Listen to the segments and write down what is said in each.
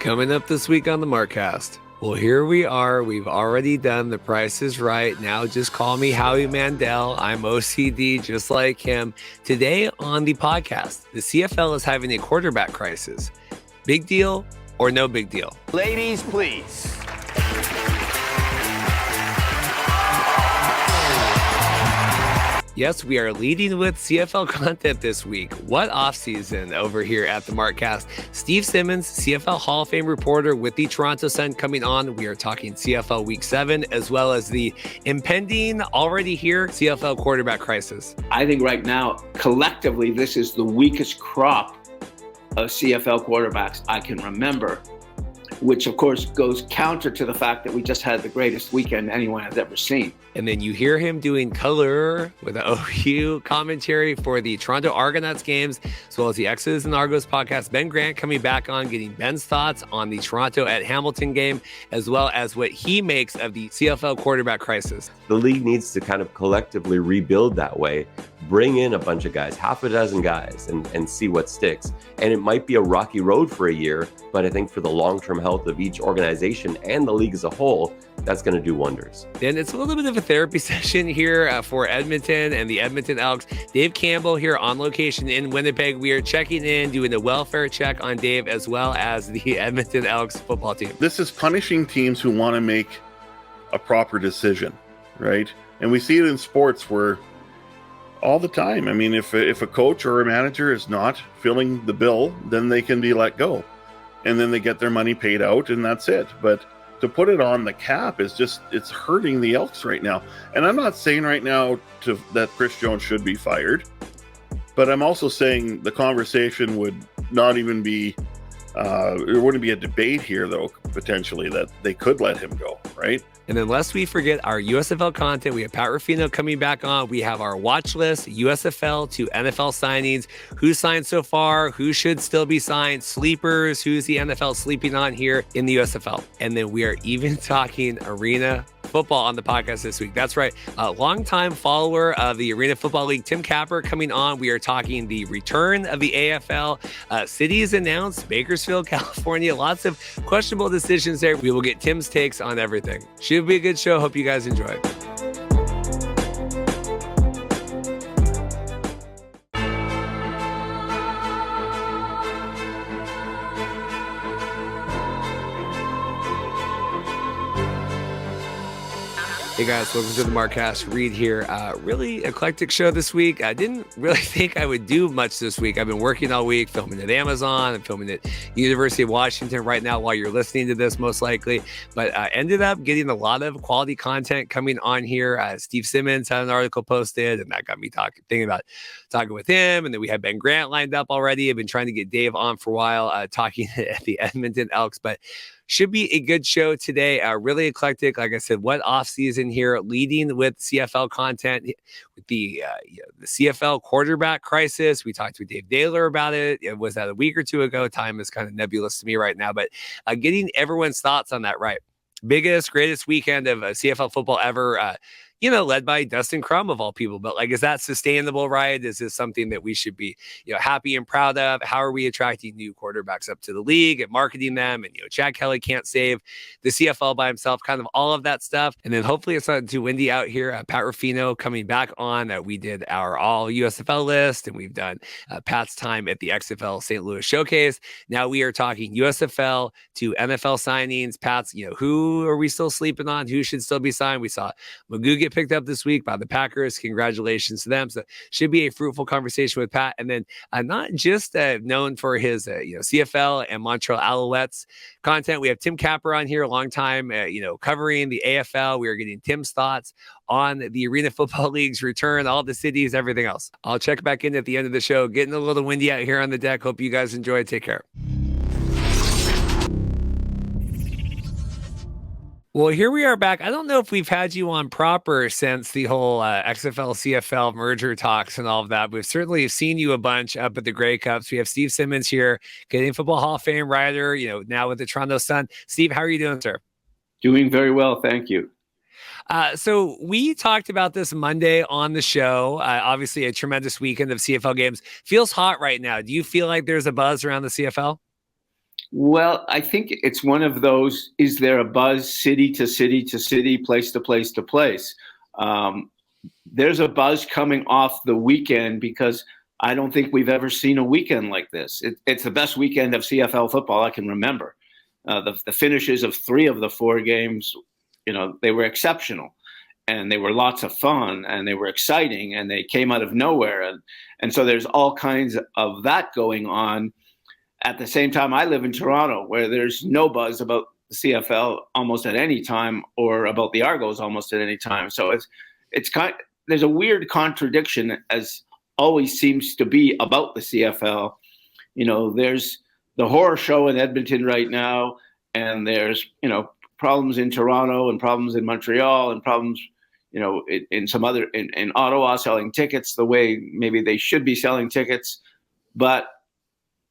Coming up this week on the Markcast. Well, here we are. We've already done The Price is Right. Now just call me Howie Mandel. I'm OCD just like him. Today on the podcast, the CFL is having a quarterback crisis. Big deal or no big deal? Ladies, please. Yes, we are leading with CFL content this week. What offseason over here at the Markcast. Steve Simmons, CFL Hall of Fame reporter with the Toronto Sun coming on. We are talking CFL Week 7, as well as the impending, already here, CFL quarterback crisis. I think right now, collectively, this is the weakest crop of CFL quarterbacks I can remember, which of course goes counter to the fact that we just had the greatest weekend anyone has ever seen. And then you hear him doing color with an OU commentary for the Toronto Argonauts games, as well as the Xs and Argos podcast. Ben Grant coming back on, getting Ben's thoughts on the Toronto at Hamilton game, as well as what he makes of the CFL quarterback crisis. The league needs to kind of collectively rebuild that way, bring in a bunch of guys, half a dozen guys, and see what sticks. And it might be a rocky road for a year, but I think for the long-term health of each organization and the league as a whole, that's going to do wonders. Then it's a little bit of a therapy session here for Edmonton and the Edmonton Elks. Dave Campbell here on location in Winnipeg. We are checking in, doing a welfare check on Dave, as well as the Edmonton Elks football team. This is punishing teams who want to make a proper decision, right? And we see it in sports where all the time. I mean, if a coach or a manager is not filling the bill, then they can be let go. And then they get their money paid out, and that's it. But to put it on the cap is just, it's hurting the Elks right now. And I'm not saying right now that Chris Jones should be fired, but I'm also saying the conversation would not even be, there wouldn't be a debate here, though, potentially, that they could let him go, right? And then lest we forget our USFL content, we have Pat Rifino coming back on. We have our watch list, USFL to NFL signings, who signed so far, who should still be signed, sleepers, who's the NFL sleeping on here in the USFL. And then we are even talking arena football on the podcast this week. That's right. A longtime follower of the Arena Football League, Tim Capper, coming on. We are talking the return of the AFL. Cities announced, Bakersfield, California. Lots of questionable decisions there. We will get Tim's takes on everything. Should be a good show. Hope you guys enjoy. Hey guys, welcome to the Markcast. Reed here. Really eclectic show this week. I didn't really think I would do much this week. I've been working all week, filming at Amazon and filming at University of Washington right now while you're listening to this, most likely. But I ended up getting a lot of quality content coming on here. Steve Simmons had an article posted, and that got me thinking about talking with him. And then we had Ben Grant lined up already. I've been trying to get Dave on for a while, talking at the Edmonton Elks, but should be a good show today. Really eclectic. Like I said, what off season here, leading with CFL content, with the CFL quarterback crisis. We talked with Dave Daler about it. It was that a week or two ago. Time is kind of nebulous to me right now, but getting everyone's thoughts on that, right? Biggest, greatest weekend of CFL football ever. Led by Dustin Crum of all people. But is that sustainable, right? Is this something that we should be, happy and proud of? How are we attracting new quarterbacks up to the league and marketing them? And, Chad Kelly can't save the CFL by himself, kind of all of that stuff. And then hopefully it's not too windy out here. Pat Rifino coming back on. We did our all USFL list, and we've done Pat's time at the XFL St. Louis Showcase. Now we are talking USFL to NFL signings. Pat's, who are we still sleeping on? Who should still be signed? We saw Magoo get picked up this week by the Packers. Congratulations to them. So should be a fruitful conversation with Pat. And then not just known for his CFL and Montreal Alouettes content. We have Tim Capper on here, a long time covering the AFL. We are getting Tim's thoughts on the Arena Football League's return, all the cities, everything else. I'll check back in at the end of the show. Getting a little windy out here on the deck. Hope you guys enjoy. Take care. Well, here we are back. I don't know if we've had you on proper since the whole XFL CFL merger talks and all of that. We've certainly seen you a bunch up at the Grey Cups. We have Steve Simmons here, Canadian Football Hall of Fame writer, now with the Toronto Sun. Steve, how are you doing, sir? Doing very well, thank you. So we talked about this Monday on the show. Obviously, a tremendous weekend of CFL games. Feels hot right now. Do you feel like there's a buzz around the CFL? Well, I think it's one of those, is there a buzz city to city to city, place to place to place? There's a buzz coming off the weekend because I don't think we've ever seen a weekend like this. It's the best weekend of CFL football I can remember. The finishes of 3 of the 4 games, they were exceptional, and they were lots of fun, and they were exciting, and they came out of nowhere. And so there's all kinds of that going on. At the same time, I live in Toronto, where there's no buzz about the CFL almost at any time, or about the Argos almost at any time. So there's a weird contradiction, as always seems to be about the CFL. There's the horror show in Edmonton right now, and there's problems in Toronto and problems in Montreal and problems in some other in Ottawa selling tickets the way maybe they should be selling tickets. But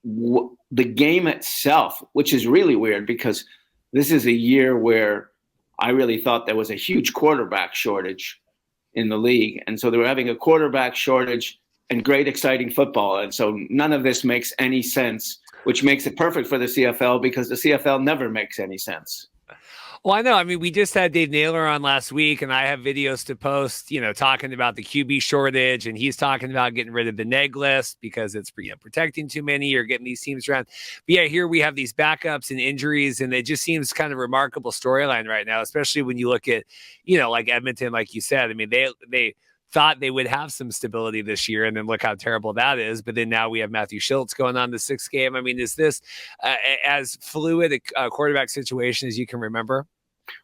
the game itself, which is really weird because this is a year where I really thought there was a huge quarterback shortage in the league. And so they were having a quarterback shortage and great, exciting football. And so none of this makes any sense, which makes it perfect for the CFL because the CFL never makes any sense. Well, I know. I mean, we just had Dave Naylor on last week, and I have videos to post, talking about the QB shortage, and he's talking about getting rid of the neg list because it's protecting too many or getting these teams around. But yeah, here we have these backups and injuries, and it just seems kind of a remarkable storyline right now, especially when you look at, like Edmonton, like you said. I mean, they thought they would have some stability this year, and then look how terrible that is. But then now we have Matthew Schultz going on the 6th game. I mean, is this as fluid a quarterback situation as you can remember?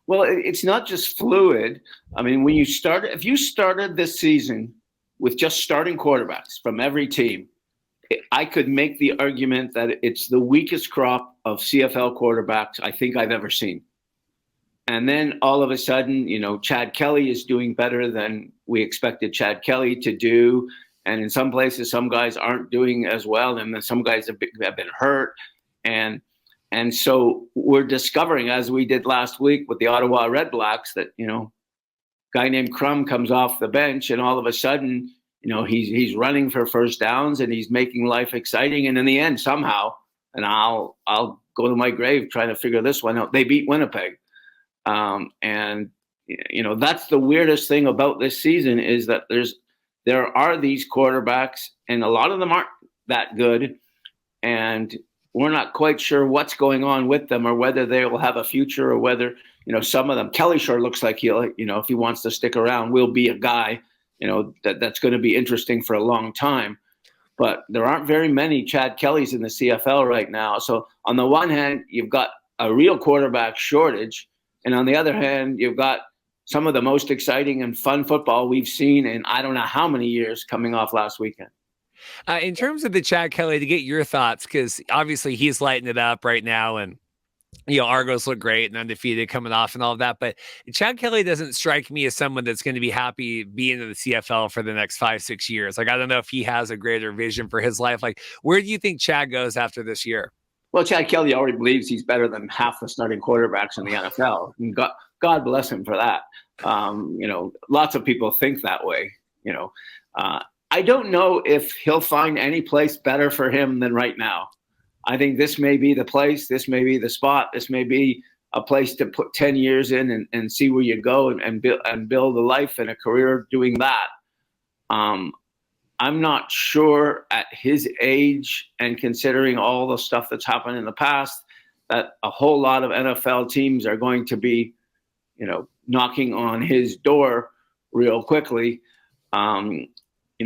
Well, it's not just fluid. I mean, if you started this season with just starting quarterbacks from every team, I could make the argument that it's the weakest crop of CFL quarterbacks I think I've ever seen. And then all of a sudden, Chad Kelly is doing better than we expected Chad Kelly to do. And in some places, some guys aren't doing as well. And then some guys have been hurt. And so we're discovering, as we did last week with the Ottawa Red Blacks, that, guy named Crum comes off the bench and all of a sudden, he's running for first downs and he's making life exciting. And in the end, somehow, and I'll go to my grave trying to figure this one out, they beat Winnipeg. And that's the weirdest thing about this season, is that there are these quarterbacks and a lot of them aren't that good. And we're not quite sure what's going on with them, or whether they will have a future, or whether, some of them, Kelly sure looks like he'll, if he wants to stick around, will be a guy, that's going to be interesting for a long time. But there aren't very many Chad Kellys in the CFL right now. So on the one hand, you've got a real quarterback shortage. And on the other hand, you've got some of the most exciting and fun football we've seen in I don't know how many years coming off last weekend. In terms of the Chad Kelly, to get your thoughts, because obviously he's lighting it up right now, and Argos look great and undefeated coming off and all of that. But Chad Kelly doesn't strike me as someone that's going to be happy being in the CFL for the next 5-6 years. Like, I don't know if he has a greater vision for his life. Like, where do you think Chad goes after this year? Well, Chad Kelly already believes he's better than half the starting quarterbacks in the NFL. And God bless him for that. Lots of people think that way. I don't know if he'll find any place better for him than right now. I think this may be the place. This may be the spot. This may be a place to put 10 years in and see where you go and build a life and a career doing that. I'm not sure at his age, and considering all the stuff that's happened in the past, that a whole lot of NFL teams are going to be, knocking on his door real quickly.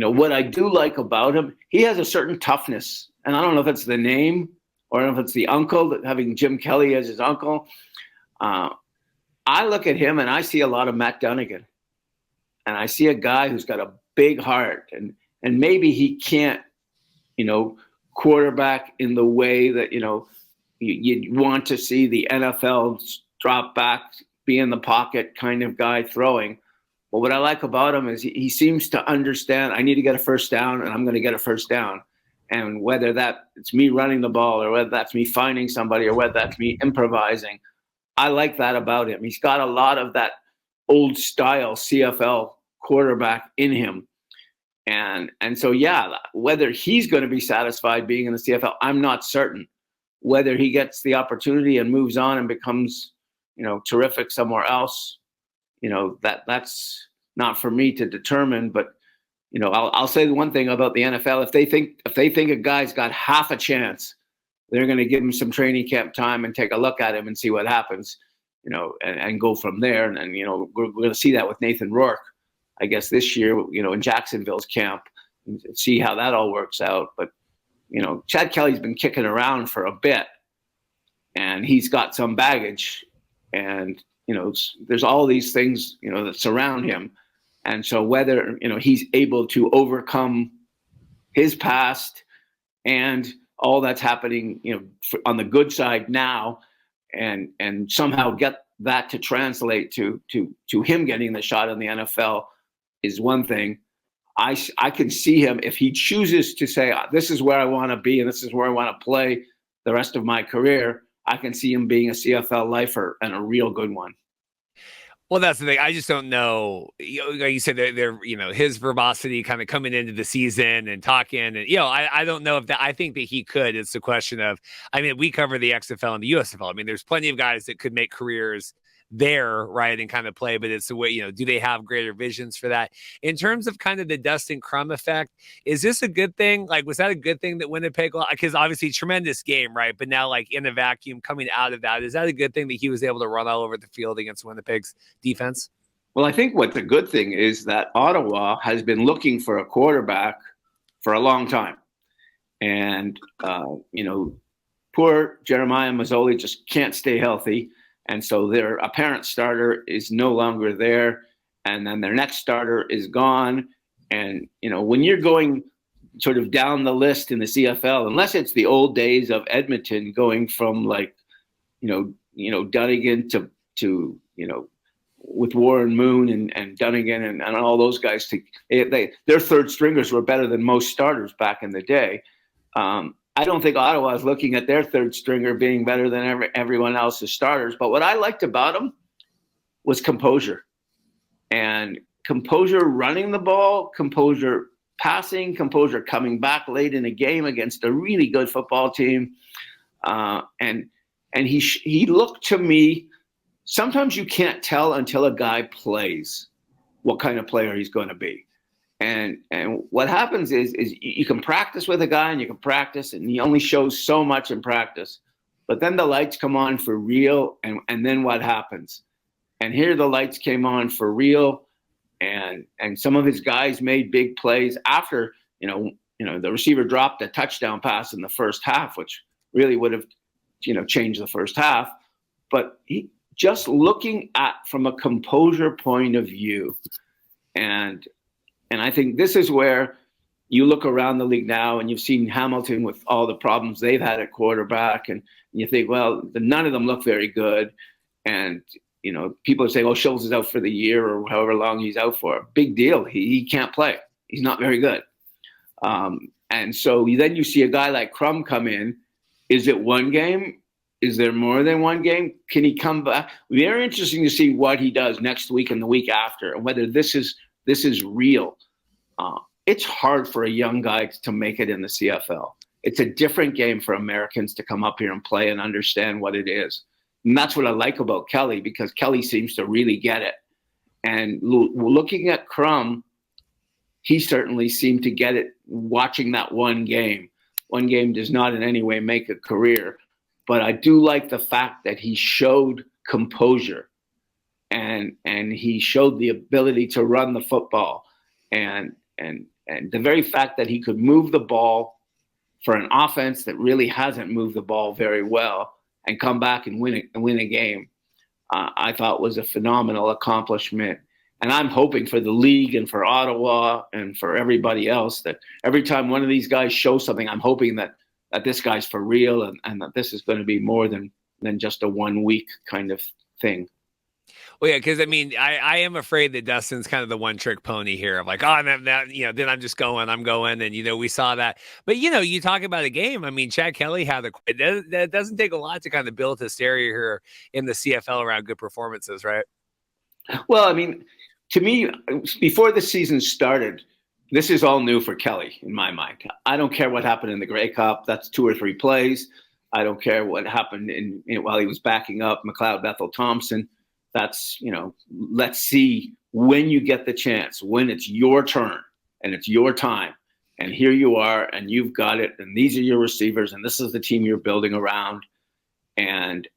What I do like about him, he has a certain toughness. And I don't know if it's the name or I don't know if it's the uncle, having Jim Kelly as his uncle. I look at him and I see a lot of Matt Dunnigan. And I see a guy who's got a big heart. And maybe he can't, quarterback in the way that, you'd want to see the NFL drop back, be in the pocket kind of guy throwing. But what I like about him is he seems to understand, I need to get a first down, and I'm going to get a first down. And whether it's me running the ball, or whether that's me finding somebody, or whether that's me improvising, I like that about him. He's got a lot of that old style CFL quarterback in him. And so, yeah, whether he's going to be satisfied being in the CFL, I'm not certain. whether he gets the opportunity and moves on and becomes, terrific somewhere else, that's not for me to determine. But, I'll say the one thing about the NFL: if they think a guy's got half a chance, they're going to give him some training camp time and take a look at him and see what happens, and go from there. And we're going to see that with Nathan Rourke, I guess, this year, in Jacksonville's camp, and see how that all works out. But, Chad Kelly's been kicking around for a bit, and he's got some baggage, and, there's all these things, that surround him. And so whether, he's able to overcome his past and all that's happening, on the good side now, and somehow get that to translate to him getting the shot in the NFL is one thing. I can see him, if he chooses to say, this is where I want to be and this is where I want to play the rest of my career, I can see him being a CFL lifer, and a real good one. Well, that's the thing. I just don't know. Like you said, they're his verbosity kind of coming into the season and talking, and I don't know if that. I think that he could. It's a question of. I mean, we cover the XFL and the USFL. I mean, there's plenty of guys that could make careers there, right, and kind of play, but it's the way, do they have greater visions for that? In terms of kind of the Dustin Crum effect, is this a good thing? Like, was that a good thing that Winnipeg, because obviously tremendous game, right? But now, like, in a vacuum coming out of that, is that a good thing that he was able to run all over the field against Winnipeg's defense? Well, I think what the good thing is that Ottawa has been looking for a quarterback for a long time. And, poor Jeremiah Mazzoli just can't stay healthy. And so their apparent starter is no longer there. And then their next starter is gone. And, when you're going sort of down the list in the CFL, unless it's the old days of Edmonton going from Dunnigan to with Warren Moon and Dunnigan and all those guys, their third stringers were better than most starters back in the day. I don't think Ottawa is looking at their third stringer being better than everyone else's starters. But what I liked about him was composure. And composure running the ball, composure passing, composure coming back late in a game against a really good football team. And he looked to me, sometimes you can't tell until a guy plays what kind of player he's going to be. And what happens is you can practice with a guy and you can practice, and he only shows so much in practice. But then the lights come on for real, and then what happens? And here the lights came on for real, and some of his guys made big plays after, the receiver dropped a touchdown pass in the first half, which really would have, changed the first half. But he just looking at from a composure point of view, and I think this is where you look around the league now, and you've seen Hamilton with all the problems they've had at quarterback, and you think, well, none of them look very good. And, people are saying, oh, Schultz is out for the year or however long he's out for. Big deal. He can't play. He's not very good. And so then you see a guy like Crum come in. Is it one game? Is there more than one game? Can he come back? Very interesting to see what he does next week and the week after, and whether this is real. It's hard for a young guy to make it in the CFL. It's a different game for Americans to come up here and play and understand what it is. And that's what I like about Kelly, because Kelly seems to really get it. And looking at Crum, he certainly seemed to get it watching that one game. One game does not in any way make a career. But I do like the fact that he showed composure, and he showed the ability to run the football. And the very fact that he could move the ball for an offense that really hasn't moved the ball very well and come back and win a game, I thought was a phenomenal accomplishment. And I'm hoping for the league and for Ottawa and for everybody else that every time one of these guys shows something, I'm hoping that this guy's for real, and that this is going to be more than just a 1 week kind of thing. Well, yeah, because I mean, I am afraid that Dustin's kind of the one trick pony here. I'm like, oh, then I'm just going, and we saw that. But you talk about a game. I mean, Chad Kelly had that doesn't take a lot to kind of build hysteria here in the CFL around good performances, right? Well, I mean, to me, before the season started, this is all new for Kelly in my mind. I don't care what happened in the Grey Cup. That's 2 or 3 plays. I don't care what happened while he was backing up McLeod Bethel Thompson. That's, let's see when you get the chance, when it's your turn and it's your time. And here you are, and you've got it, and these are your receivers, and this is the team you're building around. And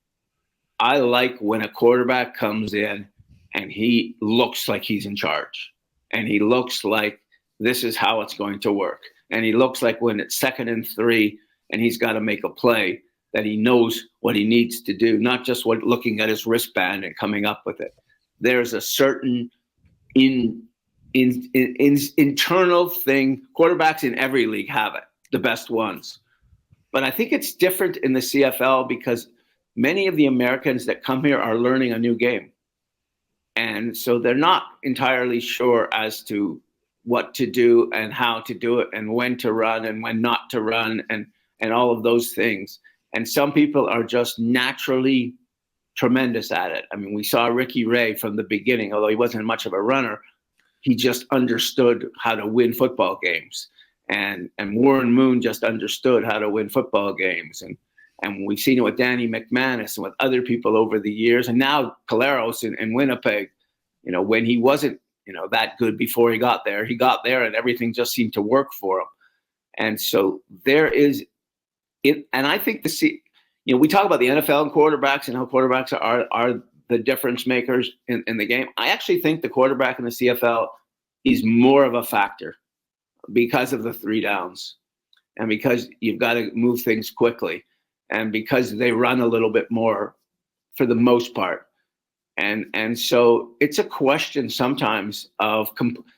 I like when a quarterback comes in and he looks like he's in charge, and he looks like this is how it's going to work. And he looks like when it's 2nd and 3 and he's got to make a play, that he knows what he needs to do, not just looking at his wristband and coming up with it. There's a certain internal thing. Quarterbacks in every league have it, the best ones. But I think it's different in the CFL because many of the Americans that come here are learning a new game. And so they're not entirely sure as to what to do and how to do it and when to run and when not to run and all of those things. And some people are just naturally tremendous at it. I mean, we saw Ricky Ray from the beginning, although he wasn't much of a runner, he just understood how to win football games. And Warren Moon just understood how to win football games. And we've seen it with Danny McManus and with other people over the years. And now Caleros in Winnipeg, when he wasn't, that good before he got there and everything just seemed to work for him. And so there is it. And I think we talk about the NFL and quarterbacks and how quarterbacks are the difference makers in the game. I actually think the quarterback in the CFL is more of a factor because of the 3 downs and because you've got to move things quickly and because they run a little bit more for the most part. And so it's a question sometimes of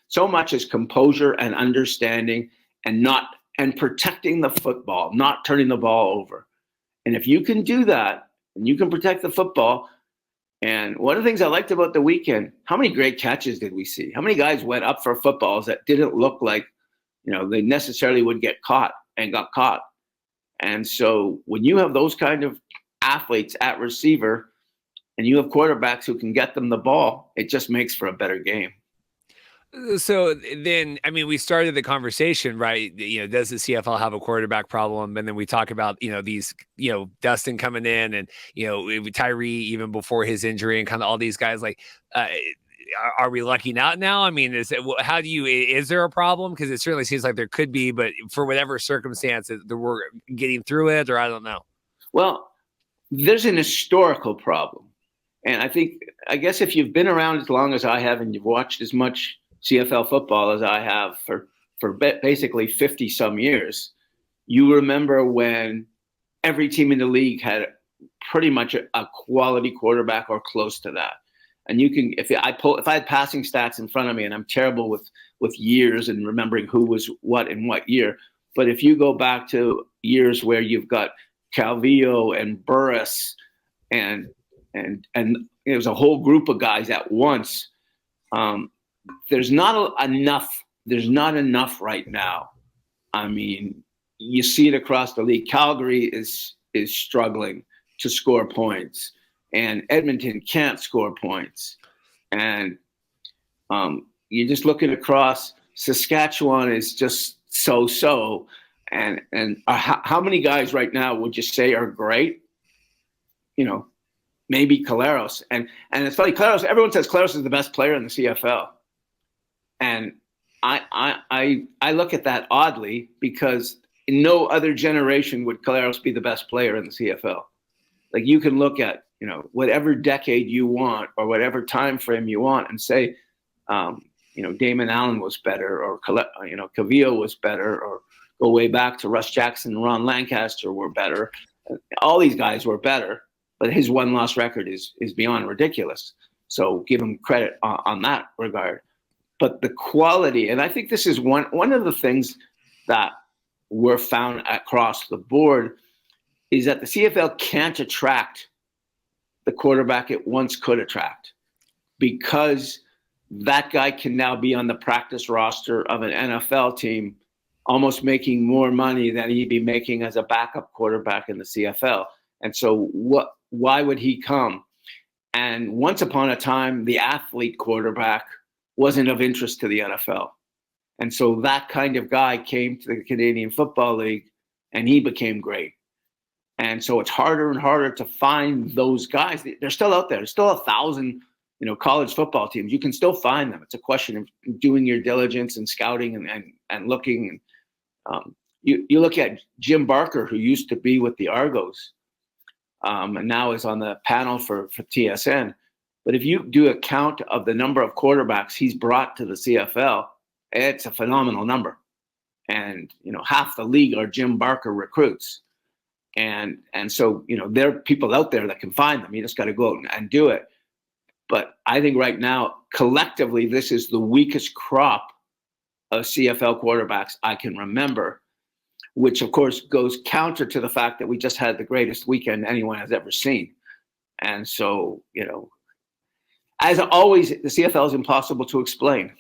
so much as composure and understanding and protecting the football, not turning the ball over. And if you can do that and you can protect the football, and one of the things I liked about the weekend, how many great catches did we see? How many guys went up for footballs that didn't look like, they necessarily would get caught and got caught. And so when you have those kind of athletes at receiver and you have quarterbacks who can get them the ball, it just makes for a better game. So then, I mean, we started the conversation, right? Does the CFL have a quarterback problem? And then we talk about, these, Dustin coming in and, Tyree even before his injury and kind of all these guys like, are we lucking out now? I mean, is there a problem? Because it certainly seems like there could be, but for whatever circumstances we're getting through it, or I don't know. Well, there's an historical problem. And I guess if you've been around as long as I have and you've watched as much CFL football as I have for basically 50 some years, you remember when every team in the league had pretty much a quality quarterback or close to that. And you can, if I had passing stats in front of me, and I'm terrible with years and remembering who was what in what year, but if you go back to years where you've got Calvillo and Burris and it was a whole group of guys at once, there's not enough right now. I mean, you see it across the league. Calgary is struggling to score points, and Edmonton can't score points. And you're just looking across. Saskatchewan is just so. And how many guys right now would you say are great? Maybe Caleros. And it's funny, Caleros. Everyone says Caleros is the best player in the CFL. And I look at that oddly because in no other generation would Caleros be the best player in the CFL. Like you can look at, whatever decade you want or whatever time frame you want and say, Damon Allen was better or, Calvillo was better or go way back to Russ Jackson and Ron Lancaster were better. All these guys were better, but his one-loss record is beyond ridiculous. So give him credit on that regard. But the quality, and I think this is one of the things that were found across the board, is that the CFL can't attract the quarterback it once could attract because that guy can now be on the practice roster of an NFL team almost making more money than he'd be making as a backup quarterback in the CFL. And so why would he come? And once upon a time, the athlete quarterback wasn't of interest to the NFL. And so that kind of guy came to the Canadian Football League and he became great. And so it's harder and harder to find those guys. They're still out there. There's still 1,000, college football teams. You can still find them. It's a question of doing your diligence and scouting and looking. You look at Jim Barker, who used to be with the Argos, and now is on the panel for TSN. But if you do a count of the number of quarterbacks he's brought to the CFL, it's a phenomenal number. And, half the league are Jim Barker recruits. And so, there are people out there that can find them. You just got to go out and do it. But I think right now, collectively, this is the weakest crop of CFL quarterbacks I can remember, which, of course, goes counter to the fact that we just had the greatest weekend anyone has ever seen. And so, as always, the CFL is impossible to explain.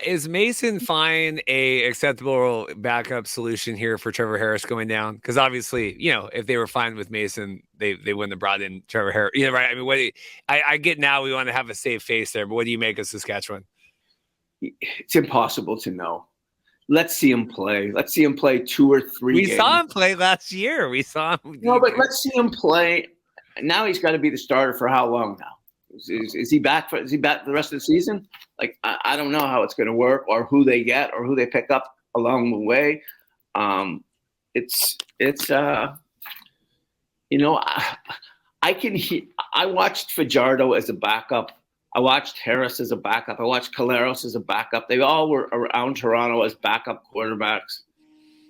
Is Mason Fine a acceptable backup solution here for Trevor Harris going down? Because obviously, if they were fine with Mason, they wouldn't have brought in Trevor Harris. Right? I mean, I get now we want to have a safe face there, but what do you make of Saskatchewan? It's impossible to know. Let's see him play. Let's see him play 2 or 3 games. We saw him play last year. We saw him. No, but let's see him play. Now he's got to be the starter for how long now? Is he back the rest of the season? Like, I don't know how it's going to work, or who they get, or who they pick up along the way. I watched Fajardo as a backup. I watched Harris as a backup. I watched Caleros as a backup. They all were around Toronto as backup quarterbacks.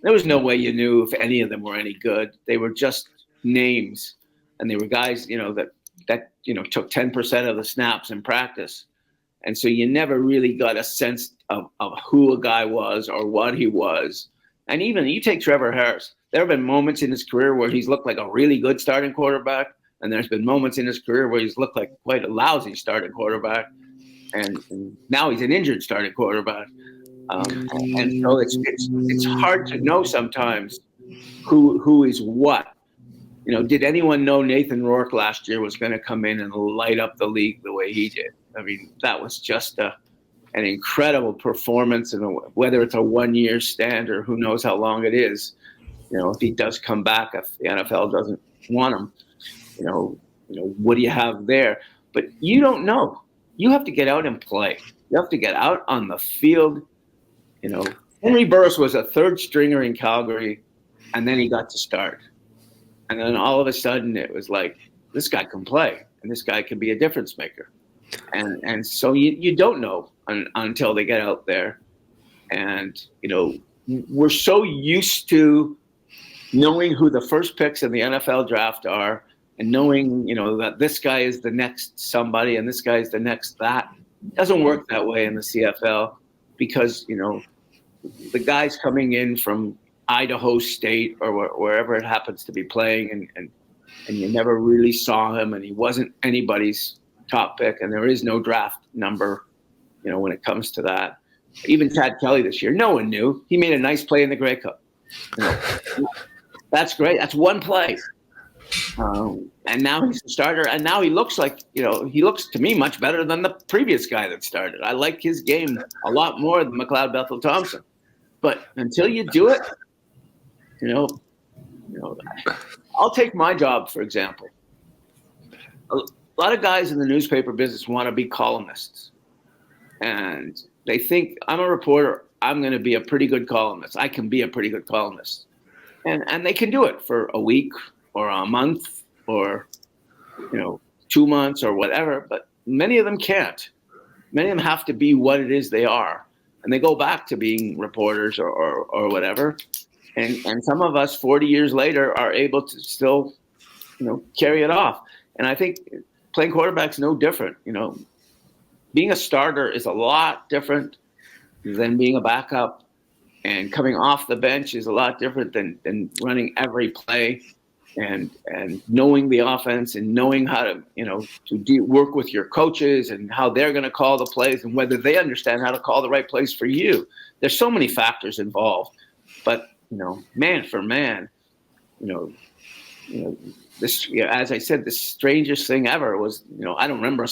There was no way you knew if any of them were any good. They were just names, and they were guys, that took 10% of the snaps in practice. And so you never really got a sense of who a guy was or what he was. And even you take Trevor Harris, there have been moments in his career where he's looked like a really good starting quarterback. And there's been moments in his career where he's looked like quite a lousy starting quarterback. And now he's an injured starting quarterback. And so it's hard to know sometimes who is what. Did anyone know Nathan Rourke last year was going to come in and light up the league the way he did? I mean, that was just an incredible performance. And whether it's a 1-year stand or who knows how long it is, if he does come back, if the NFL doesn't want him, what do you have there? But you don't know. You have to get out and play. You have to get out on the field. Henry Burris was a third stringer in Calgary, and then he got to start. And then all of a sudden it was like, this guy can play, and this guy can be a difference maker. And so you don't know until they get out there. And, we're so used to knowing who the first picks in the NFL draft are, and knowing, that this guy is the next somebody and this guy is the next that. It doesn't work that way in the CFL because, the guys coming in from Idaho State or wherever it happens to be playing, and you never really saw him, and he wasn't anybody's top pick, and there is no draft number, when it comes to that. Even Chad Kelly this year, no one knew. He made a nice play in the Grey Cup. That's great. That's one play. And now he's the starter, and now he looks like, he looks to me much better than the previous guy that started. I like his game a lot more than McLeod Bethel Thompson. But until you do it, I'll take my job, for example. A lot of guys in the newspaper business want to be columnists. And they think, I'm a reporter, I'm going to be a pretty good columnist. I can be a pretty good columnist. And they can do it for a week or a month or, 2 months or whatever. But many of them can't. Many of them have to be what it is they are. And they go back to being reporters or whatever. And some of us 40 years later are able to still, carry it off. And I think playing quarterback's no different. Being a starter is a lot different than being a backup, and coming off the bench is a lot different than running every play and knowing the offense and knowing how to work with your coaches and how they're going to call the plays and whether they understand how to call the right plays for you. There's so many factors involved, but man for man, this, as I said, the strangest thing ever was, I don't remember a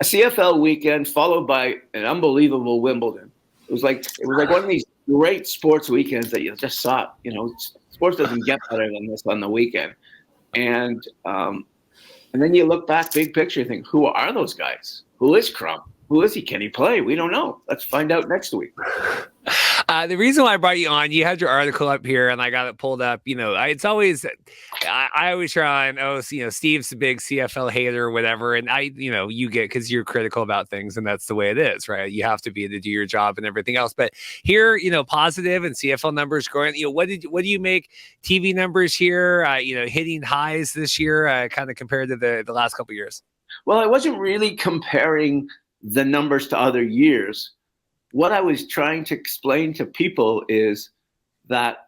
CFL weekend followed by an unbelievable Wimbledon. It was like one of these great sports weekends that you just saw, Sports doesn't get better than this on the weekend. And then you look back, big picture, you think, who are those guys? Who is Crump? Who is he? Can he play? We don't know. Let's find out next week. The reason why I brought you on, you had your article up here, and I got it pulled up. It's always, I always try and Steve's a big CFL hater or whatever, and you get because you're critical about things, and that's the way it is, right? You have to be to do your job and everything else. But here, positive and CFL numbers growing. What do you make TV numbers here? Hitting highs this year, kind of compared to the last couple of years. Well, I wasn't really comparing the numbers to other years. What I was trying to explain to people is that,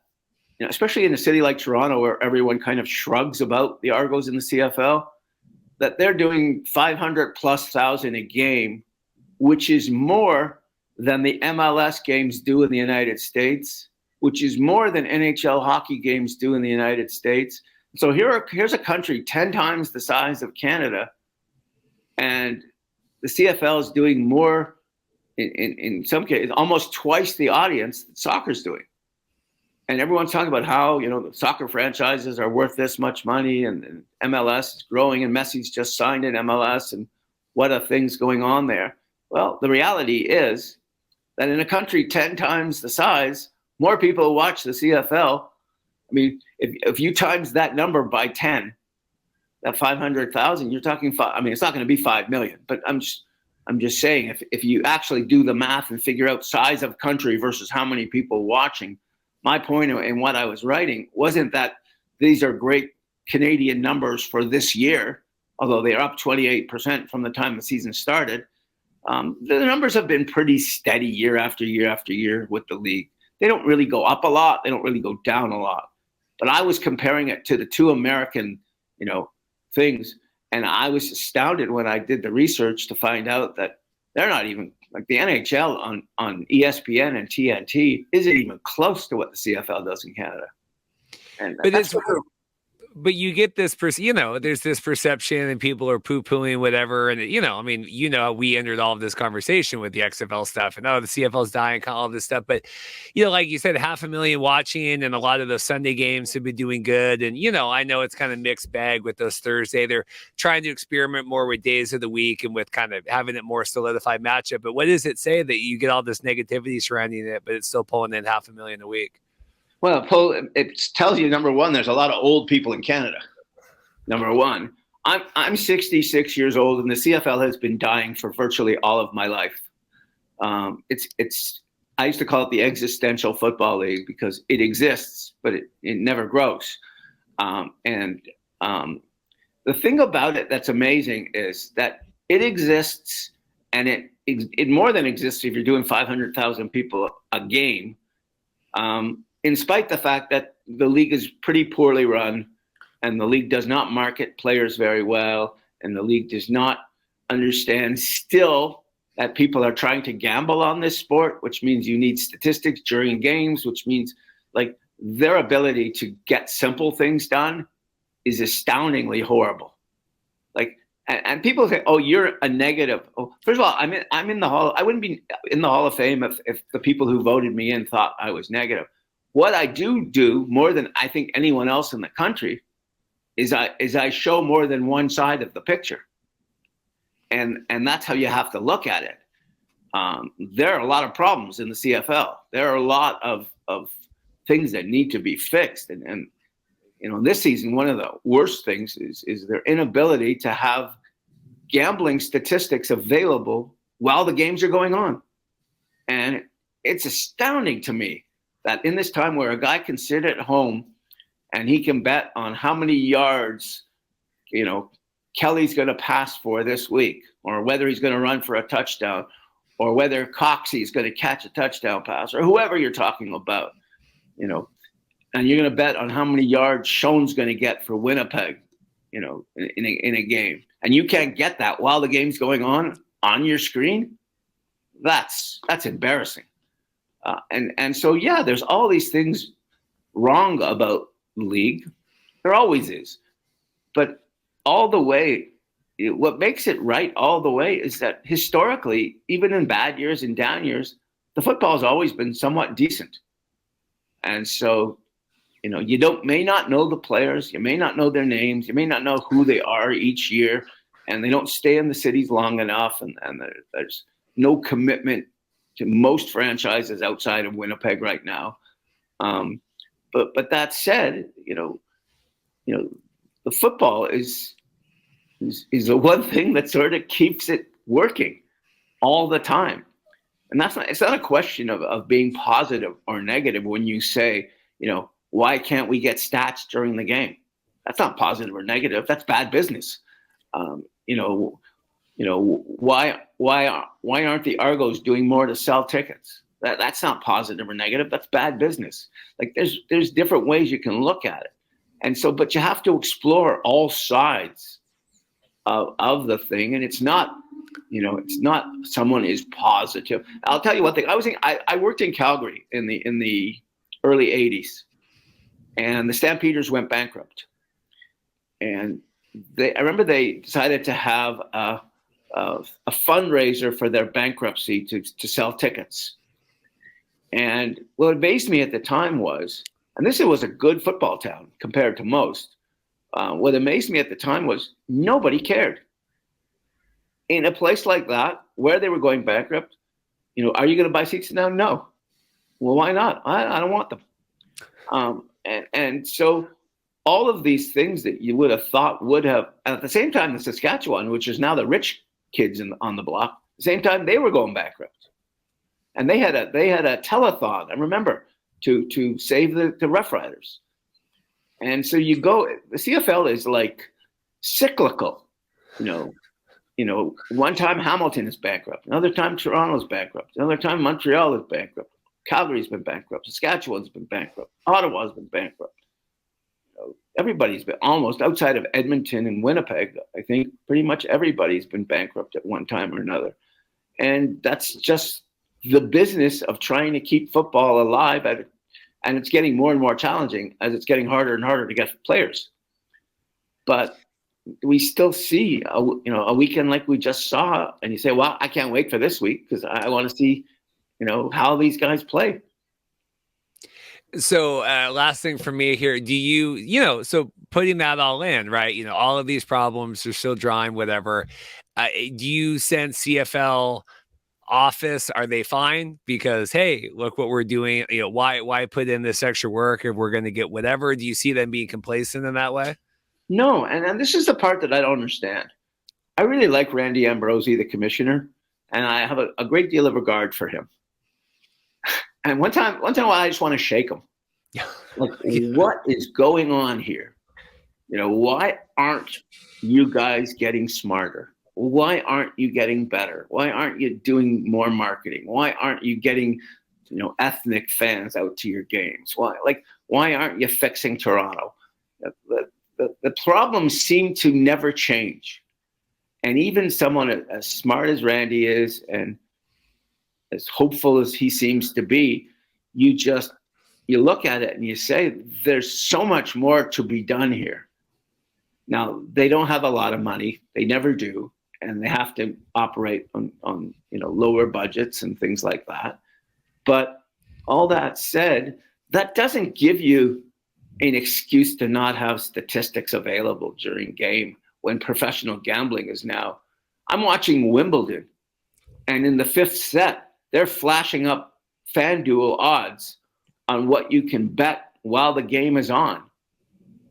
especially in a city like Toronto, where everyone kind of shrugs about the Argos in the CFL, that they're doing 500,000+ a game, which is more than the MLS games do in the United States, which is more than NHL hockey games do in the United States. So here's a country 10 times the size of Canada, and the CFL is doing more, in some cases, almost twice the audience that soccer's doing. And everyone's talking about how, the soccer franchises are worth this much money, and MLS is growing, and Messi's just signed in MLS, and what are things going on there? Well, the reality is that in a country 10 times the size, more people watch the CFL. I mean, if you times that number by 10, that 500,000, you're talking five. I mean, it's not going to be 5 million, but I'm just saying, if you actually do the math and figure out size of country versus how many people watching, my point in what I was writing wasn't that these are great Canadian numbers for this year, although they are up 28% from the time the season started. The numbers have been pretty steady year after year after year with the league. They don't really go up a lot. They don't really go down a lot. But I was comparing it to the two American, things. And I was astounded when I did the research to find out that they're not even, like, the NHL on ESPN and TNT isn't even close to what the CFL does in Canada. And but you get this, there's this perception, and people are poo-pooing whatever. And, we entered all of this conversation with the XFL stuff, and the CFL's dying, all of this stuff. But, like you said, 500,000 watching, and a lot of those Sunday games have been doing good. And, I know it's kind of mixed bag with those Thursday. They're trying to experiment more with days of the week and with kind of having it more solidified matchup. But what does it say that you get all this negativity surrounding it, but it's still pulling in 500,000 a week? Well, it tells you, number one, there's a lot of old people in Canada. Number one, I'm 66 years old, and the CFL has been dying for virtually all of my life. I used to call it the existential football league because it exists, but it never grows. And the thing about it that's amazing is that it exists, and it more than exists if you're doing 500,000 people a game. In spite the fact that the league is pretty poorly run, and the league does not market players very well, and the league does not understand still that people are trying to gamble on this sport, which means you need statistics during games, which means, like, their ability to get simple things done is astoundingly horrible. Like, and people say, "Oh, you're a negative." Oh, first of all, I'm in the hall. I wouldn't be in the Hall of Fame if the people who voted me in thought I was negative. What I do more than I think anyone else in the country is I show more than one side of the picture. And that's how you have to look at it. There are a lot of problems in the CFL. There are a lot of things that need to be fixed. And this season, one of the worst things is their inability to have gambling statistics available while the games are going on. And it's astounding to me that in this time where a guy can sit at home and he can bet on how many yards, Kelly's going to pass for this week, or whether he's going to run for a touchdown, or whether Coxey's going to catch a touchdown pass, or whoever you're talking about, and you're going to bet on how many yards Schoen's going to get for Winnipeg, in a game, and you can't get that while the game's going on your screen. That's embarrassing. And so, yeah, there's all these things wrong about the league. There always is. But all the way, what makes it right all the way is that historically, even in bad years and down years, the football has always been somewhat decent. And so You may not know the players, you may not know their names, you may not know who they are each year, and they don't stay in the cities long enough, and there's no commitment to most franchises outside of Winnipeg right now. But that said, the football is the one thing that sort of keeps it working all the time. And it's not a question of being positive or negative when you say, why can't we get stats during the game? That's not positive or negative. That's bad business. Why aren't the Argos doing more to sell tickets? That's not positive or negative. That's bad business. Like there's different ways you can look at it. And so, but you have to explore all sides of the thing. And it's not someone is positive. I'll tell you one thing. I worked in Calgary in the early 80s, and the Stampeders went bankrupt. And I remember they decided to have a fundraiser for their bankruptcy to sell tickets. And what amazed me at the time was, and this was a good football town compared to most, what amazed me at the time was nobody cared. In a place like that, where they were going bankrupt, are you going to buy seats now? No. Well, why not? I don't want them. And so all of these things that you would have thought would have, and at the same time, the Saskatchewan, which is now the rich kids on the block, at the same time, they were going bankrupt. And they had a telethon, I remember, to save the Rough Riders. And so the CFL is like cyclical, one time Hamilton is bankrupt, another time Toronto's bankrupt, another time Montreal is bankrupt, Calgary's been bankrupt, Saskatchewan's been bankrupt, Ottawa's been bankrupt. Everybody's been, almost outside of Edmonton and Winnipeg, I think pretty much everybody's been bankrupt at one time or another. And that's just the business of trying to keep football alive, and it's getting more and more challenging as it's getting harder and harder to get players. But we still see a weekend like we just saw, and you say, well, I can't wait for this week because I want to see how these guys play. So last thing for me here, do you so putting that all in, right, all of these problems are still drawing, whatever, do you sense CFL office, are they fine because, hey, look what we're doing, why put in this extra work if we're going to get whatever? Do you see them being complacent in that way? No, and this is the part that I don't understand. I really like Randy Ambrosie, the commissioner, and I have a great deal of regard for him. And one time in a while, I just want to shake him. Like, what is going on here? Why aren't you guys getting smarter? Why aren't you getting better? Why aren't you doing more marketing? Why aren't you getting, ethnic fans out to your games? Why aren't you fixing Toronto? The problems seem to never change. And even someone as smart as Randy is and as hopeful as he seems to be, you look at it and you say, there's so much more to be done here. Now, they don't have a lot of money. They never do. And they have to operate on lower budgets and things like that. But all that said, that doesn't give you an excuse to not have statistics available during game when professional gambling is now. I'm watching Wimbledon, and in the fifth set, they're flashing up FanDuel odds on what you can bet while the game is on.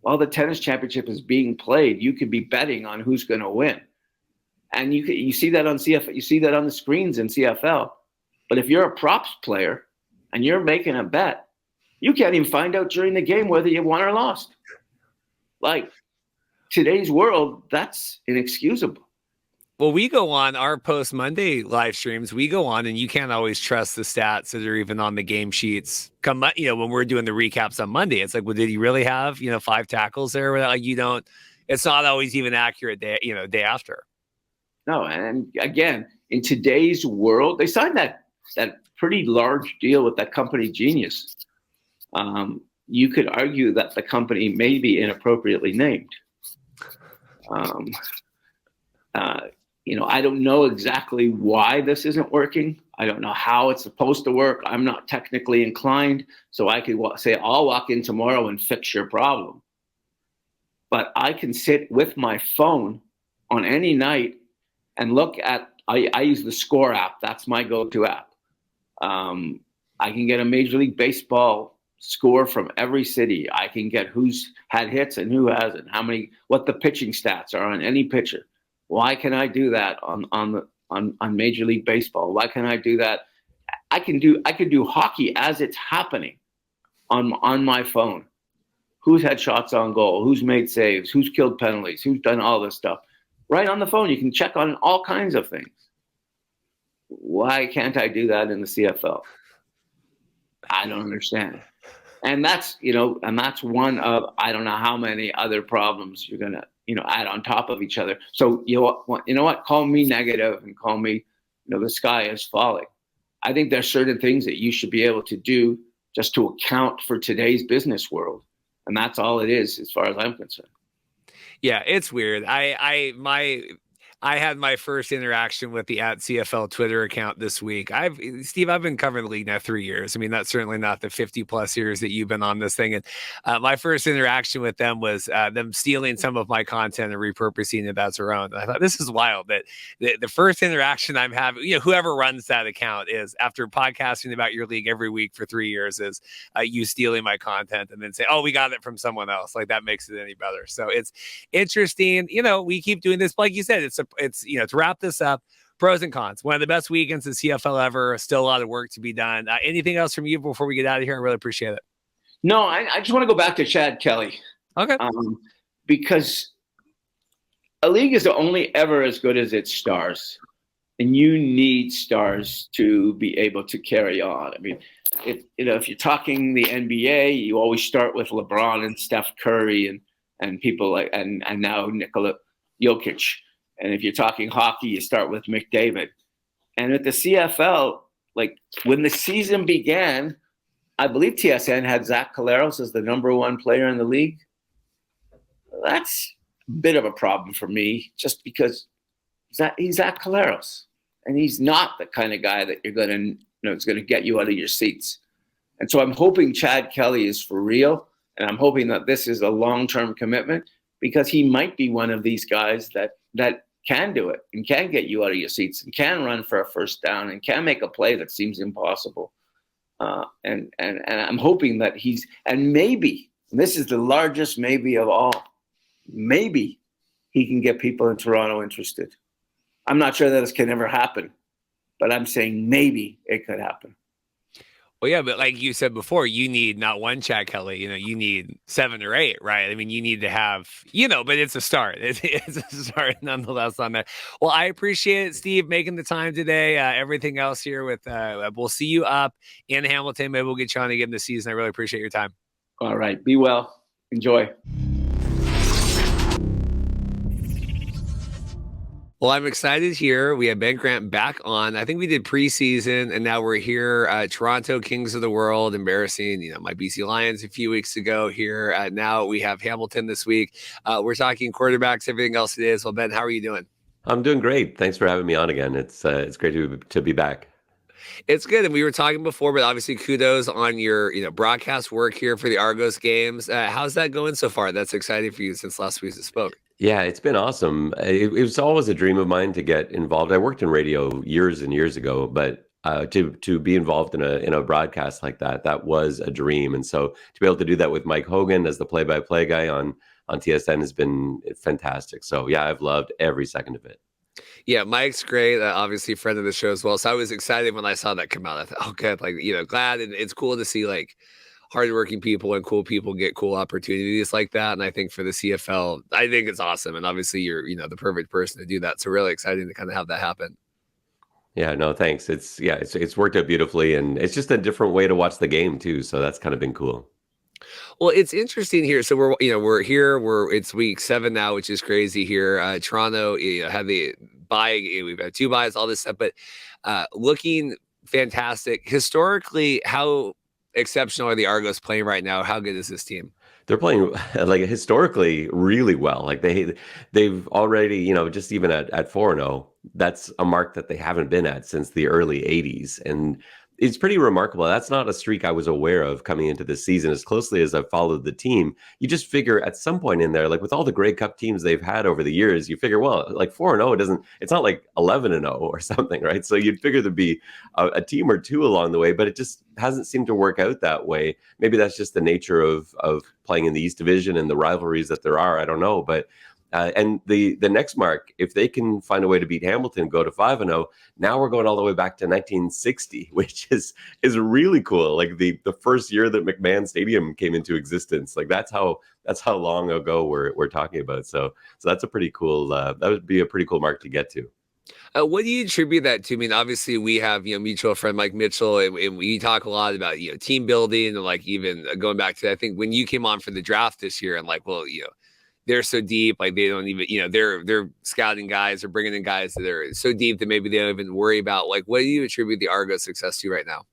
While the tennis championship is being played, you could be betting on who's going to win. And you see that on CFL, you see that on the screens in CFL. But if you're a props player and you're making a bet, you can't even find out during the game whether you won or lost. Like, today's world, that's inexcusable. Well, we go on our post Monday live streams. We go on, and you can't always trust the stats that are even on the game sheets. When we're doing the recaps on Monday, it's like, well, did he really have 5 tackles there? Like, you don't. It's not always even accurate day after. No, and again, in today's world, they signed that pretty large deal with that company Genius. You could argue that the company may be inappropriately named. I don't know exactly why this isn't working. I don't know how it's supposed to work. I'm not technically inclined, so I could say, I'll walk in tomorrow and fix your problem. But I can sit with my phone on any night and look at, I use the Score app. That's my go-to app. I can get a Major League Baseball score from every city. I can get who's had hits and who hasn't, what the pitching stats are on any pitcher. Why can I do that on Major League Baseball? Why can I do that? I can do hockey as it's happening on my phone. Who's had shots on goal? Who's made saves? Who's killed penalties? Who's done all this stuff? Right on the phone, you can check on all kinds of things. Why can't I do that in the CFL? I don't understand. And that's one of, I don't know how many other problems you're going to, add on top of each other. So, you know what? Call me negative and call me, the sky is falling. I think there's certain things that you should be able to do just to account for today's business world. And that's all it is, as far as I'm concerned. Yeah, it's weird. I had my first interaction with the @CFL Twitter account this week. Steve, I've been covering the league now 3 years. I mean, that's certainly not the 50 plus years that you've been on this thing. And my first interaction with them was them stealing some of my content and repurposing it as their own. And I thought, this is wild that the first interaction I'm having, whoever runs that account, is after podcasting about your league every week for 3 years, is you stealing my content and then say, oh, we got it from someone else. Like, that makes it any better. So it's interesting. We keep doing this. Like you said, it's to wrap this up, pros and cons. One of the best weekends in CFL ever. Still a lot of work to be done. Anything else from you before we get out of here? I really appreciate it. No, I just want to go back to Chad Kelly. Okay. Because a league is only ever as good as its stars. And you need stars to be able to carry on. I mean, if you're talking the NBA, you always start with LeBron and Steph Curry and people like and now Nikola Jokic. And if you're talking hockey, you start with McDavid. And at the CFL, like when the season began, I believe TSN had Zach Collaros as the number one player in the league. That's a bit of a problem for me, just because he's Zach Collaros. And he's not the kind of guy that you're going to, it's going to get you out of your seats. And so I'm hoping Chad Kelly is for real. And I'm hoping that this is a long-term commitment, because he might be one of these guys that can do it and can get you out of your seats and can run for a first down and can make a play that seems impossible. And I'm hoping that maybe, and this is the largest maybe of all, maybe he can get people in Toronto interested. I'm not sure that this can ever happen, but I'm saying maybe it could happen. Well, yeah, but like you said before, you need not one Chad Kelly, you need 7 or 8, right? I mean, you need to have, but it's a start. It's a start nonetheless on that. Well, I appreciate it, Steve, making the time today. Everything else here we'll see you up in Hamilton. Maybe we'll get you on again this season. I really appreciate your time. All right. Be well. Enjoy. Well, I'm excited here. We have Ben Grant back on. I think we did preseason, and now we're here. Toronto Kings of the World, embarrassing, my BC Lions a few weeks ago here. Now we have Hamilton this week. We're talking quarterbacks, everything else it is. Well, Ben, how are you doing? I'm doing great. Thanks for having me on again. It's great to be back. It's good. And we were talking before, but obviously kudos on your broadcast work here for the Argos games. How's that going so far? That's exciting for you since last week we spoke. Yeah, it's been awesome. It was always a dream of mine to get involved. I worked in radio years and years ago, but to be involved in a broadcast like that was a dream. And so to be able to do that with Mike Hogan as the play-by-play guy on TSN has been fantastic. So yeah, I've loved every second of it. Yeah, Mike's great. Obviously, friend of the show as well. So I was excited when I saw that come out. I thought, oh, good. Glad. And it's cool to see hardworking people and cool people get cool opportunities like that. And I think for the CFL, I think it's awesome. And obviously, you're the perfect person to do that. So really exciting to kind of have that happen. Yeah, no, thanks. It's worked out beautifully, and it's just a different way to watch the game too. So that's kind of been cool. Well, it's interesting here. So we're here. It's week 7 now, which is crazy here. Toronto had the bye. We've had 2 buys, all this stuff, but looking fantastic. Historically, how exceptional are the Argos playing right now? How good is this team? They're playing like historically really well. Like they've already, just even at 4-0, that's a mark that they haven't been at since the early 80s. And it's pretty remarkable. That's not a streak I was aware of coming into this season. As closely as I've followed the team, you just figure at some point in there, like with all the Grey Cup teams they've had over the years, you figure, well, like 4-0, it's not like 11-0 or something, right? So you'd figure there'd be a team or two along the way, but it just hasn't seemed to work out that way. Maybe that's just the nature of playing in the East Division and the rivalries that there are. I don't know, but and the next mark, if they can find a way to beat Hamilton, go to 5-0, now we're going all the way back to 1960, which is really cool. Like the first year that McMahon Stadium came into existence. Like that's how long ago we're talking about. So that's a pretty cool. That would be a pretty cool mark to get to. What do you attribute that to? I mean, obviously we have, mutual friend Mike Mitchell, and we talk a lot about, team building and like even going back to, I think when you came on for the draft this year and like, well, they're so deep, like they don't even, they're scouting guys or bringing in guys that are so deep that maybe they don't even worry about. Like, what do you attribute the Argos success to right now?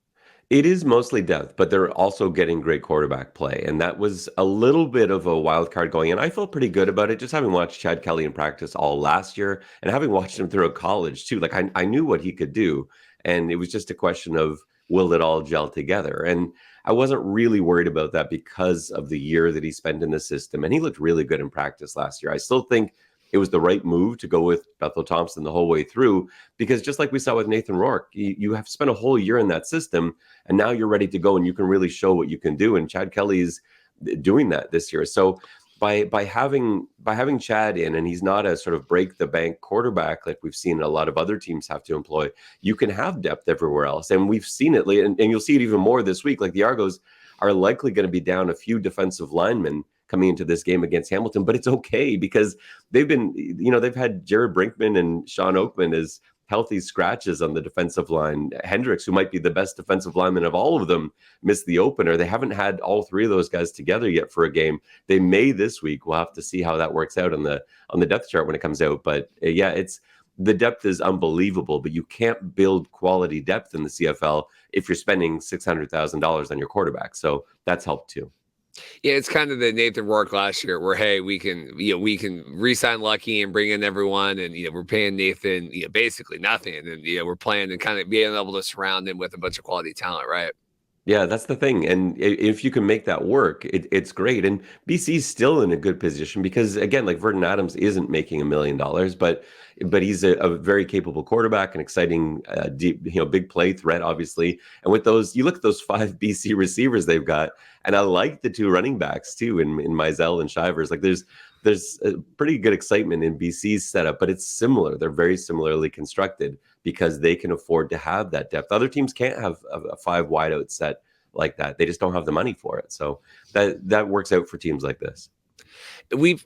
It is mostly depth, but they're also getting great quarterback play. And that was a little bit of a wild card going in. I felt pretty good about it, just having watched Chad Kelly in practice all last year and having watched him through college too. Like I knew what he could do. And it was just a question of, will it all gel together? And I wasn't really worried about that because of the year that he spent in the system. And he looked really good in practice last year. I still think it was the right move to go with Bethel Thompson the whole way through, because just like we saw with Nathan Rourke, you have spent a whole year in that system and now you're ready to go and you can really show what you can do. And Chad Kelly's doing that this year. So by having Chad in, and he's not a sort of break the bank quarterback like we've seen a lot of other teams have to employ, you can have depth everywhere else. And we've seen it, and you'll see it even more this week. Like the Argos are likely going to be down a few defensive linemen coming into this game against Hamilton, but it's okay because they've had Jared Brinkman and Sean Oakman as healthy scratches on the defensive line. Hendricks, who might be the best defensive lineman of all of them, missed the opener. They haven't had all three of those guys together yet for a game. They may this week. We'll have to see how that works out on the depth chart when it comes out. But the depth is unbelievable, but you can't build quality depth in the CFL if you're spending $600,000 on your quarterback. So that's helped too. Yeah, it's kind of the Nathan Rourke last year where, hey, we can re-sign Lucky and bring in everyone, and we're paying Nathan basically nothing, and we're playing and kind of being able to surround him with a bunch of quality talent, right? Yeah, that's the thing. And if you can make that work, it's great. And BC's still in a good position because, again, like Vernon Adams isn't making $1 million, but he's a very capable quarterback, an exciting, deep, big play threat, obviously. And with those, you look at those 5 BC receivers they've got, and I like the 2 running backs too, in Mizell and Shivers. Like there's a pretty good excitement in BC's setup, but it's similar. They're very similarly constructed because they can afford to have that depth. Other teams can't have a 5 wideout set like that. They just don't have the money for it. So that works out for teams like this. We've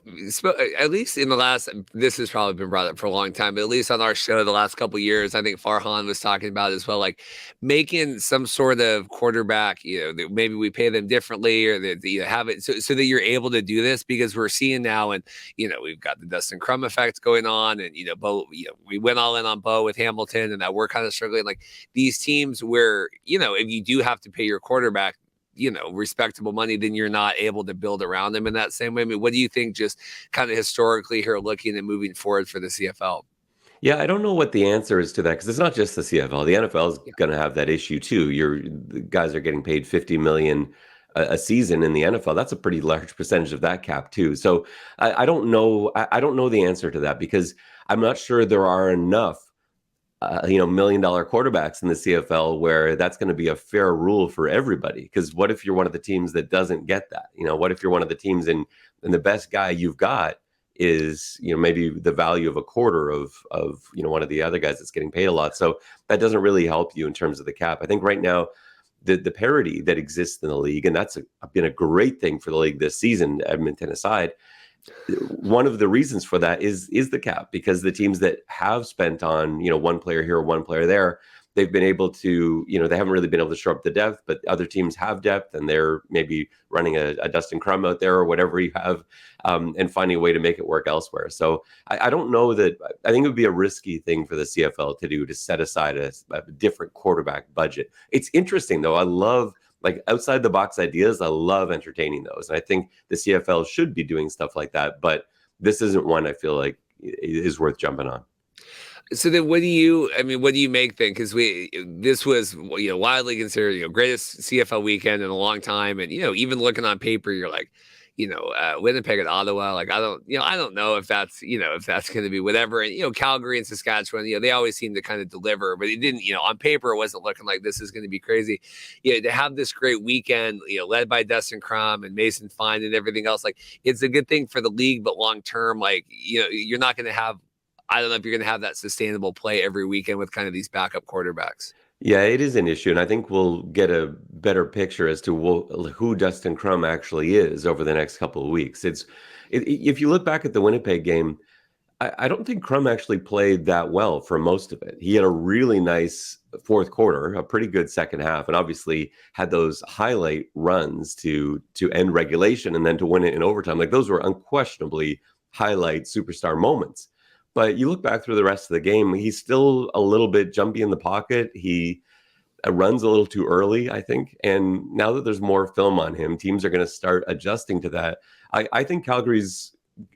at least in the last, this has probably been brought up for a long time, but at least on our show the last couple of years, I think Farhan was talking about it as well, like making some sort of quarterback, maybe we pay them differently or have it so that you're able to do this, because we're seeing now, and we've got the Dustin Crum effect going on, and Bo, we went all in on Bo with Hamilton, and that we're kind of struggling. Like these teams where if you do have to pay your quarterback respectable money, then you're not able to build around them in that same way. I mean, what do you think just kind of historically here looking and moving forward for the CFL? Yeah, I don't know what the answer is to that, because it's not just the CFL. The NFL is going to have that issue too. The guys are getting paid $50 million a season in the NFL. That's a pretty large percentage of that cap too. So I don't know. I don't know the answer to that, because I'm not sure there are enough $1 million quarterbacks in the CFL where that's going to be a fair rule for everybody. Because what if you're one of the teams that doesn't get that? What if you're one of the teams and the best guy you've got is maybe the value of a quarter of one of the other guys that's getting paid a lot. So that doesn't really help you in terms of the cap. I think right now the parity that exists in the league, and that's been a great thing for the league this season, Edmonton aside. One of the reasons for that is the cap, because the teams that have spent on one player here or one player there, they've been able to they haven't really been able to shore up the depth, but other teams have depth and they're maybe running a Dustin Crum out there or whatever you have, and finding a way to make it work elsewhere. So I don't know that. I think it would be a risky thing for the CFL to do, to set aside a different quarterback budget. It's interesting though. I love like outside the box ideas. I love entertaining those. And I think the CFL should be doing stuff like that. But this isn't one I feel like is worth jumping on. So then what do you make then? Because this was, widely considered, greatest CFL weekend in a long time. And, even looking on paper, you're like, Winnipeg and Ottawa, like, I don't know if that's going to be whatever. And, Calgary and Saskatchewan, they always seem to kind of deliver, but it didn't, on paper, it wasn't looking like this is going to be crazy. To have this great weekend, led by Dustin Crum and Mason Fine and everything else, like, it's a good thing for the league, but long term, like, you're not going to have, I don't know if you're going to have that sustainable play every weekend with kind of these backup quarterbacks. Yeah, it is an issue, and I think we'll get a better picture as to who Dustin Crum actually is over the next couple of weeks. If you look back at the Winnipeg game, I don't think Crum actually played that well for most of it. He had a really nice fourth quarter, a pretty good second half, and obviously had those highlight runs to end regulation and then to win it in overtime. Like, those were unquestionably highlight superstar moments. But you look back through the rest of the game, he's still a little bit jumpy in the pocket. He runs a little too early, I think. And now that there's more film on him, teams are going to start adjusting to that. I think Calgary's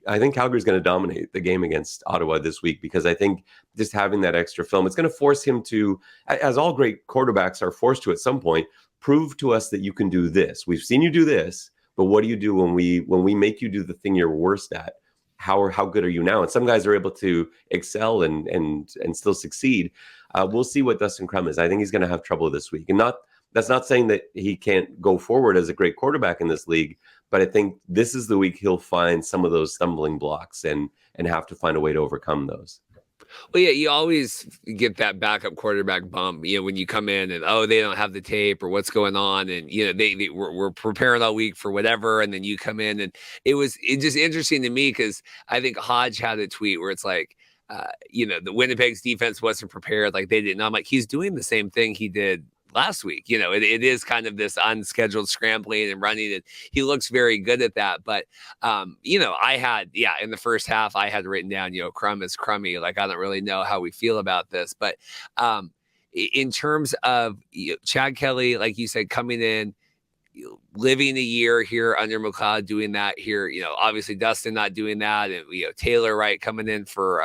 going to dominate the game against Ottawa this week, because I think just having that extra film, it's going to force him to, as all great quarterbacks are forced to at some point, prove to us that you can do this. We've seen you do this, but what do you do when we make you do the thing you're worst at? How good are you now? And some guys are able to excel and still succeed. We'll see what Dustin Crum is. I think he's going to have trouble this week. And that's not saying that he can't go forward as a great quarterback in this league, but I think this is the week he'll find some of those stumbling blocks and have to find a way to overcome those. Well, yeah, you always get that backup quarterback bump, when you come in and, they don't have the tape or what's going on. And, we're preparing all week for whatever. And then you come in, and it's just interesting to me, because I think Hodge had a tweet where it's like, the Winnipeg's defense wasn't prepared. Like, they didn't. I'm like, he's doing the same thing he did last week. It is kind of this unscheduled scrambling and running, and he looks very good at that. But I had in the first half, I had written down, Crum is crummy. Like, I don't really know how we feel about this, but in terms of Chad Kelly, like you said, coming in, living a year here under McLeod, doing that here, obviously Dustin not doing that, and Taylor Wright coming in for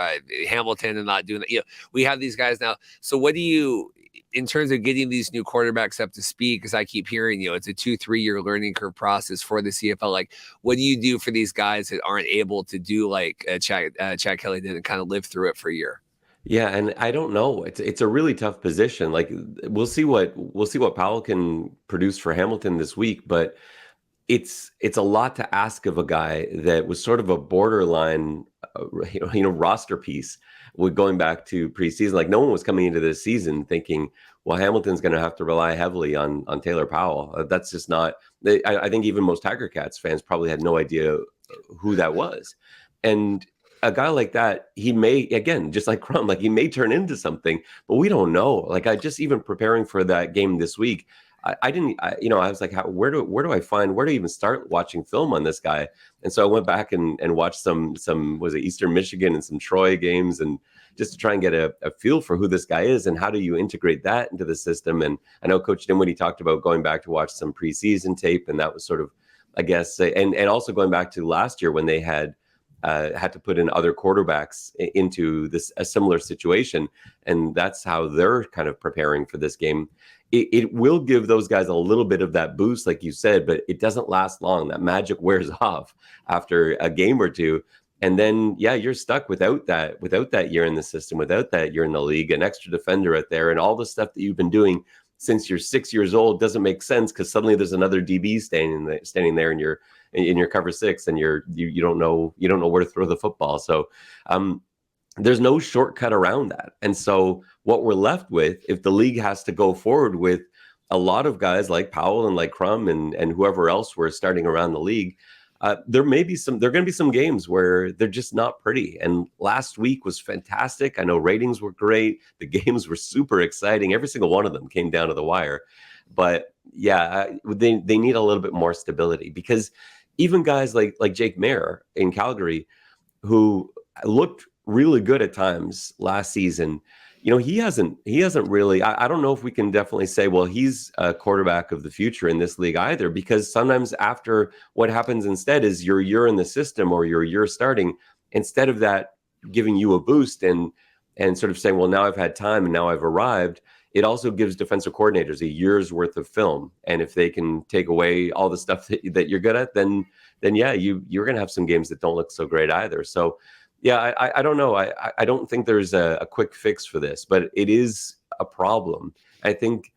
Hamilton and not doing that. We have these guys now. So what do you, in terms of getting these new quarterbacks up to speed, because I keep hearing, it's a 2-3 year learning curve process for the CFL. Like, what do you do for these guys that aren't able to do like Chad Kelly did and kind of live through it for a year? Yeah, and I don't know. It's a really tough position. Like, we'll see what Powell can produce for Hamilton this week, but it's a lot to ask of a guy that was sort of a borderline, roster piece. Going back to preseason, like, no one was coming into this season thinking, well, Hamilton's going to have to rely heavily on Taylor Powell. That's just not. I think even most Tiger Cats fans probably had no idea who that was, and a guy like that, he may, again, just like Crum, like, he may turn into something, but we don't know. Like, I just, even preparing for that game this week, I was like, where do I even start watching film on this guy? And so I went back and watched some was it Eastern Michigan and some Troy games, and just to try and get a feel for who this guy is and how do you integrate that into the system. And I know Coach Dinwiddie talked about going back to watch some preseason tape, and that was sort of, I guess, and also going back to last year when they had to put in other quarterbacks into a similar situation, and that's how they're kind of preparing for this game. It will give those guys a little bit of that boost, like you said, but it doesn't last long. That magic wears off after a game or two, and then you're stuck without that year in the system, without that year in the league, an extra defender out there, and all the stuff that you've been doing since you're 6 years old doesn't make sense, because suddenly there's another DB standing there in your cover six, and you don't know where to throw the football. So there's no shortcut around that. And so what we're left with, if the league has to go forward with a lot of guys like Powell and like Crum and whoever else we're starting around the league, there are going to be some games where they're just not pretty. And last week was fantastic. I know ratings were great. The games were super exciting. Every single one of them came down to the wire. But they need a little bit more stability, because even guys like Jake Mayer in Calgary, who looked really good at times last season, He hasn't really, I don't know if we can definitely say, well, he's a quarterback of the future in this league either, because sometimes after what happens instead is you're in the system or you're starting, instead of that giving you a boost and sort of saying, well, now I've had time and now I've arrived. It also gives defensive coordinators a year's worth of film. And if they can take away all the stuff that you're good at, then yeah, you're going to have some games that don't look so great either. So yeah, I don't know. I don't think there's a quick fix for this, but it is a problem. I think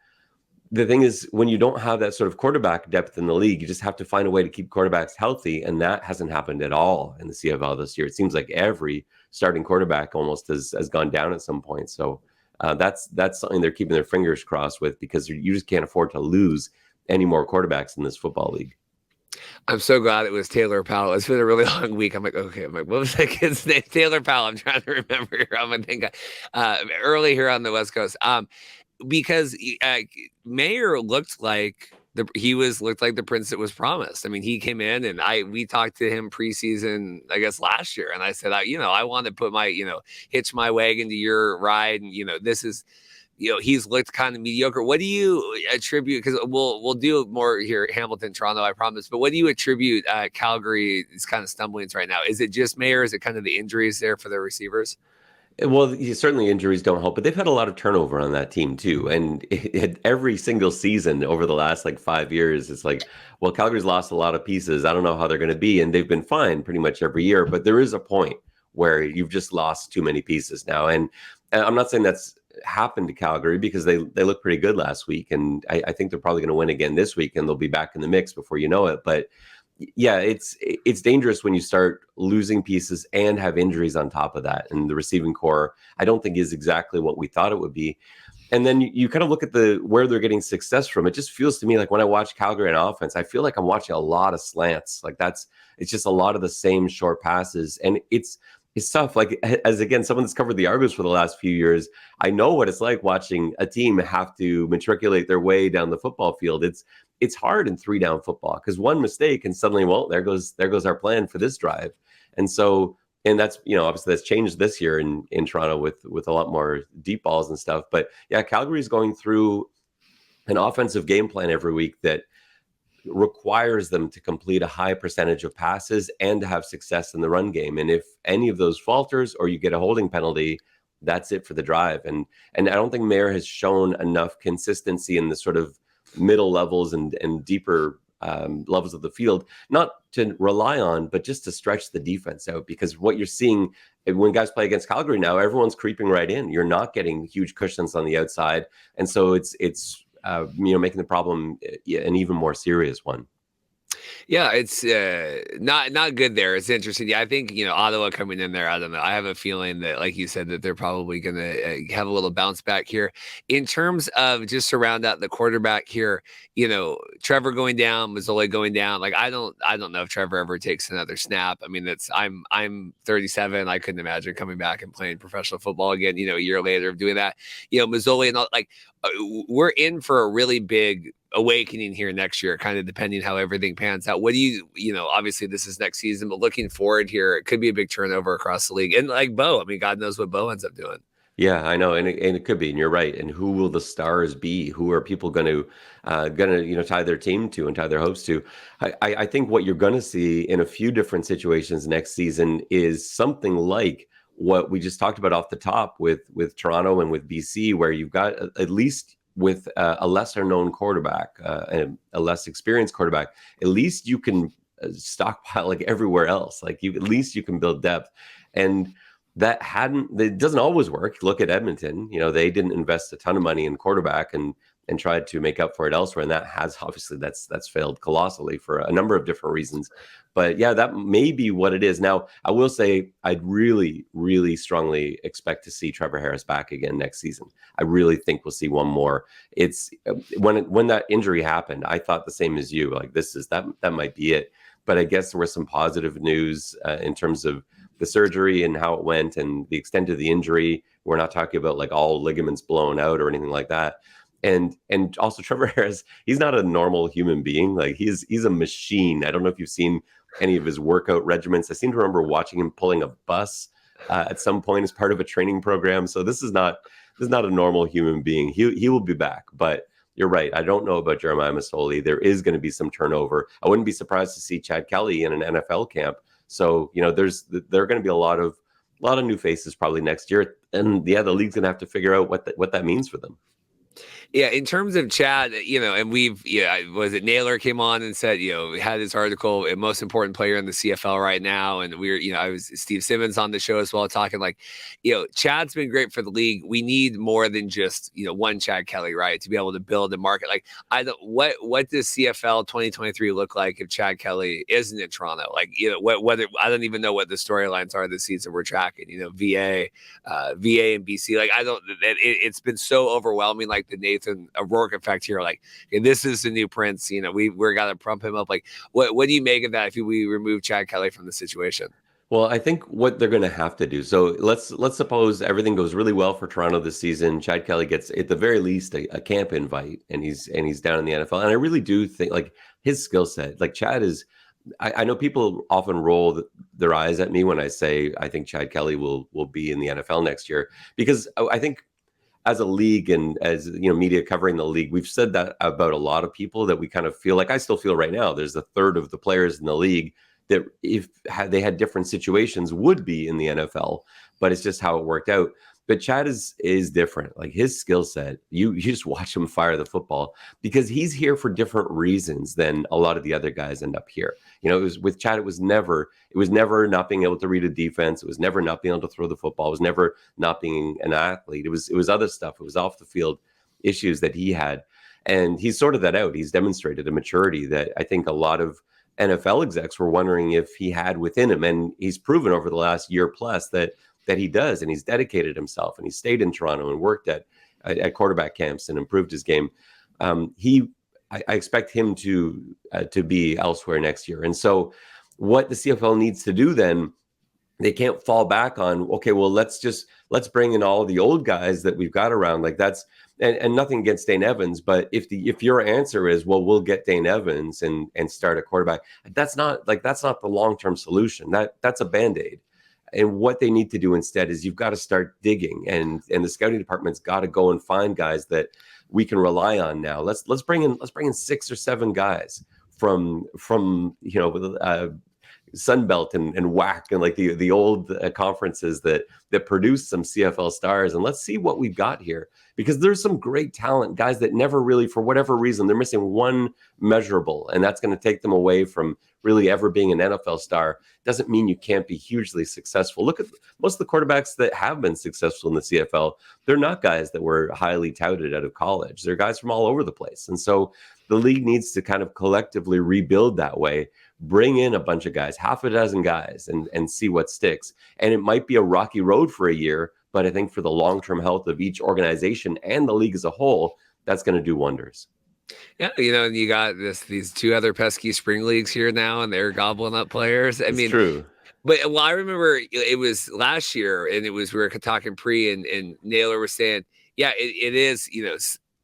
the thing is, when you don't have that sort of quarterback depth in the league, you just have to find a way to keep quarterbacks healthy. And that hasn't happened at all in the CFL this year. It seems like every starting quarterback almost has gone down at some point. So that's something they're keeping their fingers crossed with, because you just can't afford to lose any more quarterbacks in this football league. I'm so glad it was Taylor Powell. It's been a really long week. I'm like, what was that kid's name? Taylor Powell. I'm trying to remember here. I'm gonna think early here on the West Coast. Because Mayer looked like the prince that was promised. I mean, he came in and we talked to him preseason, I guess last year, and I said, I want to put my, hitch my wagon to your ride, and this is. He's looked kind of mediocre. What do you attribute? Because we'll do more here, Hamilton, Toronto, I promise. But what do you attribute Calgary's kind of stumblings right now? Is it just Mayer? Is it kind of the injuries there for their receivers? Well, certainly injuries don't help, but they've had a lot of turnover on that team too. And every single season over the last 5 years, it's like, well, Calgary's lost a lot of pieces. I don't know how they're going to be, and they've been fine pretty much every year. But there is a point where you've just lost too many pieces now. And I'm not saying that's happened to Calgary, because they looked pretty good last week, and I think they're probably going to win again this week, and they'll be back in the mix before you know it. But yeah, it's dangerous when you start losing pieces and have injuries on top of that. And the receiving core, I don't think, is exactly what we thought it would be. And then you kind of look at where they're getting success from. It just feels to me like when I watch Calgary on offense, I feel like I'm watching a lot of slants. It's just a lot of the same short passes, and it's tough. As again, someone that's covered the Argos for the last few years, I know what it's like watching a team have to matriculate their way down the football field. It's hard in 3-down football, because one mistake and suddenly, well, there goes our plan for this drive. And so, and that's, obviously that's changed this year in Toronto with a lot more deep balls and stuff. But yeah, Calgary's going through an offensive game plan every week that requires them to complete a high percentage of passes and to have success in the run game. And if any of those falters or you get a holding penalty, that's it for the drive. And I don't think Mayer has shown enough consistency in the sort of middle levels and deeper levels of the field, not to rely on, but just to stretch the defense out. Because what you're seeing when guys play against Calgary now, everyone's creeping right in. You're not getting huge cushions on the outside. And so it's making the problem an even more serious one. Yeah, it's not good there. It's interesting. Yeah, I think, Ottawa coming in there, I don't know. I have a feeling that, like you said, that they're probably going to have a little bounce back here. In terms of just to round out the quarterback here, Trevor going down, Mazzoli going down. I don't know if Trevor ever takes another snap. I mean, I'm 37. I couldn't imagine coming back and playing professional football again, a year later of doing that. Mazzoli and all, we're in for a really big awakening here next year, kind of depending how everything pans out. What do you obviously this is next season, but looking forward here, it could be a big turnover across the league. And Bo, I mean, God knows what Bo ends up doing. Yeah, I know. And it could be, and you're right. And who will the stars be? Who are people going to tie their team to and tie their hopes to? I think what you're going to see in a few different situations next season is something like what we just talked about off the top with Toronto and with BC, where you've got at least with a lesser known quarterback and a less experienced quarterback, at least you can stockpile everywhere else. At least you can build depth. And it doesn't always work. Look at Edmonton. They didn't invest a ton of money in quarterback and tried to make up for it elsewhere. And that has obviously that's failed colossally for a number of different reasons. But yeah, that may be what it is. Now, I will say I'd really, really strongly expect to see Trevor Harris back again next season. I really think we'll see one more. It's when that injury happened, I thought the same as you. That might be it. But I guess there was some positive news in terms of the surgery and how it went and the extent of the injury. We're not talking about all ligaments blown out or anything like that. And also Trevor Harris, he's not a normal human being. He's a machine. I don't know if you've seen any of his workout regimens. I seem to remember watching him pulling a bus at some point as part of a training program. So this is not not a normal human being. He will be back, but you're right. I don't know about Jeremiah Masoli. There is going to be some turnover. I wouldn't be surprised to see Chad Kelly in an NFL camp. So, there are going to be a lot of new faces probably next year. And yeah, the league's going to have to figure out what that means for them. Yeah, in terms of Chad, and was it Naylor came on and said, had this article, most important player in the CFL right now. And I was Steve Simmons on the show as well, talking like, Chad's been great for the league. We need more than just, one Chad Kelly, right? To be able to build a market. Like, what does CFL 2023 look like if Chad Kelly isn't in Toronto? Like, whether I don't even know what the storylines are this season we're tracking, VA and BC. Like, it's been so overwhelming, like the Nathan O'Rourke effect here. Like, okay, this is the new Prince. We're got to pump him up. Like, what do you make of that if we remove Chad Kelly from the situation? Well, I think what they're going to have to do. So let's suppose everything goes really well for Toronto this season. Chad Kelly gets at the very least a camp invite, and he's down in the NFL. And I really do think like his skill set, like Chad is. I know people often roll their eyes at me when I say I think Chad Kelly will be in the NFL next year, because I think as a league and as media covering the league, we've said that about a lot of people, that we kind of feel like, I still feel right now, there's a third of the players in the league that if they had different situations would be in the NFL, but it's just how it worked out. But Chad is different. Like his skill set, you just watch him fire the football, because he's here for different reasons than a lot of the other guys end up here. It was with Chad, it was never not being able to read a defense. It was never not being able to throw the football. It was never not being an athlete. It was other stuff. It was off the field issues that he had. And he's sorted that out. He's demonstrated a maturity that I think a lot of NFL execs were wondering if he had within him. And he's proven over the last year plus that he does, and he's dedicated himself, and he stayed in Toronto and worked at quarterback camps and improved his game. I expect him to be elsewhere next year. And so what the CFL needs to do then, they can't fall back on, okay, well, let's bring in all the old guys that we've got around. Like that's, and nothing against Dane Evans, but if your answer is, well, we'll get Dane Evans and start a quarterback, that's not the long-term solution. That's a Band-Aid. And what they need to do instead is you've got to start digging, and the scouting department's got to go and find guys that we can rely on now. Let's bring in 6 or 7 guys from Sunbelt and WAC and like the old conferences that produce some CFL stars, and let's see what we've got here, because there's some great talent, guys that never really, for whatever reason, they're missing one measurable, and that's going to take them away from really ever being an NFL star. Doesn't mean you can't be hugely successful. Look at most of the quarterbacks that have been successful in the CFL. They're not guys that were highly touted out of college. They're guys from all over the place. And so the league needs to kind of collectively rebuild that way, bring in a bunch of guys, half a dozen guys, and see what sticks. And it might be a rocky road for a year, but I think for the long-term health of each organization and the league as a whole, that's going to do wonders. Yeah, and you got these 2 other pesky spring leagues here now, and they're gobbling up players. It's true. But I remember it was last year, and we were talking pre, and Naylor was saying, yeah, it is,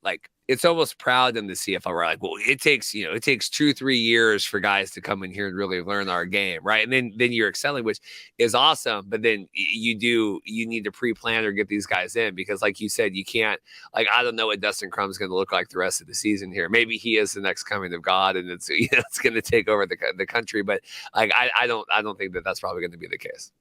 like it's almost proud in the CFL. We're like, well, it takes 2-3 years for guys to come in here and really learn our game, right? And then you're excelling, which is awesome. But then you need to pre-plan or get these guys in, because like you said, you can't, like, I don't know what Dustin Crum's going to look like the rest of the season here. Maybe he is the next coming of God, and it's it's going to take over the country. But like I don't think that's probably going to be the case.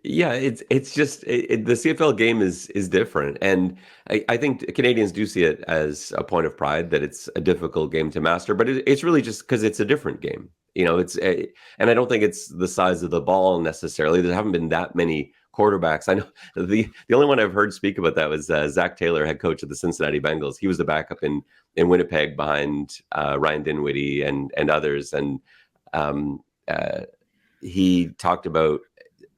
Yeah, it's just the CFL game is different, and I think Canadians do see it as a point of pride that it's a difficult game to master, but it's really just because it's a different game. And I don't think it's the size of the ball necessarily. There haven't been that many quarterbacks. I know the only one I've heard speak about that was Zach Taylor, head coach of the Cincinnati Bengals. He was the backup in Winnipeg behind Ryan Dinwiddie and others, and he talked about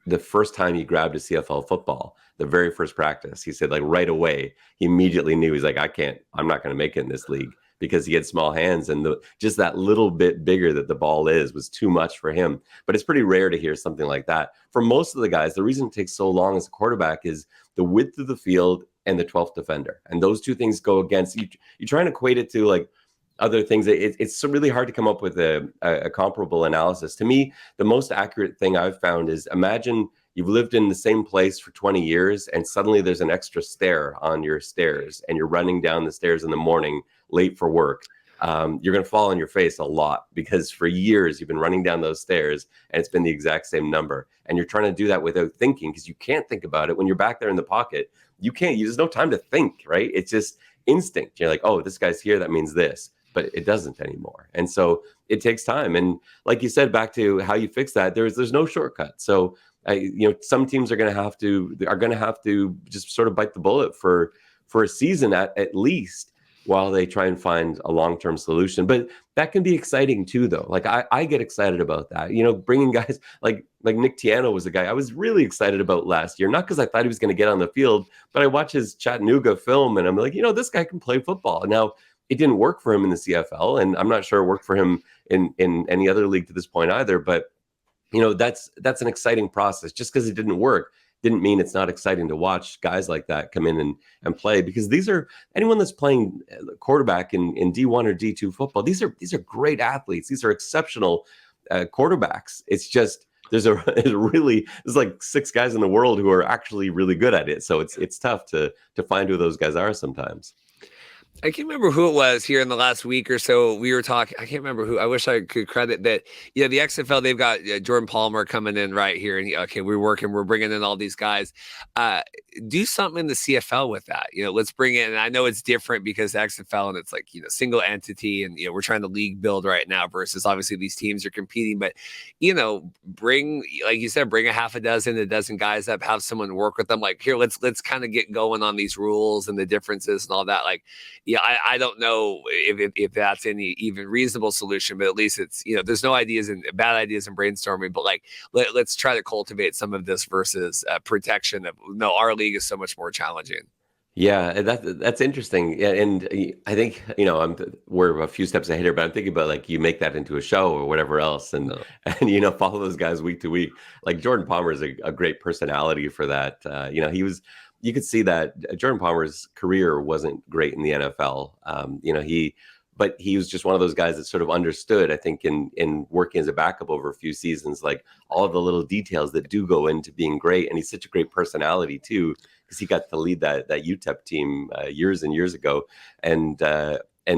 the first time he grabbed a CFL football, the very first practice, he said, like right away, he immediately knew, he's like, I'm not going to make it in this league, because he had small hands, and just that little bit bigger that the ball was too much for him. But it's pretty rare to hear something like that. For most of the guys, the reason it takes so long as a quarterback is the width of the field and the 12th defender. And those two things go against you. You try and equate it to like other things. It's really hard to come up with a comparable analysis. To me, the most accurate thing I've found is, imagine you've lived in the same place for 20 years and suddenly there's an extra stair on your stairs and you're running down the stairs in the morning late for work. You're going to fall on your face a lot because for years you've been running down those stairs and it's been the exact same number. And you're trying to do that without thinking because you can't think about it when you're back there in the pocket. You can't, there's no time to think, right? It's just instinct. You're like, oh, this guy's here, that means this, but it doesn't anymore. And so it takes time. And like you said, back to how you fix that, there's no shortcut. So some teams are going to have to just sort of bite the bullet for a season at least, while they try and find a long-term solution. But that can be exciting too, though. Like I get excited about that. Bringing guys like Nick Tiano was a guy I was really excited about last year, not because I thought he was going to get on the field, but I watched his Chattanooga film and I'm like, this guy can play football. Now, it didn't work for him in the CFL, and I'm not sure it worked for him in any other league to this point either. But that's an exciting process. Just because it didn't work didn't mean it's not exciting to watch guys like that come in and play, because these are anyone that's playing quarterback in D1 or D2 football. These are great athletes. These are exceptional quarterbacks. It's just there's like 6 guys in the world who are actually really good at it. So it's tough to find who those guys are sometimes. I can't remember who it was here in the last week or so. We were talking. I can't remember who. I wish I could credit that. The XFL, they've got Jordan Palmer coming in right here. And we're bringing in all these guys. Do something in the CFL with that. Let's bring in, and I know it's different because the XFL and it's like, single entity, and, we're trying to league build right now versus obviously these teams are competing, but, bring, like you said, bring a dozen guys up, have someone work with them. Like, here, let's kind of get going on these rules and the differences and all that. Like, I don't know if that's any even reasonable solution, but at least it's, there's no ideas and bad ideas and brainstorming, but like, let's try to cultivate some of this versus protection of, no, our league is so much more challenging. Yeah, that's interesting. Yeah, and I think, we're a few steps ahead here, but I'm thinking about like you make that into a show or whatever else and follow those guys week to week. Like Jordan Palmer is a great personality for that. You could see that Jordan Palmer's career wasn't great in the NFL. But he was just one of those guys that sort of understood, I think, in working as a backup over a few seasons, like all of the little details that do go into being great. And he's such a great personality too, because he got to lead that UTEP team years and years ago, and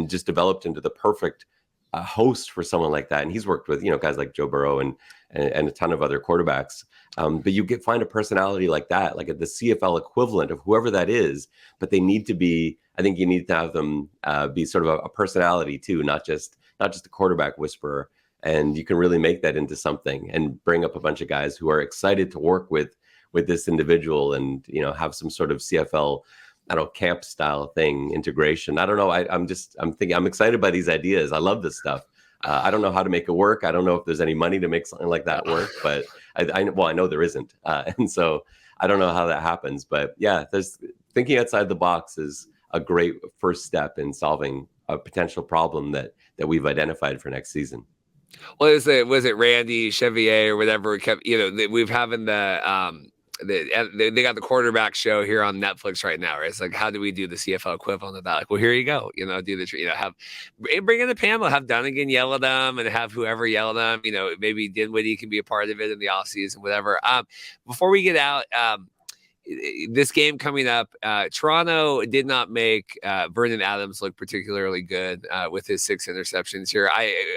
just developed into the perfect host for someone like that. And he's worked with guys like Joe Burrow and a ton of other quarterbacks. But you find a personality like that, like the CFL equivalent of whoever that is. But they need to be. I think you need to have them be sort of a personality too, not just a quarterback whisperer. And you can really make that into something and bring up a bunch of guys who are excited to work with this individual and have some sort of CFL, camp style thing, integration. I don't know. I'm thinking, I'm excited by these ideas. I love this stuff. I don't know how to make it work. I don't know if there's any money to make something like that work, but I know there isn't. And so I don't know how that happens, but yeah, there's thinking outside the box is a great first step in solving a potential problem that we've identified for next season. Well, was it Randy Chevier or whatever kept, we've having they got the quarterback show here on Netflix right now, right? It's like, how do we do the CFL equivalent of that? Like, well, here you go, bring in the panel, have Dunnigan yell at them and have whoever yell at them, maybe Dinwiddie can be a part of it in the offseason, whatever. Before we get out, this game coming up, Toronto did not make Vernon Adams look particularly good with his 6 interceptions here.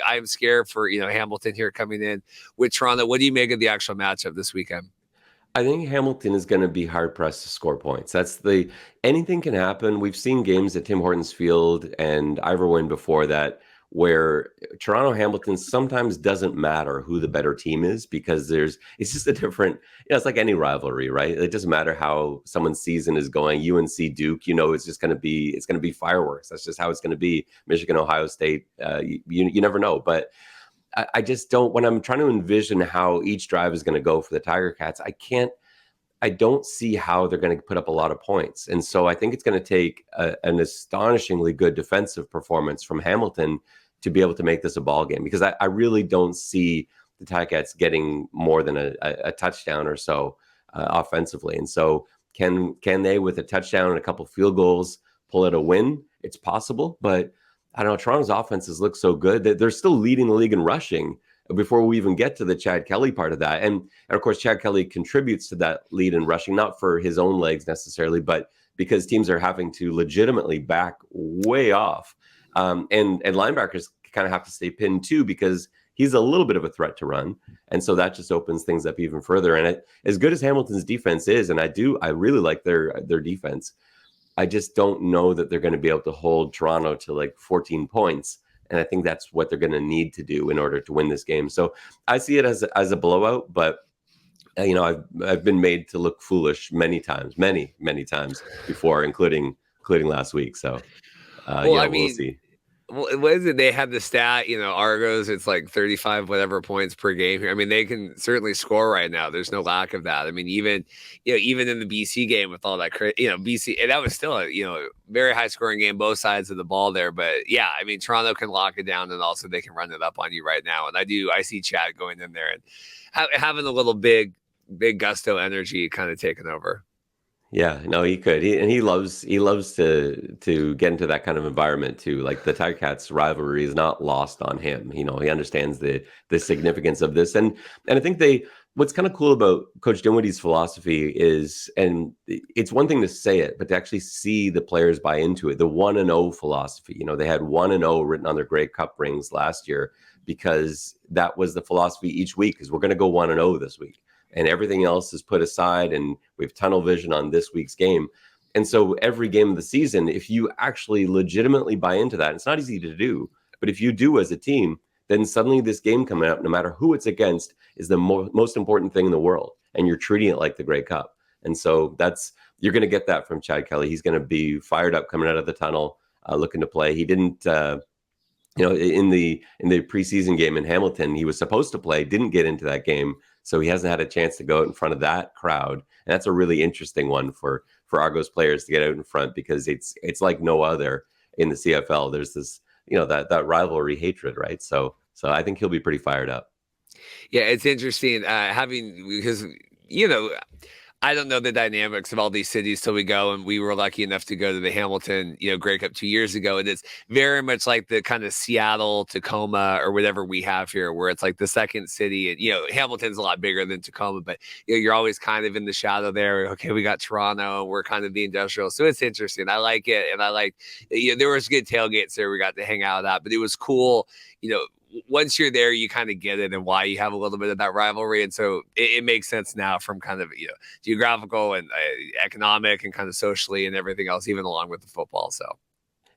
I'm scared for Hamilton here coming in with Toronto. What do you make of the actual matchup this weekend? I think Hamilton is going to be hard pressed to score points. Anything can happen. We've seen games at Tim Hortons Field and Ivor Wynne before that, where Toronto Hamilton sometimes doesn't matter who the better team is, because it's just a different, it's like any rivalry, right? It doesn't matter how someone's season is going. UNC Duke, it's just going to be fireworks. That's just how it's going to be. Michigan, Ohio State, you never know. But I just don't, when I'm trying to envision how each drive is going to go for the Tiger Cats, I don't see how they're going to put up a lot of points. And so I think it's going to take an astonishingly good defensive performance from Hamilton to be able to make this a ball game, because I really don't see the Ticats getting more than a touchdown or so offensively. And so can they, with a touchdown and a couple field goals, pull out a win? It's possible, but I don't know. Toronto's offenses look so good that they're still leading the league in rushing. before we even get to the Chad Kelly part of that. And of course, Chad Kelly contributes to that lead in rushing, not for his own legs necessarily, but because teams are having to legitimately back way off. And linebackers kind of have to stay pinned too, because he's a little bit of a threat to run. And so that just opens things up even further. And as good as Hamilton's defense is, and I really like their defense, I just don't know that they're going to be able to hold Toronto to like 14 points. And I think that's what they're going to need to do in order to win this game. So I see it as a blowout, but I've been made to look foolish many times before, including last week. So we'll see. Well, what is it? They had the stat, Argos, it's like 35 whatever points per game here. I mean, they can certainly score right now. There's no lack of that. I mean, even in the BC game with all that, BC, and that was still a, very high scoring game, both sides of the ball there. But yeah, I mean, Toronto can lock it down, and also they can run it up on you right now. And I see Chad going in there and having a little big gusto energy kind of taking over. Yeah, no, he could. He loves to get into that kind of environment too. Like the Ticats rivalry is not lost on him. He understands the significance of this. And I think what's kind of cool about Coach Dinwiddie's philosophy is, and it's one thing to say it, but to actually see the players buy into it. The 1-0 philosophy. They had 1-0 written on their Grey Cup rings last year because that was the philosophy each week, is we're going to go 1-0 this week. And everything else is put aside, and we have tunnel vision on this week's game. And so every game of the season, if you actually legitimately buy into that, it's not easy to do, but if you do as a team, then suddenly this game coming up, no matter who it's against, is the most important thing in the world. And you're treating it like the Grey Cup. And so you're going to get that from Chad Kelly. He's going to be fired up coming out of the tunnel, looking to play. He didn't, in the preseason game in Hamilton, he was supposed to play, didn't get into that game. So he hasn't had a chance to go out in front of that crowd. And that's a really interesting one for Argos players to get out in front, because it's like no other in the CFL. There's this, that rivalry hatred, right? So I think he'll be pretty fired up. Yeah, it's interesting because I don't know the dynamics of all these cities till we go, and we were lucky enough to go to the Hamilton, Grey Cup 2 years ago, and it's very much like the kind of Seattle, Tacoma, or whatever we have here, where it's like the second city, and Hamilton's a lot bigger than Tacoma, but you're always kind of in the shadow there. Okay, we got Toronto, and we're kind of the industrial, so it's interesting. I like it, and I like there was good tailgates there we got to hang out at, but it was cool, once you're there, you kind of get it and why you have a little bit of that rivalry. And so it makes sense now from kind of, geographical and economic and kind of socially and everything else, even along with the football. So.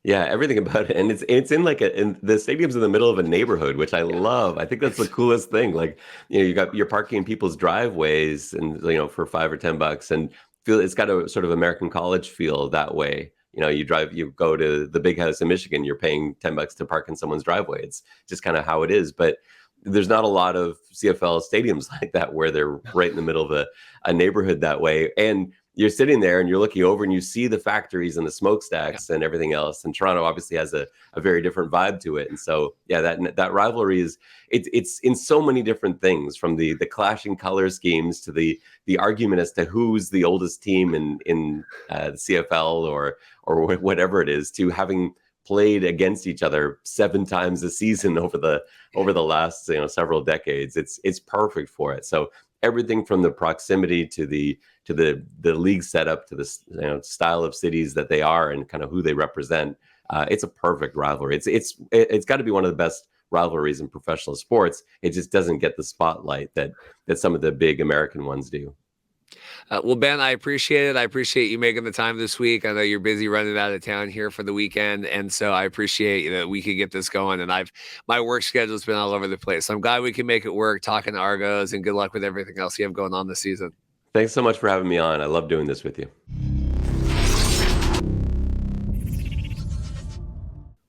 Yeah, everything about it. And it's in the stadium's in the middle of a neighborhood, which I love. I think that's the coolest thing. Like, you're parking in people's driveways and, for $5 or $10, and it's got a sort of American college feel that way. You go to the big house in Michigan, you're paying $10 to park in someone's driveway. It's just kind of how it is. But there's not a lot of CFL stadiums like that where they're right in the middle of a neighborhood that way. And you're sitting there and you're looking over and you see the factories and the smokestacks and everything else. And Toronto obviously has a very different vibe to it. And so, yeah, that rivalry it's in so many different things, from the clashing color schemes to the argument as to who's the oldest team in the CFL or whatever it is, to having played against each other 7 times a season over the last several decades. It's perfect for it. So everything from the proximity to the league setup to the style of cities that they are and kind of who they represent, it's a perfect rivalry. It's got to be one of the best rivalries in professional sports. It just doesn't get the spotlight that some of the big American ones do. Well, Ben, I appreciate it. I appreciate you making the time this week. I know you're busy running out of town here for the weekend, and so I appreciate that we could get this going. And my work schedule's been all over the place, so I'm glad we can make it work. Talking to Argos, and good luck with everything else you have going on this season. Thanks so much for having me on. I love doing this with you.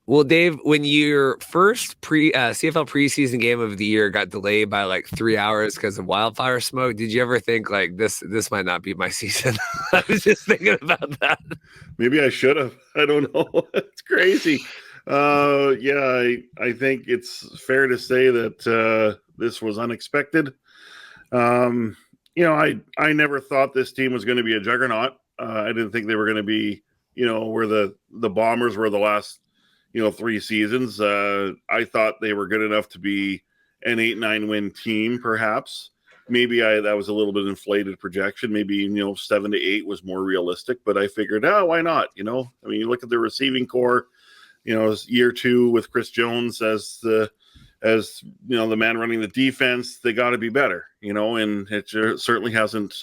Well, Dave, when your first CFL preseason game of the year got delayed by like 3 hours because of wildfire smoke, did you ever think like this might not be my season? I was just thinking about that. Maybe I should have. I don't know. It's crazy. I think it's fair to say that this was unexpected. I never thought this team was going to be a juggernaut. I didn't think they were going to be, where the Bombers were the last 3 seasons. I thought they were good enough to be an 8-9 win team, perhaps. Maybe that was a little bit inflated projection. Maybe 7 to 8 was more realistic. But I figured, why not? I mean, you look at the receiving core. Year 2 with Chris Jones as the man running the defense. They got to be better. And it certainly hasn't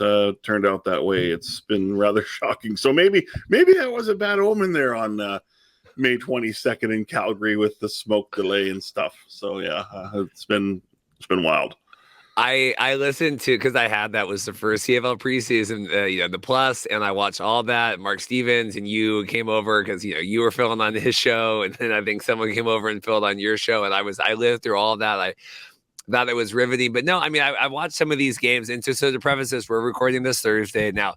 turned out that way. It's been rather shocking. So maybe that was a bad omen there on May 22nd in Calgary with the smoke delay and stuff. So yeah, it's been wild. I listened to, because I had, that was the first CFL preseason, the plus, and I watched all that. Mark Stevens and you came over because you were filling on his show, and then I think someone came over and filled on your show, and I lived through all that. I thought it was riveting, but no, I mean, I watched some of these games, and so to preface this, we're recording this Thursday now.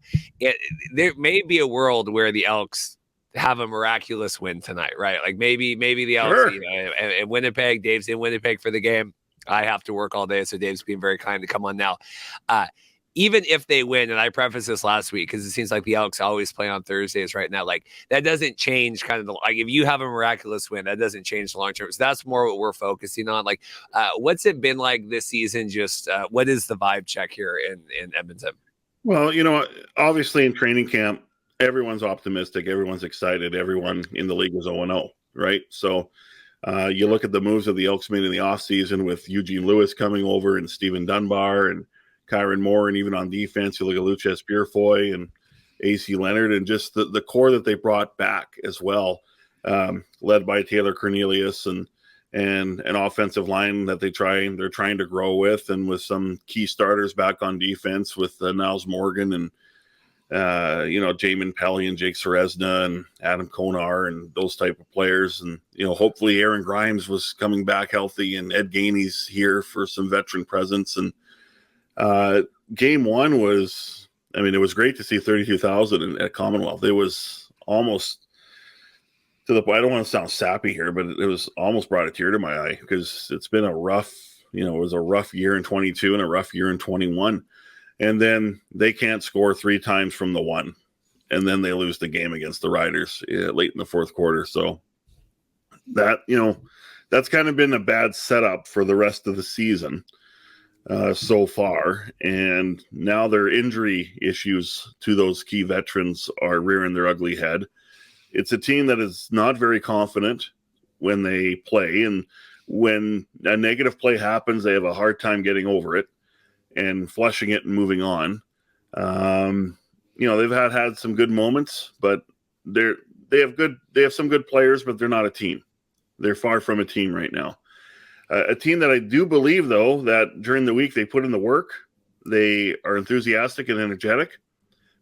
There may be a world where the Elks have a miraculous win tonight, right? Like maybe the Elks, Sure. In Winnipeg. Dave's in Winnipeg for the game. I have to work all day, so Dave's being very kind to come on now. Even if they win, and I prefaced this last week because it seems like the Elks always play on Thursdays right now. Like, that doesn't change kind of if you have a miraculous win, that doesn't change the long term. So that's more what we're focusing on. Like, what's it been like this season? Just what is the vibe check here in Edmonton? Well, obviously in training camp, everyone's optimistic, everyone's excited, everyone in the league is 0-0, right? So you look at the moves of the Elks made in the offseason with Eugene Lewis coming over and Stephen Dunbar and Kyron Moore, and even on defense, you look at Luches Purefoy and AC Leonard, and just the core that they brought back as well, led by Taylor Cornelius and an offensive line that they're trying to grow with, and with some key starters back on defense with Niles Morgan and Jamin Pelly and Jake Seresna and Adam Konar and those type of players. And, hopefully Aaron Grimes was coming back healthy and Ed Gainey's here for some veteran presence. And game 1 was, it was great to see 32,000 at Commonwealth. It was almost to the point, I don't want to sound sappy here, but it was almost brought a tear to my eye because it's been a rough, it was a rough year in 22 and a rough year in 21. And then they can't score 3 times from the 1. And then they lose the game against the Riders late in the 4th quarter. So that, that's kind of been a bad setup for the rest of the season so far. And now their injury issues to those key veterans are rearing their ugly head. It's a team that is not very confident when they play. And when a negative play happens, they have a hard time getting over it and flushing it and moving on. They've had some good moments, but they have some good players, but they're not a team. They're far from a team right now. A team that I do believe, though, that during the week they put in the work. They are enthusiastic and energetic.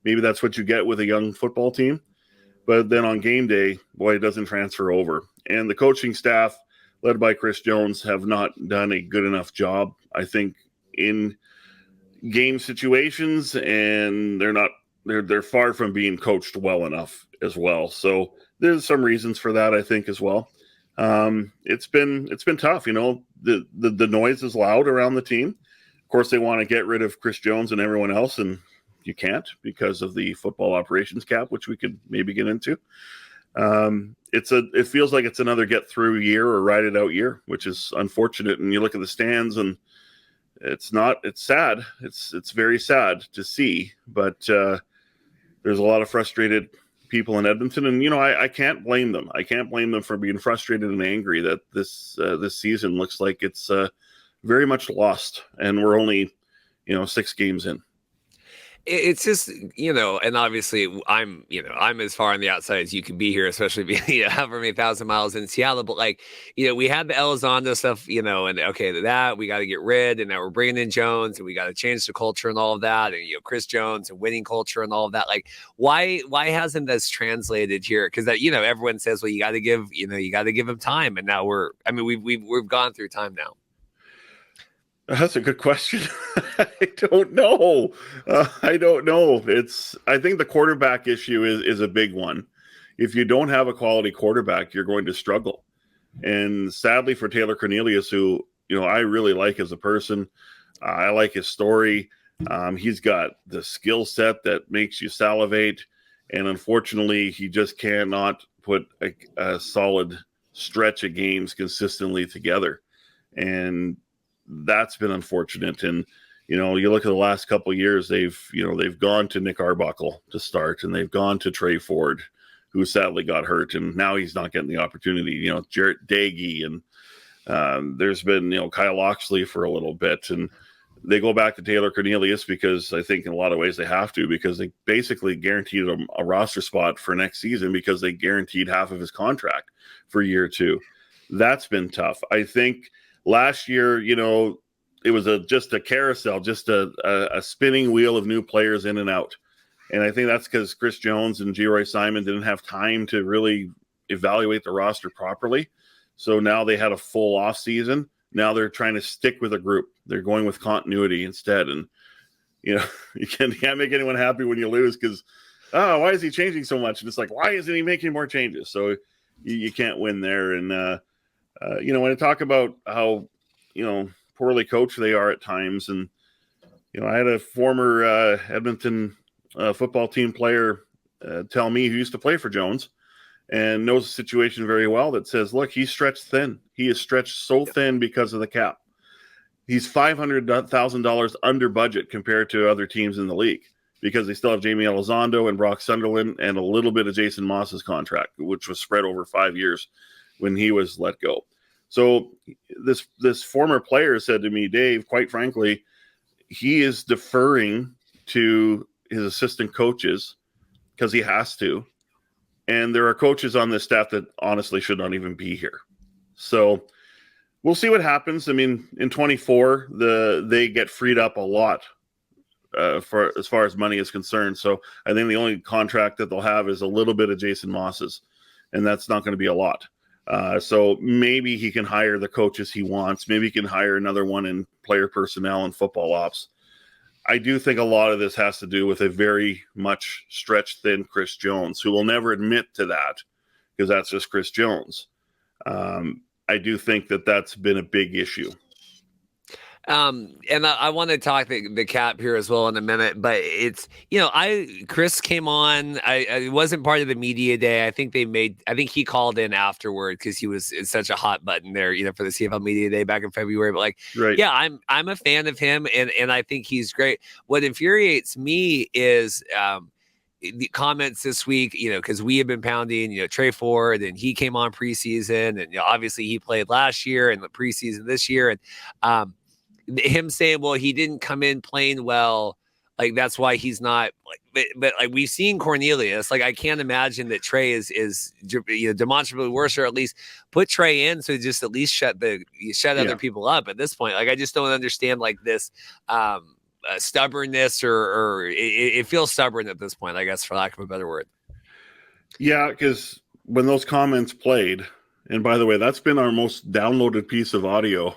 Maybe that's what you get with a young football team. But then on game day, boy, it doesn't transfer over. And the coaching staff, led by Chris Jones, have not done a good enough job, I think, in game situations, and they're far from being coached well enough as well. So there's some reasons for that, I think, as well. It's been tough. The noise is loud around the team. Of course, they want to get rid of Chris Jones and everyone else, and you can't because of the football operations cap, which we could maybe get into. It feels like it's another get through year or ride it out year, which is unfortunate. And you look at the stands, and it's sad. It's very sad to see, but there's a lot of frustrated people in Edmonton, and I can't blame them. I can't blame them for being frustrated and angry that this season looks like it's very much lost, and we're only 6 games in. It's just, and obviously I'm as far on the outside as you can be here, especially being however many thousand miles in Seattle. But we had the Elizondo stuff, and okay, that we got to get rid, and now we're bringing in Jones, and we got to change the culture and all of that, and Chris Jones and winning culture and all of that. Why hasn't this translated here? Because everyone says, well, you got to give him time, and now we've gone through time now. That's a good question. I don't know. I think the quarterback issue is a big one. If you don't have a quality quarterback, you're going to struggle. And sadly for Taylor Cornelius, who, I really like as a person, I like his story. He's got the skill set that makes you salivate. And unfortunately, he just cannot put a solid stretch of games consistently together. And that's been unfortunate. And you look at the last couple of years, they've gone to Nick Arbuckle to start, and they've gone to Trey Ford, who sadly got hurt, and now he's not getting the opportunity. Jarrett Dagey, and there's been Kyle Oxley for a little bit, and they go back to Taylor Cornelius because I think in a lot of ways they have to, because they basically guaranteed him a roster spot for next season because they guaranteed half of his contract for year 2. That's been tough. I think last year, it was just a carousel, just a spinning wheel of new players in and out. And I think that's because Chris Jones and G. Roy Simon didn't have time to really evaluate the roster properly. So now they had a full off season. Now they're trying to stick with a group. They're going with continuity instead. And, you can't make anyone happy when you lose because, why is he changing so much? And it's like, why isn't he making more changes? So you can't win there. And, when I talk about how, poorly coached they are at times. And, I had a former Edmonton football team player tell me, who used to play for Jones and knows the situation very well, that says, look, he's stretched thin. He is stretched so thin because of the cap. He's $500,000 under budget compared to other teams in the league because they still have Jamie Elizondo and Brock Sunderland and a little bit of Jason Moss's contract, which was spread over 5 years when he was let go. So this former player said to me, Dave, quite frankly, he is deferring to his assistant coaches because he has to. And there are coaches on this staff that honestly should not even be here. So we'll see what happens. I mean, in 24, they get freed up a lot for as far as money is concerned. So I think the only contract that they'll have is a little bit of Jason Moss's, and that's not going to be a lot. So maybe he can hire the coaches he wants. Maybe he can hire another one in player personnel and football ops. I do think a lot of this has to do with a very much stretched thin Chris Jones, who will never admit to that because that's just Chris Jones. I do think that that's been a big issue. And I want to talk the cap here as well in a minute, but it's, Chris came on, I wasn't part of the media day. I think he called in afterward because he was such a hot button there, for the CFL media day back in February. But right. Yeah, I'm a fan of him and I think he's great. What infuriates me is, the comments this week, because we have been pounding, Trey Ford, and he came on preseason, and obviously he played last year and the preseason this year, and him saying, well, he didn't come in playing well, like that's why he's not but like we've seen Cornelius, like I can't imagine that Trey is demonstrably worse, or at least put Trey in so just at least shut other people up at this point. Like I just don't understand like this stubbornness or it feels stubborn at this point, I guess, for lack of a better word. Yeah, because when those comments played, and by the way, that's been our most downloaded piece of audio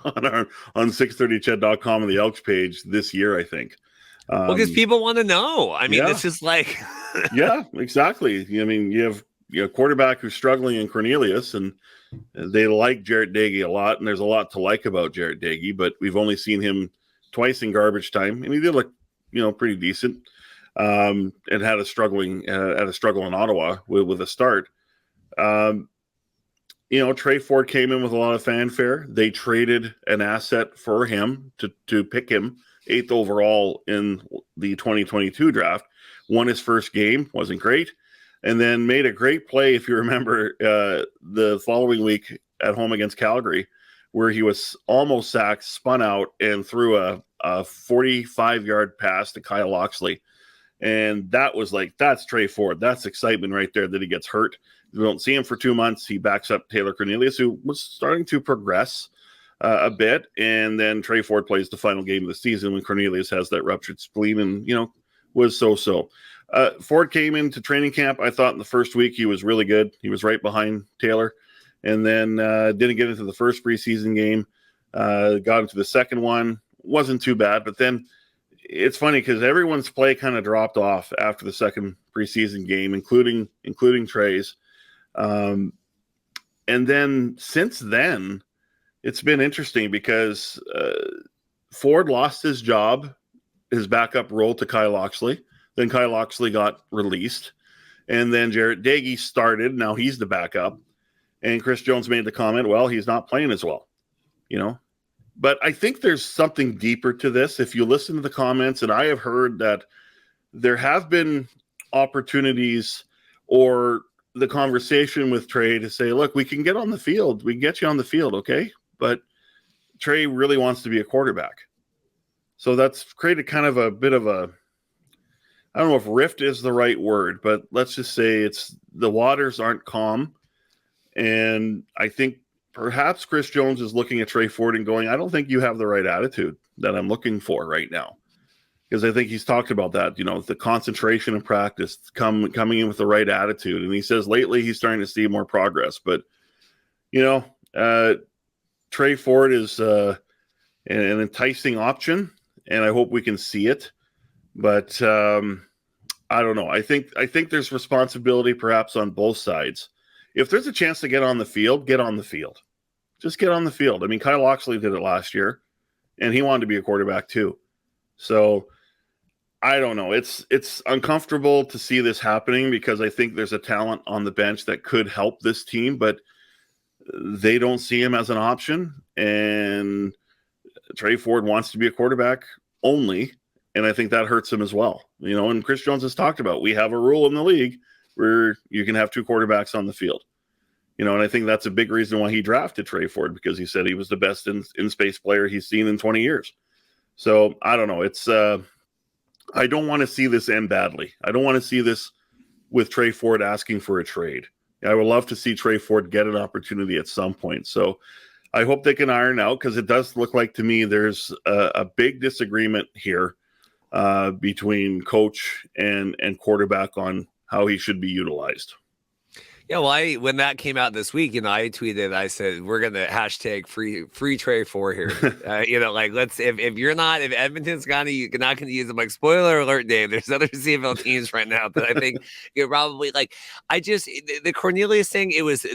on 630ched.com and the Elks page this year, I think. Well, because people want to know. I mean, This is like yeah, exactly. I mean, you have a quarterback who's struggling in Cornelius, and they like Jarrett Dagey a lot, and there's a lot to like about Jarrett Dagey, but we've only seen him twice in garbage time, and he did look, pretty decent. And had a struggle in Ottawa with a start. Trey Ford came in with a lot of fanfare. They traded an asset for him to pick him 8th overall in the 2022 draft. Won his first game, wasn't great, and then made a great play, if you remember, the following week at home against Calgary, where he was almost sacked, spun out, and threw a 45-yard pass to Kyle Oxley. And that was like, that's Trey Ford. That's excitement right there that he gets hurt. We don't see him for 2 months. He backs up Taylor Cornelius, who was starting to progress a bit. And then Trey Ford plays the final game of the season when Cornelius has that ruptured spleen and, was so-so. Ford came into training camp. I thought in the first week he was really good. He was right behind Taylor. And then didn't get into the first preseason game. Got into the second one. Wasn't too bad. But then it's funny because everyone's play kind of dropped off after the second preseason game, including Trey's. And then since then, it's been interesting because Ford lost his job, his backup role to Kyle Oxley. Then Kyle Oxley got released. And then Jarrett Dagey started. Now he's the backup. And Chris Jones made the comment, well, he's not playing as well. But I think there's something deeper to this. If you listen to the comments, and I have heard that there have been opportunities or the conversation with Trey to say, look, we can get on the field. We can get you on the field, okay? But Trey really wants to be a quarterback. So that's created kind of a bit of a, I don't know if rift is the right word, but let's just say it's the waters aren't calm. And I think perhaps Chris Jones is looking at Trey Ford and going, I don't think you have the right attitude that I'm looking for right now. Because I think he's talked about that, the concentration in practice, coming in with the right attitude. And he says lately he's starting to see more progress. But, Trey Ford is an enticing option, and I hope we can see it. But I don't know. I think there's responsibility perhaps on both sides. If there's a chance to get on the field, get on the field. Just get on the field. I mean, Kyle Oxley did it last year, and he wanted to be a quarterback too. So I don't know. It's uncomfortable to see this happening because I think there's a talent on the bench that could help this team, but they don't see him as an option. And Trey Ford wants to be a quarterback only, and I think that hurts him as well. And Chris Jones has talked about, we have a rule in the league where you can have two quarterbacks on the field. And I think that's a big reason why he drafted Trey Ford, because he said he was the best in-space player he's seen in 20 years. So I don't know. It's I don't want to see this end badly. I don't want to see this with Trey Ford asking for a trade. I would love to see Trey Ford get an opportunity at some point. So I hope they can iron out, because it does look like to me there's a big disagreement here between coach and quarterback on how he should be utilized. Yeah, well, when that came out this week, I tweeted, I said, we're going to hashtag free Trey Ford here. Let's, if Edmonton's not going to use them, like, spoiler alert, Dave, there's other CFL teams right now that I think you're probably the Cornelius thing, it was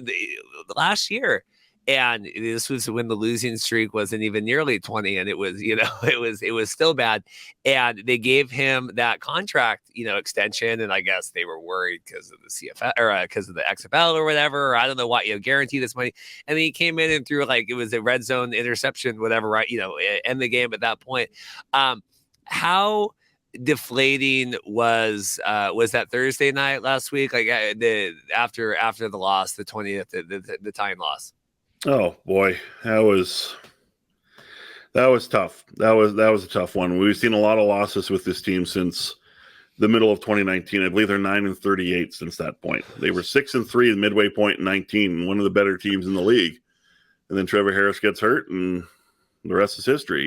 last year. And this was when the losing streak wasn't even nearly 20, and it was, it was still bad. And they gave him that contract, extension, and I guess they were worried because of the CFL or because of the XFL or whatever. Or I don't know what, guarantee this money. And then he came in and threw, it was a red zone interception, whatever, right? End the game at that point. How deflating was that Thursday night last week? After the loss, the 20th, the tying loss. Oh boy, that was tough. That was a tough one. We've seen a lot of losses with this team since the middle of 2019. I believe they're 9-38 since that point. They were 6-3 at midway point in 19, one of the better teams in the league. And then Trevor Harris gets hurt, and the rest is history.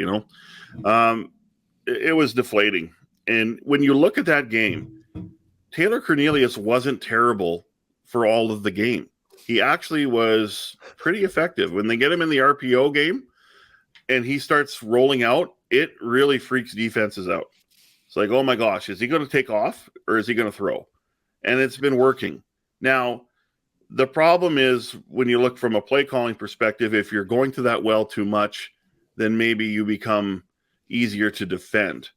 It was deflating. And when you look at that game, Taylor Cornelius wasn't terrible for all of the game. He actually was pretty effective. When they get him in the RPO game and he starts rolling out, it really freaks defenses out. It's like, oh my gosh, is he going to take off or is he going to throw? And it's been working. Now, the problem is when you look from a play calling perspective, if you're going to that well too much, then maybe you become easier to defend.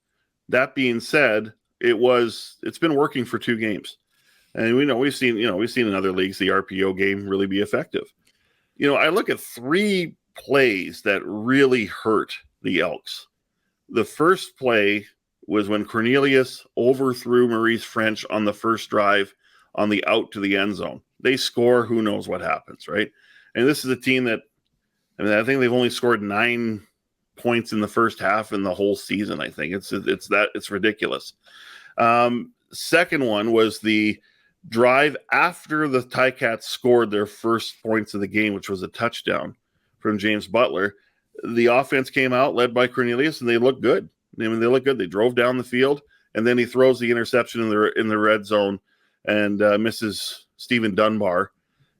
That being said, it's been working for 2 games. And we've seen in other leagues the RPO game really be effective. I look at 3 plays that really hurt the Elks. The first play was when Cornelius overthrew Maurice French on the first drive on the out to the end zone. They score, who knows what happens, right? And this is a team that, I think they've only scored 9 points in the first half in the whole season. I think it's ridiculous. Second one was the drive after the Ticats scored their first points of the game, which was a touchdown from James Butler. The offense came out led by Cornelius, and they looked good. They looked good. They drove down the field, and then he throws the interception in the red zone and misses Stephen Dunbar,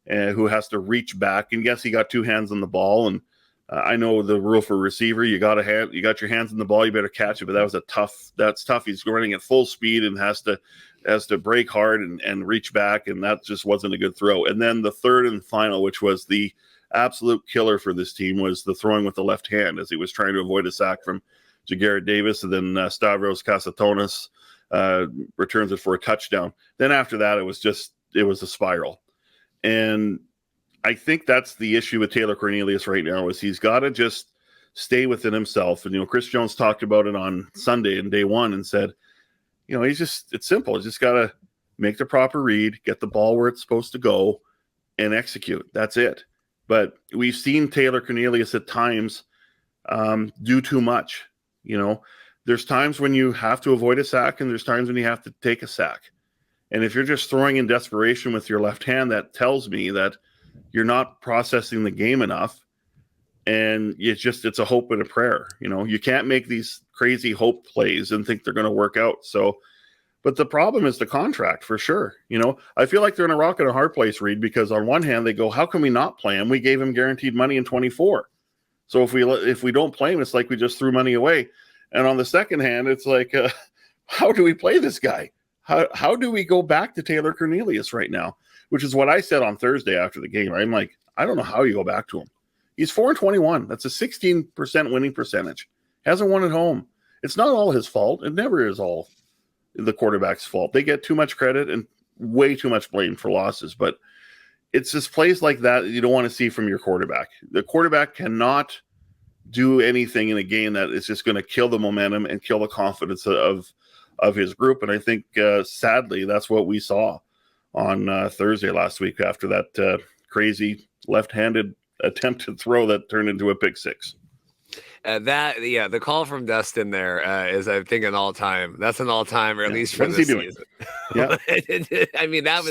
who has to reach back. And yes, he got 2 hands on the ball. And I know the rule for receiver, you got your hands on the ball, you better catch it. But that's tough. He's running at full speed and has to break hard and reach back, and that just wasn't a good throw. And then the third and final, which was the absolute killer for this team, was the throwing with the left hand as he was trying to avoid a sack from Jagarrett Davis, and then Stavros Kasatonis returns it for a touchdown. Then after that, it was a spiral. And I think that's the issue with Taylor Cornelius right now, is he's got to just stay within himself. And, Chris Jones talked about it on Sunday in day one and said, it's simple. He's just got to make the proper read, get the ball where it's supposed to go, and execute. That's it. But we've seen Taylor Cornelius at times do too much. There's times when you have to avoid a sack, and there's times when you have to take a sack. And if you're just throwing in desperation with your left hand, that tells me that you're not processing the game enough. And it's a hope and a prayer. You can't make these crazy hope plays and think they're going to work out. So, but the problem is the contract for sure. I feel like they're in a rock and a hard place, Reed, because on one hand they go, how can we not play him? We gave him guaranteed money in 24. So if we don't play him, it's like we just threw money away. And on the second hand, it's like, how do we play this guy? How do we go back to Taylor Cornelius right now? Which is what I said on Thursday after the game. I'm like, I don't know how you go back to him. He's 4-21. That's a 16% winning percentage. Hasn't won at home. It's not all his fault. It never is all the quarterback's fault. They get too much credit and way too much blame for losses. But it's just plays like that you don't want to see from your quarterback. The quarterback cannot do anything in a game that is just going to kill the momentum and kill the confidence of his group. And I think, sadly, that's what we saw on Thursday last week after that crazy left-handed attempted throw that turned into a pick six. The call from Dustin there is, I think, an all-time. That's an all-time, or at least for this season. Yeah, I mean, that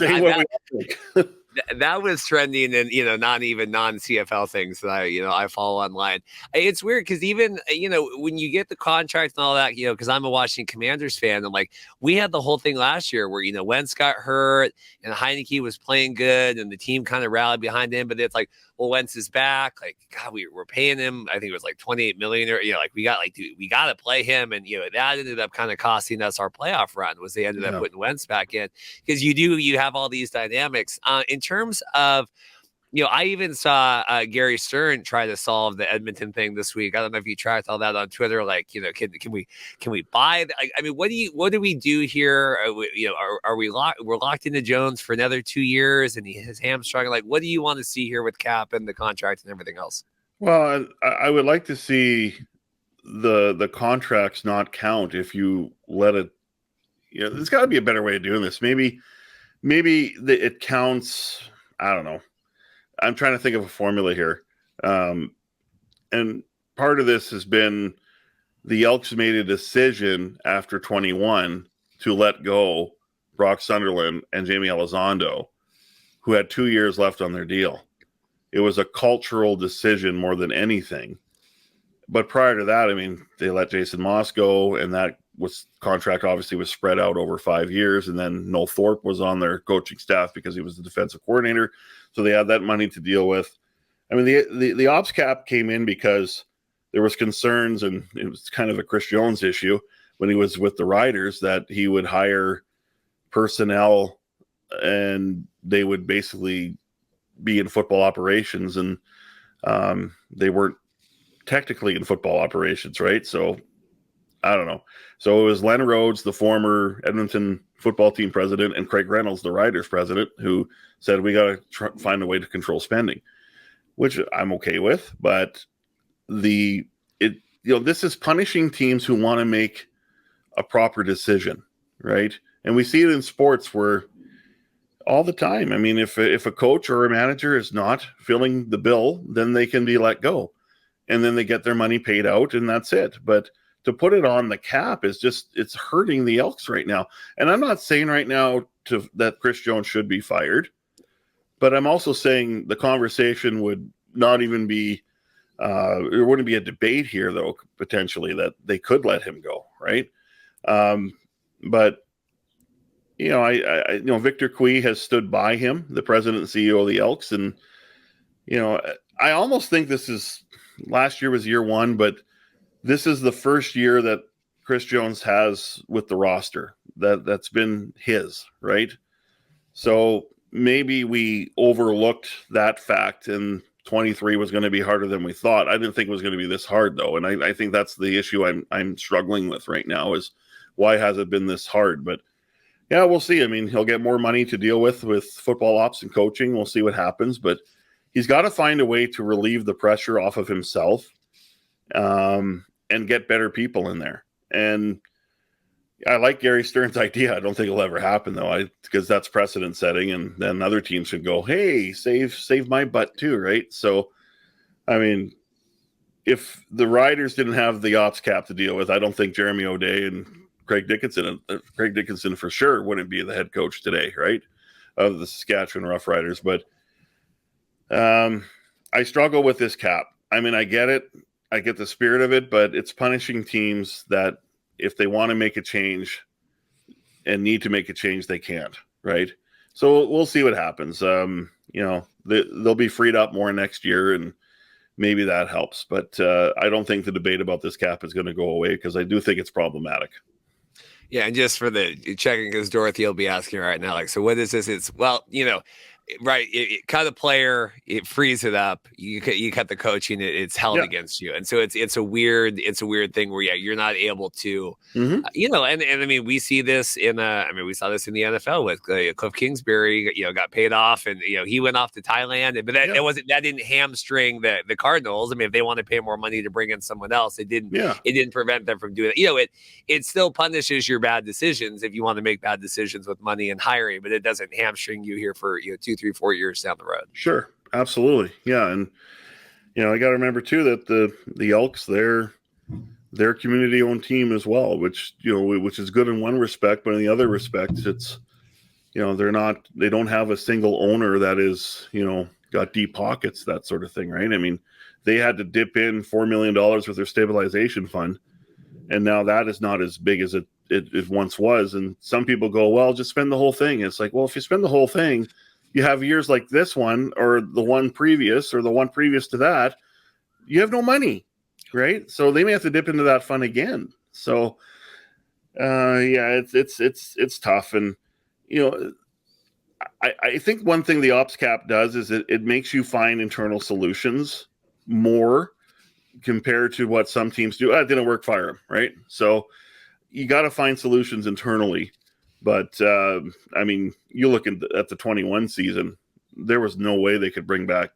was trending in not even non-CFL things that I follow online. It's weird because even when you get the contract and all that, because I'm a Washington Commanders fan, I'm like, we had the whole thing last year where Wentz got hurt and Heineke was playing good and the team kind of rallied behind him, but it's like, well, Wentz is back. Like, God, we're paying him. I think it was like $28 million, or we got we got to play him, and that ended up kind of costing us our playoff run. Was they ended up putting Wentz back in because you have all these dynamics in terms of. I even saw Gary Stern try to solve the Edmonton thing this week. I don't know if you tracked all that on Twitter. Like, can we buy? I mean, what do we do here? Are we locked? We're locked into Jones for another 2 years, and his hamstring. Like, what do you want to see here with cap and the contract and everything else? Well, I would like to see the contracts not count if you let it. There's got to be a better way of doing this. Maybe it counts. I don't know. I'm trying to think of a formula here. And part of this has been the Elks made a decision after 21 to let go Brock Sunderland and Jamie Elizondo, who had 2 years left on their deal. It was a cultural decision more than anything. But prior to that, I mean, they let Jason Moss go, and that contract obviously was spread out over 5 years. And then Noel Thorpe was on their coaching staff because he was the defensive coordinator. So they had that money to deal with. I mean, the ops cap came in because there was concerns, and it was kind of a Chris Jones issue when he was with the Riders, that he would hire personnel and they would basically be in football operations, and they weren't technically in football operations, right? So I don't know. So it was Len Rhodes, the former Edmonton football team president, and Craig Reynolds, the Riders president, who said we got to find a way to control spending, which I'm okay with. But this is punishing teams who want to make a proper decision, right? And we see it in sports where all the time. I mean, if a coach or a manager is not filling the bill, then they can be let go, and then they get their money paid out, and that's it. But to put it on the cap is it's hurting the Elks right now. And I'm not saying right now that Chris Jones should be fired, but I'm also saying the conversation would not even be, there wouldn't be a debate here, though, potentially, that they could let him go, right? But, Victor Cui has stood by him, the president and CEO of the Elks. And, I almost think last year was year one, but this is the first year that Chris Jones has with the roster that's been his, right? So maybe we overlooked that fact, and 23 was going to be harder than we thought. I didn't think it was going to be this hard, though, and I think that's the issue I'm struggling with right now, is why has it been this hard? But yeah, we'll see. I mean, he'll get more money to deal with football ops and coaching. We'll see what happens, but he's got to find a way to relieve the pressure off of himself and get better people in there. And I like Gary Stern's idea. I don't think it'll ever happen though, because that's precedent setting, and then other teams should go, hey, save my butt too, right? So, I mean, if the Riders didn't have the ops cap to deal with, I don't think Jeremy O'Day and Craig Dickinson for sure wouldn't be the head coach today, right, of the Saskatchewan Roughriders. But I struggle with this cap. I mean, I get it. I get the spirit of it, but it's punishing teams that if they want to make a change and need to make a change, they can't, right? So we'll see what happens. They'll be freed up more next year, and maybe that helps. But I don't think the debate about this cap is going to go away, because I do think it's problematic. Yeah, and just for the checking, because Dorothy will be asking right now, like, so what is this? It's, well, right, it cut a player, it frees it up. You cut the coaching, it's held against you, and so it's a weird thing where you're not able to, and I mean, we see this we saw this in the NFL with Cliff Kingsbury, got paid off, and he went off to Thailand, but that didn't hamstring the Cardinals. I mean, if they want to pay more money to bring in someone else, it didn't prevent them from doing it. It still punishes your bad decisions if you want to make bad decisions with money and hiring, but it doesn't hamstring you here for 2, 3, 4 years down the road. Sure, absolutely, yeah. And I got to remember too that the Elks, they're community-owned team as well, which is good in one respect, but in the other respects, it's they don't have a single owner that is got deep pockets, that sort of thing, right? I mean, they had to dip in $4 million with their stabilization fund, and now that is not as big as it once was. And some people go, well, just spend the whole thing. It's like, well, if you spend the whole thing, you have years like this one, or the one previous, or the one previous to that, you have no money, right? So they may have to dip into that fund again. So, it's tough. And, I think one thing the ops cap does is it makes you find internal solutions more compared to what some teams do. It didn't work, fire them, right? So you got to find solutions internally. But, I mean, you look at the 21 season, there was no way they could bring back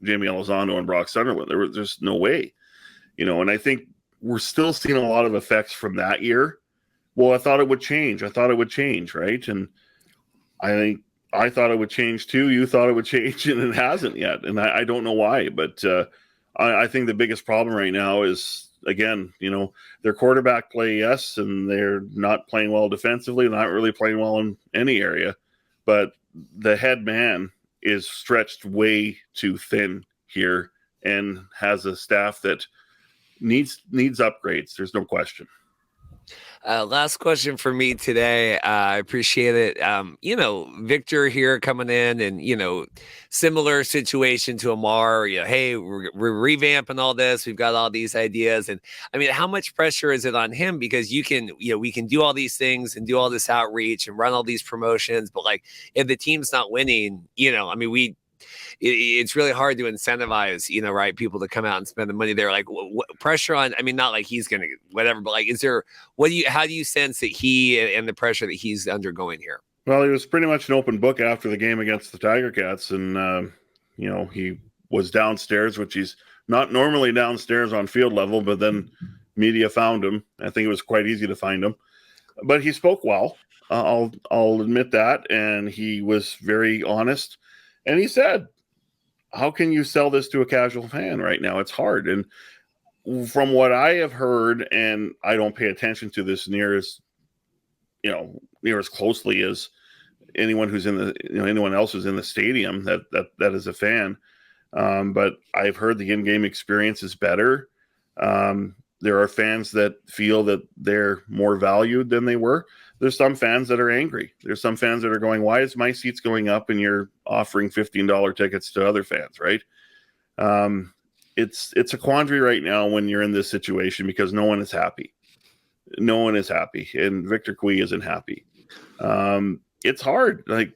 Jamie Elizondo and Brock Sunderland. There's no way, and I think we're still seeing a lot of effects from that year. Well, I thought it would change, right? And I thought it would change too. You thought it would change, and it hasn't yet. And I don't know why, but I think the biggest problem right now is, again, their quarterback play, yes, and they're not playing well defensively, not really playing well in any area, but the head man is stretched way too thin here and has a staff that needs upgrades. There's no question. Last question for me today. I appreciate it. Victor here coming in, and, similar situation to Amar, hey, we're revamping all this. We've got all these ideas. And I mean, how much pressure is it on him? Because we can do all these things and do all this outreach and run all these promotions. But like, if the team's not winning, it's really hard to incentivize, right, people to come out and spend the money there. Like, what pressure on? I mean, not like he's gonna whatever, but like, how do you sense that he and the pressure that he's undergoing here? Well, he was pretty much an open book after the game against the Tiger Cats, and he was downstairs, which he's not normally downstairs on field level, but then media found him. I think it was quite easy to find him, but he spoke well. I'll admit that, and he was very honest, and he said, how can you sell this to a casual fan right now? It's hard. And from what I have heard, and I don't pay attention to this near as closely as anyone who's anyone else who's in the stadium that is a fan. But I've heard the in-game experience is better. There are fans that feel that they're more valued than they were. There's some fans that are angry. There's some fans that are going, why is my seats going up and you're offering $15 tickets to other fans, right? It's a quandary right now when you're in this situation, because no one is happy. No one is happy, and Victor Cui isn't happy. It's hard. Like,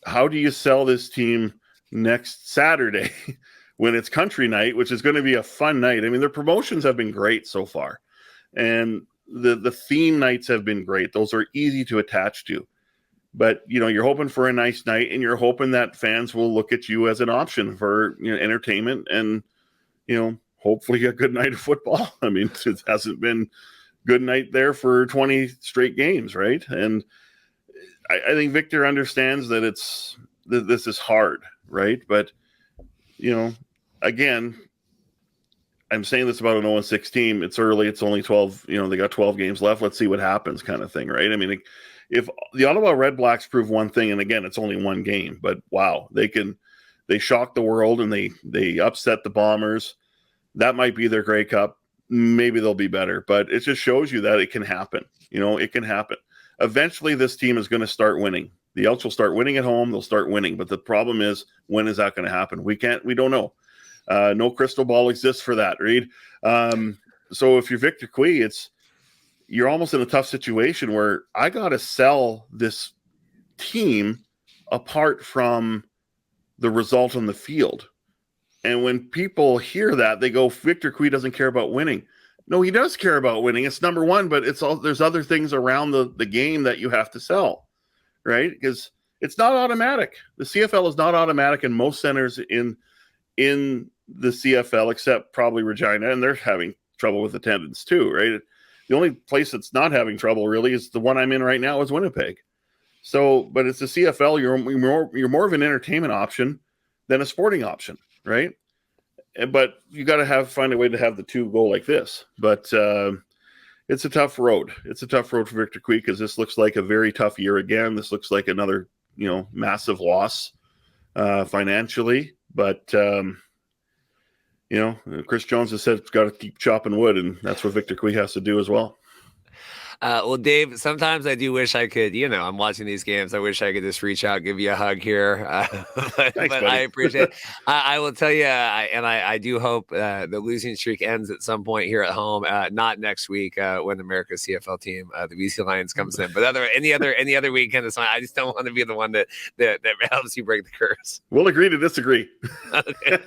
how do you sell this team next Saturday when it's country night, which is going to be a fun night? I mean, their promotions have been great so far, and the theme nights have been great. Those are easy to attach to. But, you're hoping for a nice night, and you're hoping that fans will look at you as an option for entertainment, and, hopefully a good night of football. I mean, it hasn't been good night there for 20 straight games, right? And I think Victor understands that this is hard, right? But, again, I'm saying this about an 0-6 team. It's early. It's only 12. They got 12 games left. Let's see what happens, kind of thing, right? I mean, if the Ottawa Red Blacks prove one thing, and again, it's only one game, but wow, they shock the world and they upset the Bombers. That might be their Grey Cup. Maybe they'll be better, but it just shows you that it can happen. It can happen. Eventually, this team is going to start winning. The Elks will start winning at home. They'll start winning, but the problem is, when is that going to happen? We don't know. No crystal ball exists for that, Reed. So if you're Victor Cui, you're almost in a tough situation where I got to sell this team apart from the result on the field. And when people hear that, they go, Victor Cui doesn't care about winning. No, he does care about winning. It's number one, but there's other things around the game that you have to sell, right? Because it's not automatic. The CFL is not automatic in most centers in the CFL, except probably Regina, and they're having trouble with attendance too, right? The only place that's not having trouble really is the one I'm in right now, is Winnipeg. So, but it's the CFL. You're more of an entertainment option than a sporting option, right? But you got to find a way to have the two go like this. But it's a tough road. It's a tough road for Victor Cui, because this looks like a very tough year again. This looks like another massive loss financially. But Chris Jones has said it's got to keep chopping wood, and that's what Victor Cui has to do as well. Well, Dave, sometimes I do wish I could, I'm watching these games. I wish I could just reach out, give you a hug here. But I appreciate it. I will tell you, I do hope the losing streak ends at some point here at home, not next week when America's CFL team, the BC Lions, comes in. But any other weekend is fine. I just don't want to be the one that helps you break the curse. We'll agree to disagree. Okay.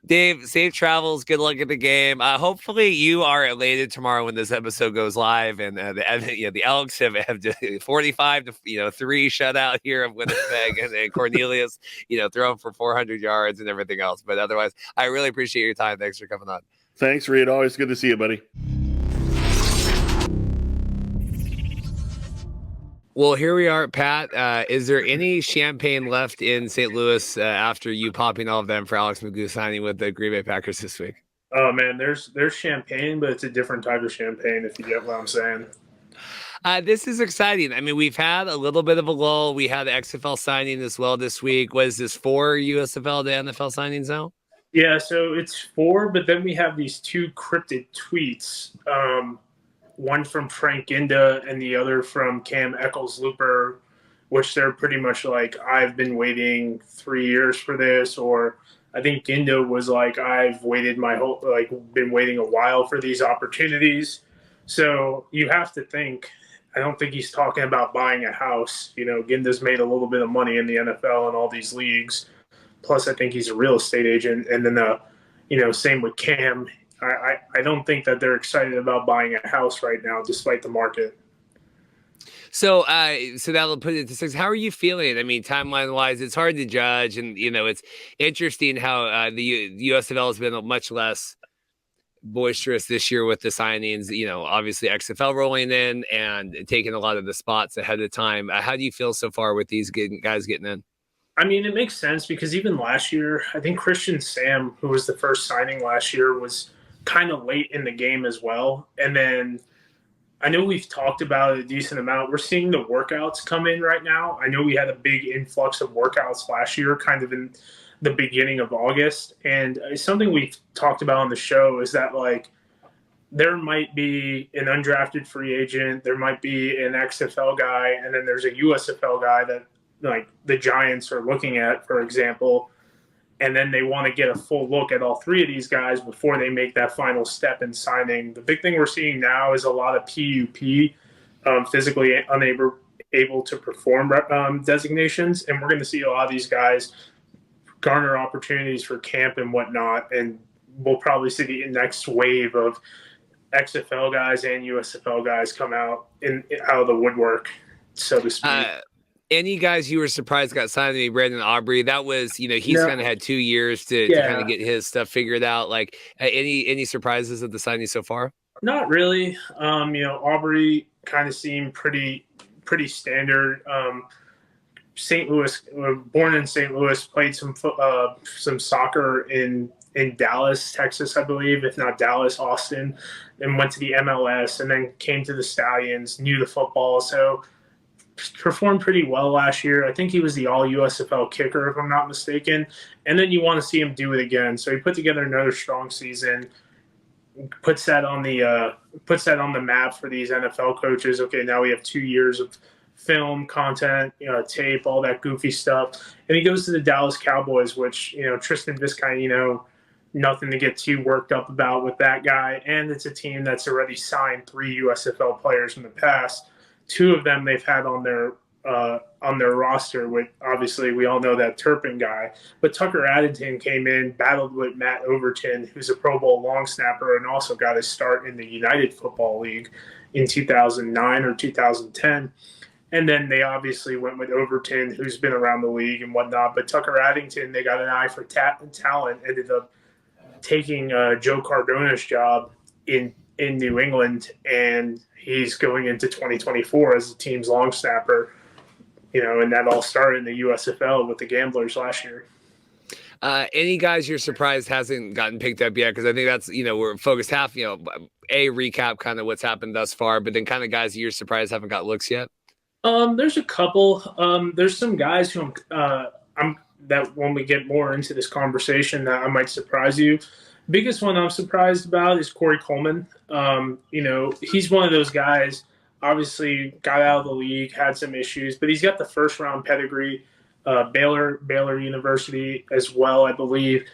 Dave, safe travels. Good luck at the game. Hopefully you are elated tomorrow when this episode goes live, and the Elks have just 45 to 3 shutout here of Winnipeg, and Cornelius throwing for 400 yards and everything else. But otherwise, I really appreciate your time. Thanks for coming on. Thanks, Reed. Always good to see you, buddy. Well, here we are, Pat. Is there any champagne left in St. Louis after you popping all of them for Alex McGough signing with the Green Bay Packers this week? Oh, man, there's champagne, but it's a different type of champagne, if you get what I'm saying. This is exciting. I mean, we've had a little bit of a lull. We had the XFL signing as well this week. Was this 4 USFL to NFL signings now? Yeah, so it's 4, but then we have these 2 cryptid tweets. One from Frank Ginda and the other from Cam Eccles-Looper, which they're pretty much like, I've been waiting 3 years for this, or I think Ginda was like, I've waited been waiting a while for these opportunities. So you have to think, I don't think he's talking about buying a house. Ginda's made a little bit of money in the NFL and all these leagues. Plus, I think he's a real estate agent. And then, same with Cam. I don't think that they're excited about buying a house right now, despite the market. So that'll put it to 6. How are you feeling? I mean, timeline wise, it's hard to judge, and it's interesting how the USFL has been much less boisterous this year with the signings. Obviously XFL rolling in and taking a lot of the spots ahead of time. How do you feel so far with these guys getting in? I mean, it makes sense because even last year, I think Christian Sam, who was the first signing last year, was kind of late in the game as well. And then I know we've talked about it a decent amount. We're seeing the workouts come in right now. I know we had a big influx of workouts last year, kind of in the beginning of August. And something we've talked about on the show is that, there might be an undrafted free agent, there might be an XFL guy, and then there's a USFL guy that, the Giants are looking at, for example. And then they want to get a full look at all 3 of these guys before they make that final step in signing. The big thing we're seeing now is a lot of PUP, physically able to perform designations. And we're going to see a lot of these guys garner opportunities for camp and whatnot. And we'll probably see the next wave of XFL guys and USFL guys come out of the woodwork, so to speak. Any guys you were surprised got signed? To me, Brandon Aubrey. That was, he's No. kind of had 2 years to kind of get his stuff figured out. Like, any surprises at the signing so far? Not really. Aubrey kind of seemed pretty standard. St. Louis, born in St. Louis, played some soccer in Dallas, Texas, I believe, if not Dallas, Austin, and went to the MLS, and then came to the Stallions, knew the football, so performed pretty well last year. I think he was the all USFL kicker, if I'm not mistaken. And then you want to see him do it again. So he put together another strong season, puts that on the map for these NFL coaches. Okay, now we have 2 years of film, content, tape, all that goofy stuff. And he goes to the Dallas Cowboys, which, Tristan Vizcaino, nothing to get too worked up about with that guy. And it's a team that's already signed 3 USFL players in the past. 2 of them they've had on their roster, with obviously we all know that Turpin guy. But Tucker Addington came in, battled with Matt Overton, who's a Pro Bowl long snapper, and also got his start in the United Football League in 2009 or 2010. And then they obviously went with Overton, who's been around the league and whatnot. But Tucker Addington, they got an eye for talent, ended up taking Joe Cardona's job in New England, and he's going into 2024 as the team's long snapper, and that all started in the USFL with the Gamblers last year. Any guys you're surprised hasn't gotten picked up yet? Because I think that's, we're focused half, recap kind of what's happened thus far, but then kind of guys you're surprised haven't got looks yet. There's a couple. There's some guys who I'm that when we get more into this conversation that I might surprise you. Biggest one I'm surprised about is Corey Coleman. He's one of those guys, obviously got out of the league, had some issues, but he's got the first round pedigree, Baylor University as well, I believe.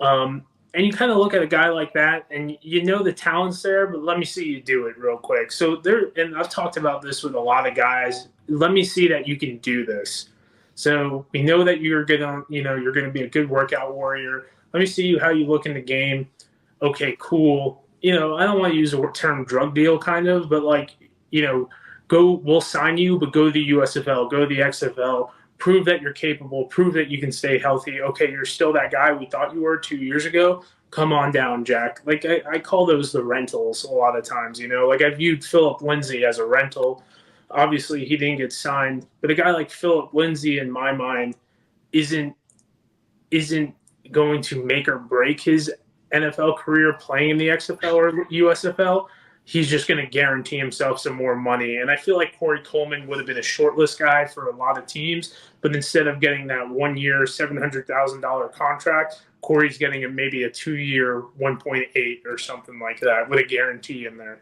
And you kind of look at a guy like that and the talent's there, but let me see you do it real quick. So and I've talked about this with a lot of guys. Let me see that you can do this. So we know that you're going to be a good workout warrior. Let me see how you look in the game. Okay, cool. I don't want to use the term drug deal kind of, but we'll sign you, but go to the USFL, go to the XFL, prove that you're capable, prove that you can stay healthy. Okay, you're still that guy we thought you were 2 years ago. Come on down, Jack. I call those the rentals a lot of times, I viewed Philip Lindsay as a rental. Obviously, he didn't get signed, but a guy like Philip Lindsay, in my mind, isn't going to make or break his NFL career playing in the XFL or USFL. He's just going to guarantee himself some more money. And I feel like Corey Coleman would have been a shortlist guy for a lot of teams, but instead of getting that 1 year, $700,000 contract, Corey's getting maybe a 2 year, 1.8 or something like that with a guarantee in there.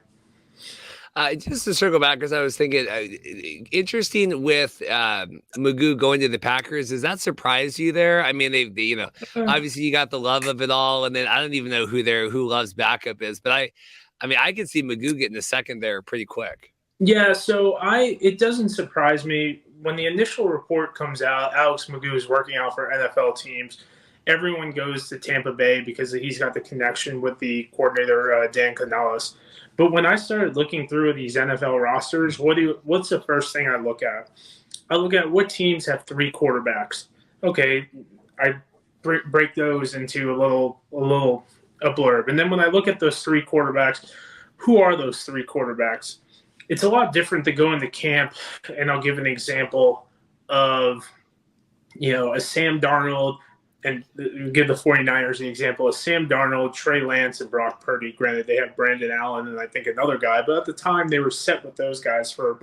Just to circle back, because I was thinking, interesting with Magoo going to the Packers. Does that surprise you there? I mean, they obviously you got the love of it all, and then I don't even know who Love's backup is, but I could see Magoo getting a second there pretty quick. Yeah, so it doesn't surprise me when the initial report comes out. Alex Magoo is working out for NFL teams. Everyone goes to Tampa Bay because he's got the connection with the coordinator Dan Canales. But when I started looking through these NFL rosters, what's the first thing I look at? I look at what teams have 3 quarterbacks. Okay, I break those into a blurb. And then when I look at those 3 quarterbacks, who are those 3 quarterbacks? It's a lot different to go into camp, and I'll give an example of, a Sam Darnold, and give the 49ers the example of Sam Darnold, Trey Lance, and Brock Purdy. Granted, they have Brandon Allen and I think another guy, but at the time they were set with those guys for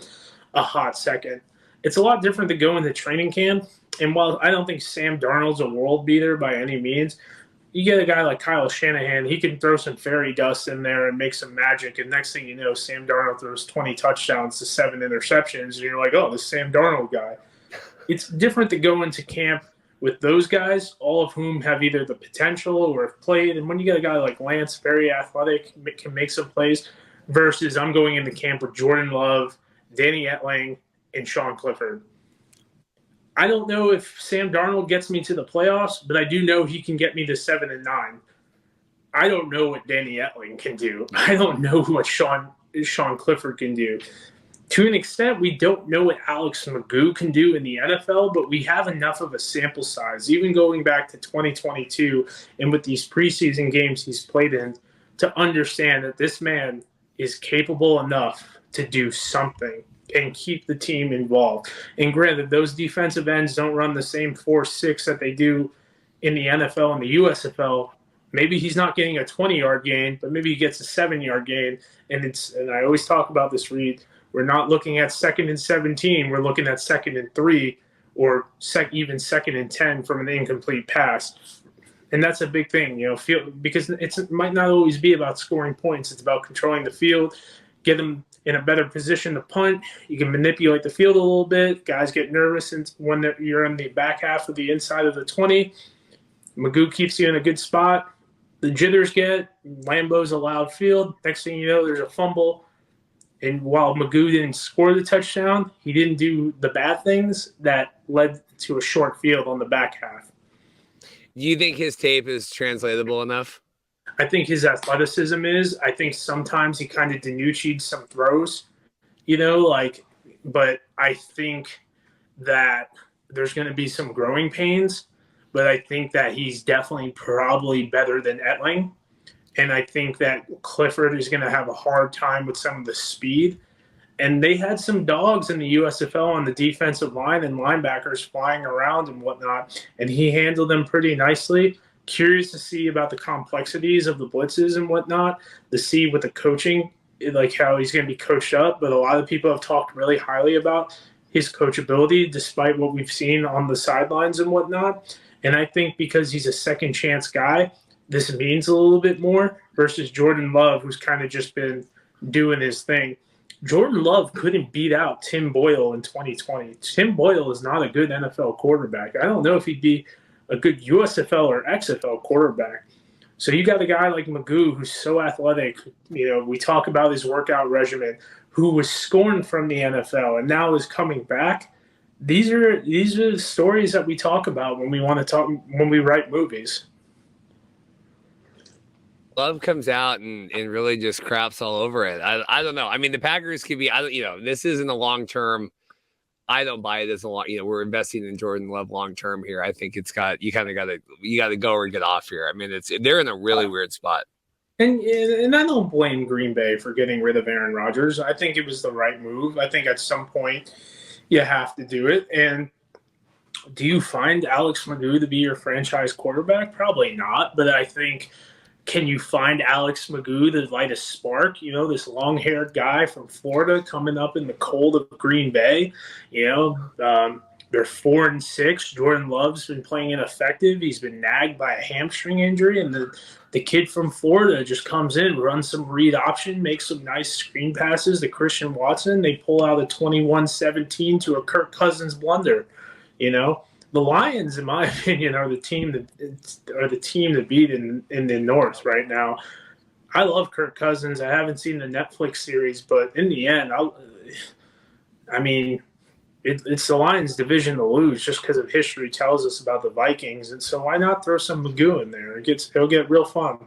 a hot second. It's a lot different to go into training camp, and while I don't think Sam Darnold's a world beater by any means, you get a guy like Kyle Shanahan, he can throw some fairy dust in there and make some magic, and next thing you know, Sam Darnold throws 20 touchdowns to 7 interceptions, and you're like, oh, this Sam Darnold guy. It's different to go into camp with those guys, all of whom have either the potential or have played. And when you get a guy like Lance, very athletic, can make some plays, versus I'm going into camp with Jordan Love, Danny Etling, and Sean Clifford. I don't know if Sam Darnold gets me to the playoffs, but I do know he can get me to 7 and 9. I don't know what Danny Etling can do. I don't know what Sean Clifford can do. to an extent, we don't know what Alex Magoo can do in the NFL, but we have enough of a sample size, even going back to 2022 and with these preseason games he's played in, to understand that this man is capable enough to do something and keep the team involved. And granted, those defensive ends don't run the same 4.6 that they do in the NFL and the USFL. Maybe he's not getting a 20-yard gain, but maybe he gets a 7-yard gain. And I always talk about this, Reed. We're not looking at 2nd and 17. We're looking at 2nd and 3 or even 2nd and 10 from an incomplete pass. And that's a big thing, because it might not always be about scoring points. It's about controlling the field, get them in a better position to punt. You can manipulate the field a little bit. Guys get nervous when you're in the back half of the inside of the 20. Magoo keeps you in a good spot. The jitters get, Lambeau's a loud field. Next thing you know, there's a fumble. And while Magoo didn't score the touchdown, he didn't do the bad things that led to a short field on the back half. Do you think his tape is translatable enough? I think his athleticism is. I think sometimes he kind of DiNucci'd some throws, but I think that there's going to be some growing pains. But I think that he's definitely probably better than Etling. And I think that Clifford is going to have a hard time with some of the speed. And they had some dogs in the USFL on the defensive line and linebackers flying around and whatnot. And he handled them pretty nicely. Curious to see about the complexities of the blitzes and whatnot, to see with the coaching, like how he's going to be coached up. But a lot of people have talked really highly about his coachability, despite what we've seen on the sidelines and whatnot. And I think because he's a second chance guy, this means a little bit more versus Jordan Love, who's kind of just been doing his thing. Jordan Love couldn't beat out Tim Boyle in 2020. Tim Boyle is not a good NFL quarterback. I don't know if he'd be a good USFL or XFL quarterback. So you got a guy like Magoo who's so athletic. We talk about his workout regimen, who was scorned from the NFL and now is coming back. These are the stories that we talk about when we write movies. Love comes out and really just craps all over it. I don't know. I mean, the Packers could be. This isn't a long term. I don't buy it as a long. We're investing in Jordan Love long term here. I think it's got you got to go or get off here. I mean, they're in a really weird spot. And I don't blame Green Bay for getting rid of Aaron Rodgers. I think it was the right move. I think at some point you have to do it. And do you find Alex Magoo to be your franchise quarterback? Probably not. But I think, can you find Alex Magoo to light a spark? This long-haired guy from Florida coming up in the cold of Green Bay. They're 4-6. Jordan Love's been playing ineffective. He's been nagged by a hamstring injury, and the kid from Florida just comes in, runs some read option, makes some nice screen passes to Christian Watson. They pull out a 21-17 to a Kirk Cousins blunder. The Lions, in my opinion, are the team to beat in the North right now. I love Kirk Cousins. I haven't seen the Netflix series, but in the end, it's the Lions' division to lose just because of history tells us about the Vikings. And so why not throw some Magoo in there? It'll get real fun.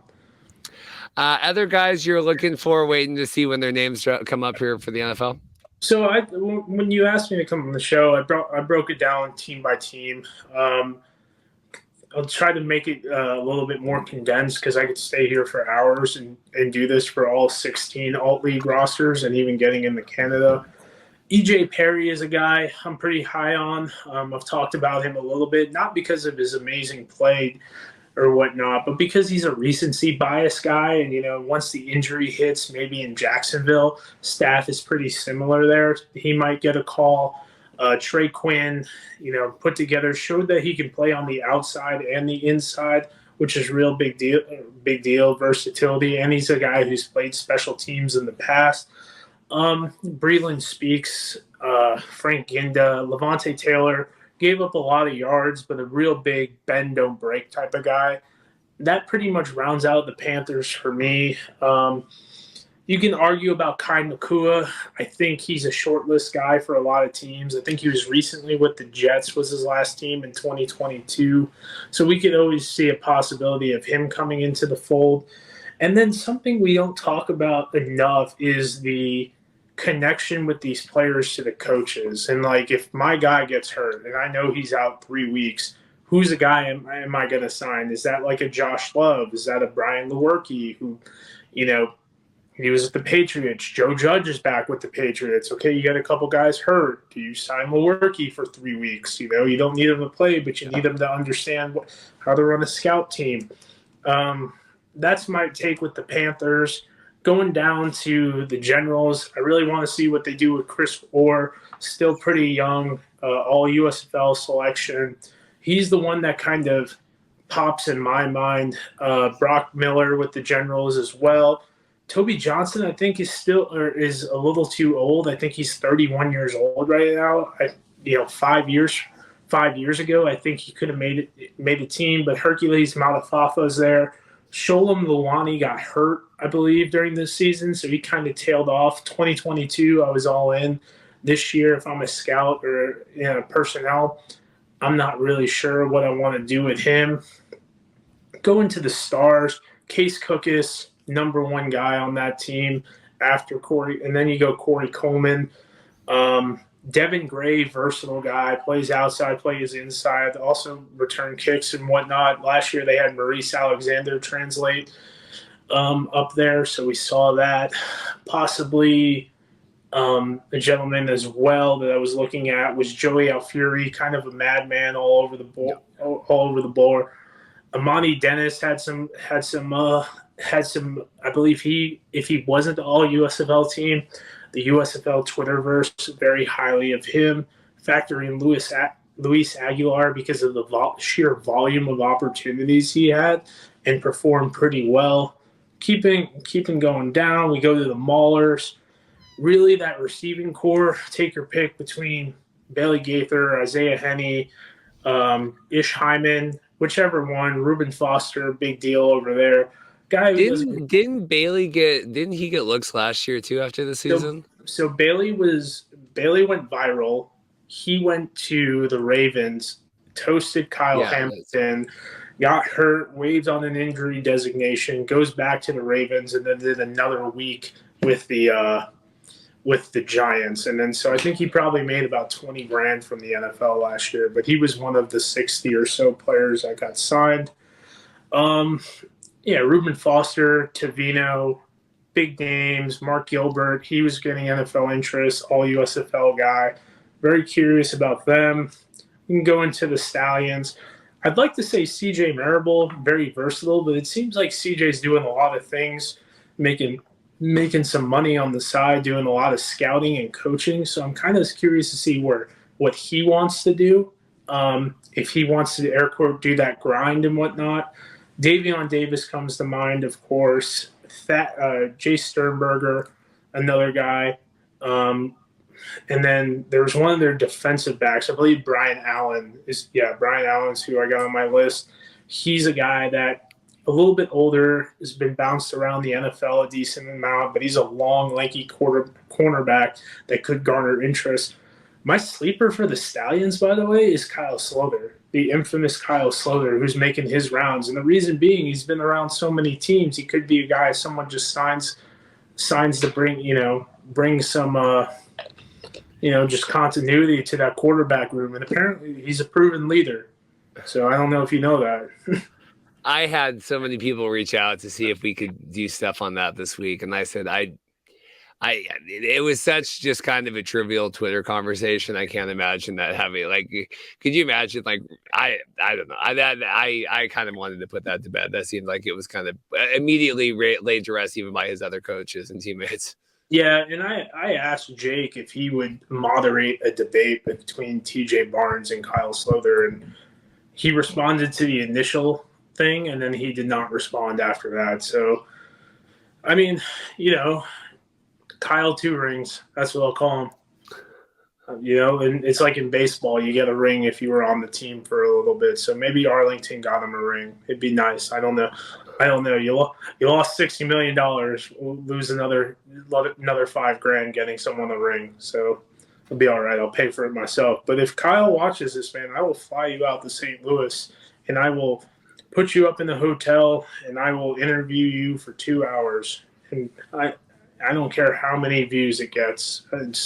Other guys you're looking for, waiting to see when their names come up here for the NFL? So when you asked me to come on the show, I broke it down team by team. I'll try to make it a little bit more condensed because I could stay here for hours and do this for all 16 alt-league rosters and even getting into Canada. EJ Perry is a guy I'm pretty high on. I've talked about him a little bit, not because of his amazing play or whatnot, but because he's a recency bias guy. And, once the injury hits, maybe in Jacksonville, staff is pretty similar there. He might get a call. Trey Quinn, put together, showed that he can play on the outside and the inside, which is real big deal, versatility. And he's a guy who's played special teams in the past. Breland Speaks, Frank Ginda, Levante Taylor gave up a lot of yards, but a real big bend don't break type of guy. That pretty much rounds out the Panthers for me. You can argue about Kai Nakua. I think he's a short list guy for a lot of teams. I think he was recently with the Jets, was his last team in 2022. So we could always see a possibility of him coming into the fold. And then something we don't talk about enough is the connection with these players to the coaches. And like, if my guy gets hurt and I know he's out 3 weeks, who's the guy am I going to sign? Is that like a Josh Love? Is that a Brian Lewerke who, you know, he was at the Patriots. Joe Judge is back with the Patriots. Okay, you got a couple guys hurt. Do you sign Lewerke for 3 weeks? You know, you don't need him to play, but you need him to understand how to run a scout team. That's my take with the Panthers. Going down to the Generals, I really want to see what they do with Chris Orr. Still pretty young, all USFL selection. He's the one that kind of pops in my mind. Brock Miller with the Generals as well. Toby Johnson, I think, is a little too old. I think he's 31 years old right now. 5 years ago, I think he could have made a team. But Hercules Malafafa's there. Sholem Luani got hurt, I believe, during this season, so he kind of tailed off. 2022, I was all in. This year, if I'm a scout or personnel, I'm not really sure what I want to do with him. Going to the Stars, Case Cookus, number one guy on that team after Corey, and then you go Corey Coleman. Devin Gray, versatile guy, plays outside, plays inside, also return kicks and whatnot. Last year they had Maurice Alexander translate up there, so we saw that. Possibly a gentleman as well that I was looking at was Joey Alfieri, kind of a madman all over the board. Amani Dennis had some. I believe if he wasn't the all USFL team, the USFL Twitterverse very highly of him. Factor in Luis Aguilar because of the sheer volume of opportunities he had, and performed pretty well. Keeping going down, we go to the Maulers. Really, that receiving core, take your pick between Bailey Gaither, Isaiah Henney, Ish Hyman, whichever one. Reuben Foster, big deal over there. Didn't he get looks last year too after the season? So Bailey went viral. He went to the Ravens, toasted Kyle Hamilton, got hurt, waived on an injury designation, goes back to the Ravens, and then did another week with the Giants. And then so I think he probably made about $20,000 from the NFL last year, but he was one of the 60 or so players that got signed. Reuben Foster, Tavino, big names, Mark Gilbert, he was getting NFL interest, all USFL guy. Very curious about them. We can go into the Stallions. I'd like to say CJ Marable, very versatile, but it seems like CJ's doing a lot of things, making some money on the side, doing a lot of scouting and coaching. So I'm kind of curious to see what he wants to do, if he wants to, air quote, do that grind and whatnot. Davion Davis comes to mind, of course. Jay Sternberger, another guy. And then there was one of their defensive backs. I believe Brian Allen is who I got on my list. He's a guy that a little bit older, has been bounced around the NFL a decent amount, but he's a long, lanky cornerback that could garner interest. My sleeper for the Stallions, by the way, is Kyle Slother, the infamous Kyle Slother, who's making his rounds. And the reason being, he's been around so many teams. He could be a guy someone just signs to bring some, just continuity to that quarterback room. And apparently he's a proven leader. So I don't know if you know that. I had so many people reach out to see if we could do stuff on that this week. And I said, it was such just kind of a trivial Twitter conversation. I can't imagine that having, like, could you imagine, like, I don't know. I kind of wanted to put that to bed. That seemed like it was kind of immediately laid to rest even by his other coaches and teammates. Yeah, and I asked Jake if he would moderate a debate between TJ Barnes and Kyle Slother, and he responded to the initial thing, and then he did not respond after that. So, I mean, Kyle 2 rings. That's what I'll call him. And it's like in baseball, you get a ring if you were on the team for a little bit. So maybe Arlington got him a ring. It'd be nice. I don't know. You lost $60 million. We'll lose another $5,000 getting someone a ring. So it'll be all right. I'll pay for it myself. But if Kyle watches this, man, I will fly you out to St. Louis, and I will put you up in the hotel, and I will interview you for 2 hours. And I don't care how many views it gets. I'd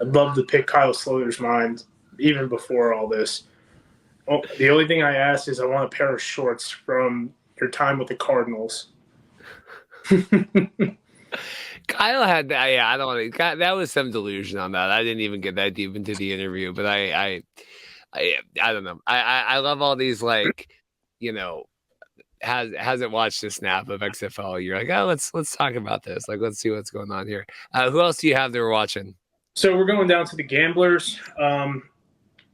love to pick Kyle Sloter's mind even before all this. Oh, the only thing I ask is I want a pair of shorts from your time with the Cardinals. Kyle had that. Yeah, I don't want to. That was some delusion on that. I didn't even get that deep into the interview, but I don't know. I love all these, like, you know, hasn't watched a snap of XFL. You're like, oh, let's talk about this. Like, let's see what's going on here. Who else do you have that we're watching? So we're going down to the Gamblers.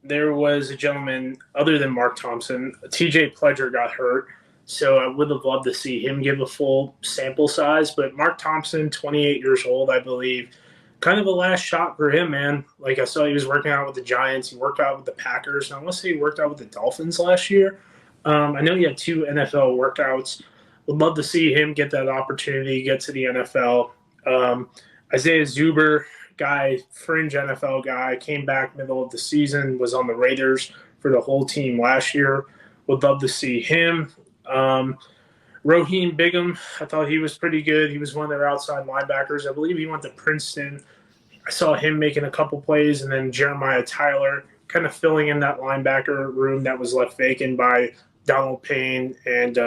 There was a gentleman other than Mark Thompson. TJ Pledger got hurt. So I would have loved to see him give a full sample size. But Mark Thompson, 28 years old, I believe, kind of a last shot for him, man. Like, I saw he was working out with the Giants. He worked out with the Packers. And I want to say he worked out with the Dolphins last year. I know he had 2 NFL workouts. Would love to see him get that opportunity, get to the NFL. Isaiah Zuber, guy, fringe NFL guy, came back middle of the season, was on the Raiders for the whole team last year. Would love to see him. Raheem Bigham, I thought he was pretty good. He was one of their outside linebackers. I believe he went to Princeton. I saw him making a couple plays, and then Jeremiah Tyler kind of filling in that linebacker room that was left vacant by Donald Payne and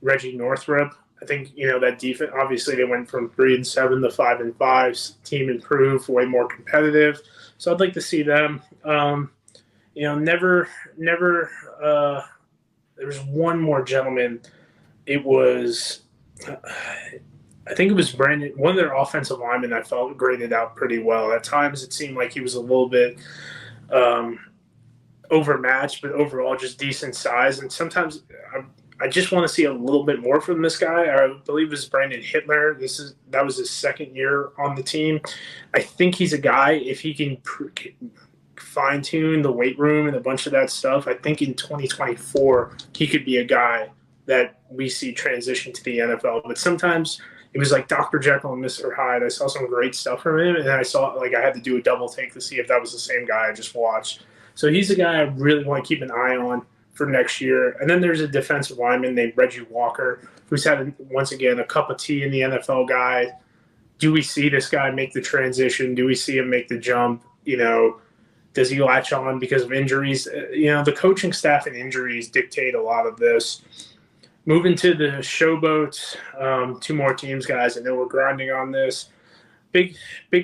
Reggie Northrup. I think, you know, that defense, obviously they went from 3-7 to 5-5. Team improved, way more competitive. So I'd like to see them. You know, never there was one more gentleman. It was, I think it was Brandon, one of their offensive linemen I felt graded out pretty well. At times it seemed like he was a little bit overmatched, but overall just decent size. And sometimes I just want to see a little bit more from this guy. I believe it was Brandon Hitler. That was his second year on the team. I think he's a guy, if he can fine-tune the weight room and a bunch of that stuff, I think in 2024 he could be a guy that we see transition to the NFL. But sometimes it was like Dr. Jekyll and Mr. Hyde. I saw some great stuff from him, and I saw, like, I had to do a double take to see if that was the same guy I just watched. So he's a guy I really want to keep an eye on for next year. And then there's a defensive lineman named Reggie Walker, who's had, once again, a cup of tea in the NFL guy. Do we see this guy make the transition? Do we see him make the jump? You know, does he latch on because of injuries? You know, the coaching staff and injuries dictate a lot of this. Moving to the showboats, 2 more teams, guys. I know we're grinding on this. Big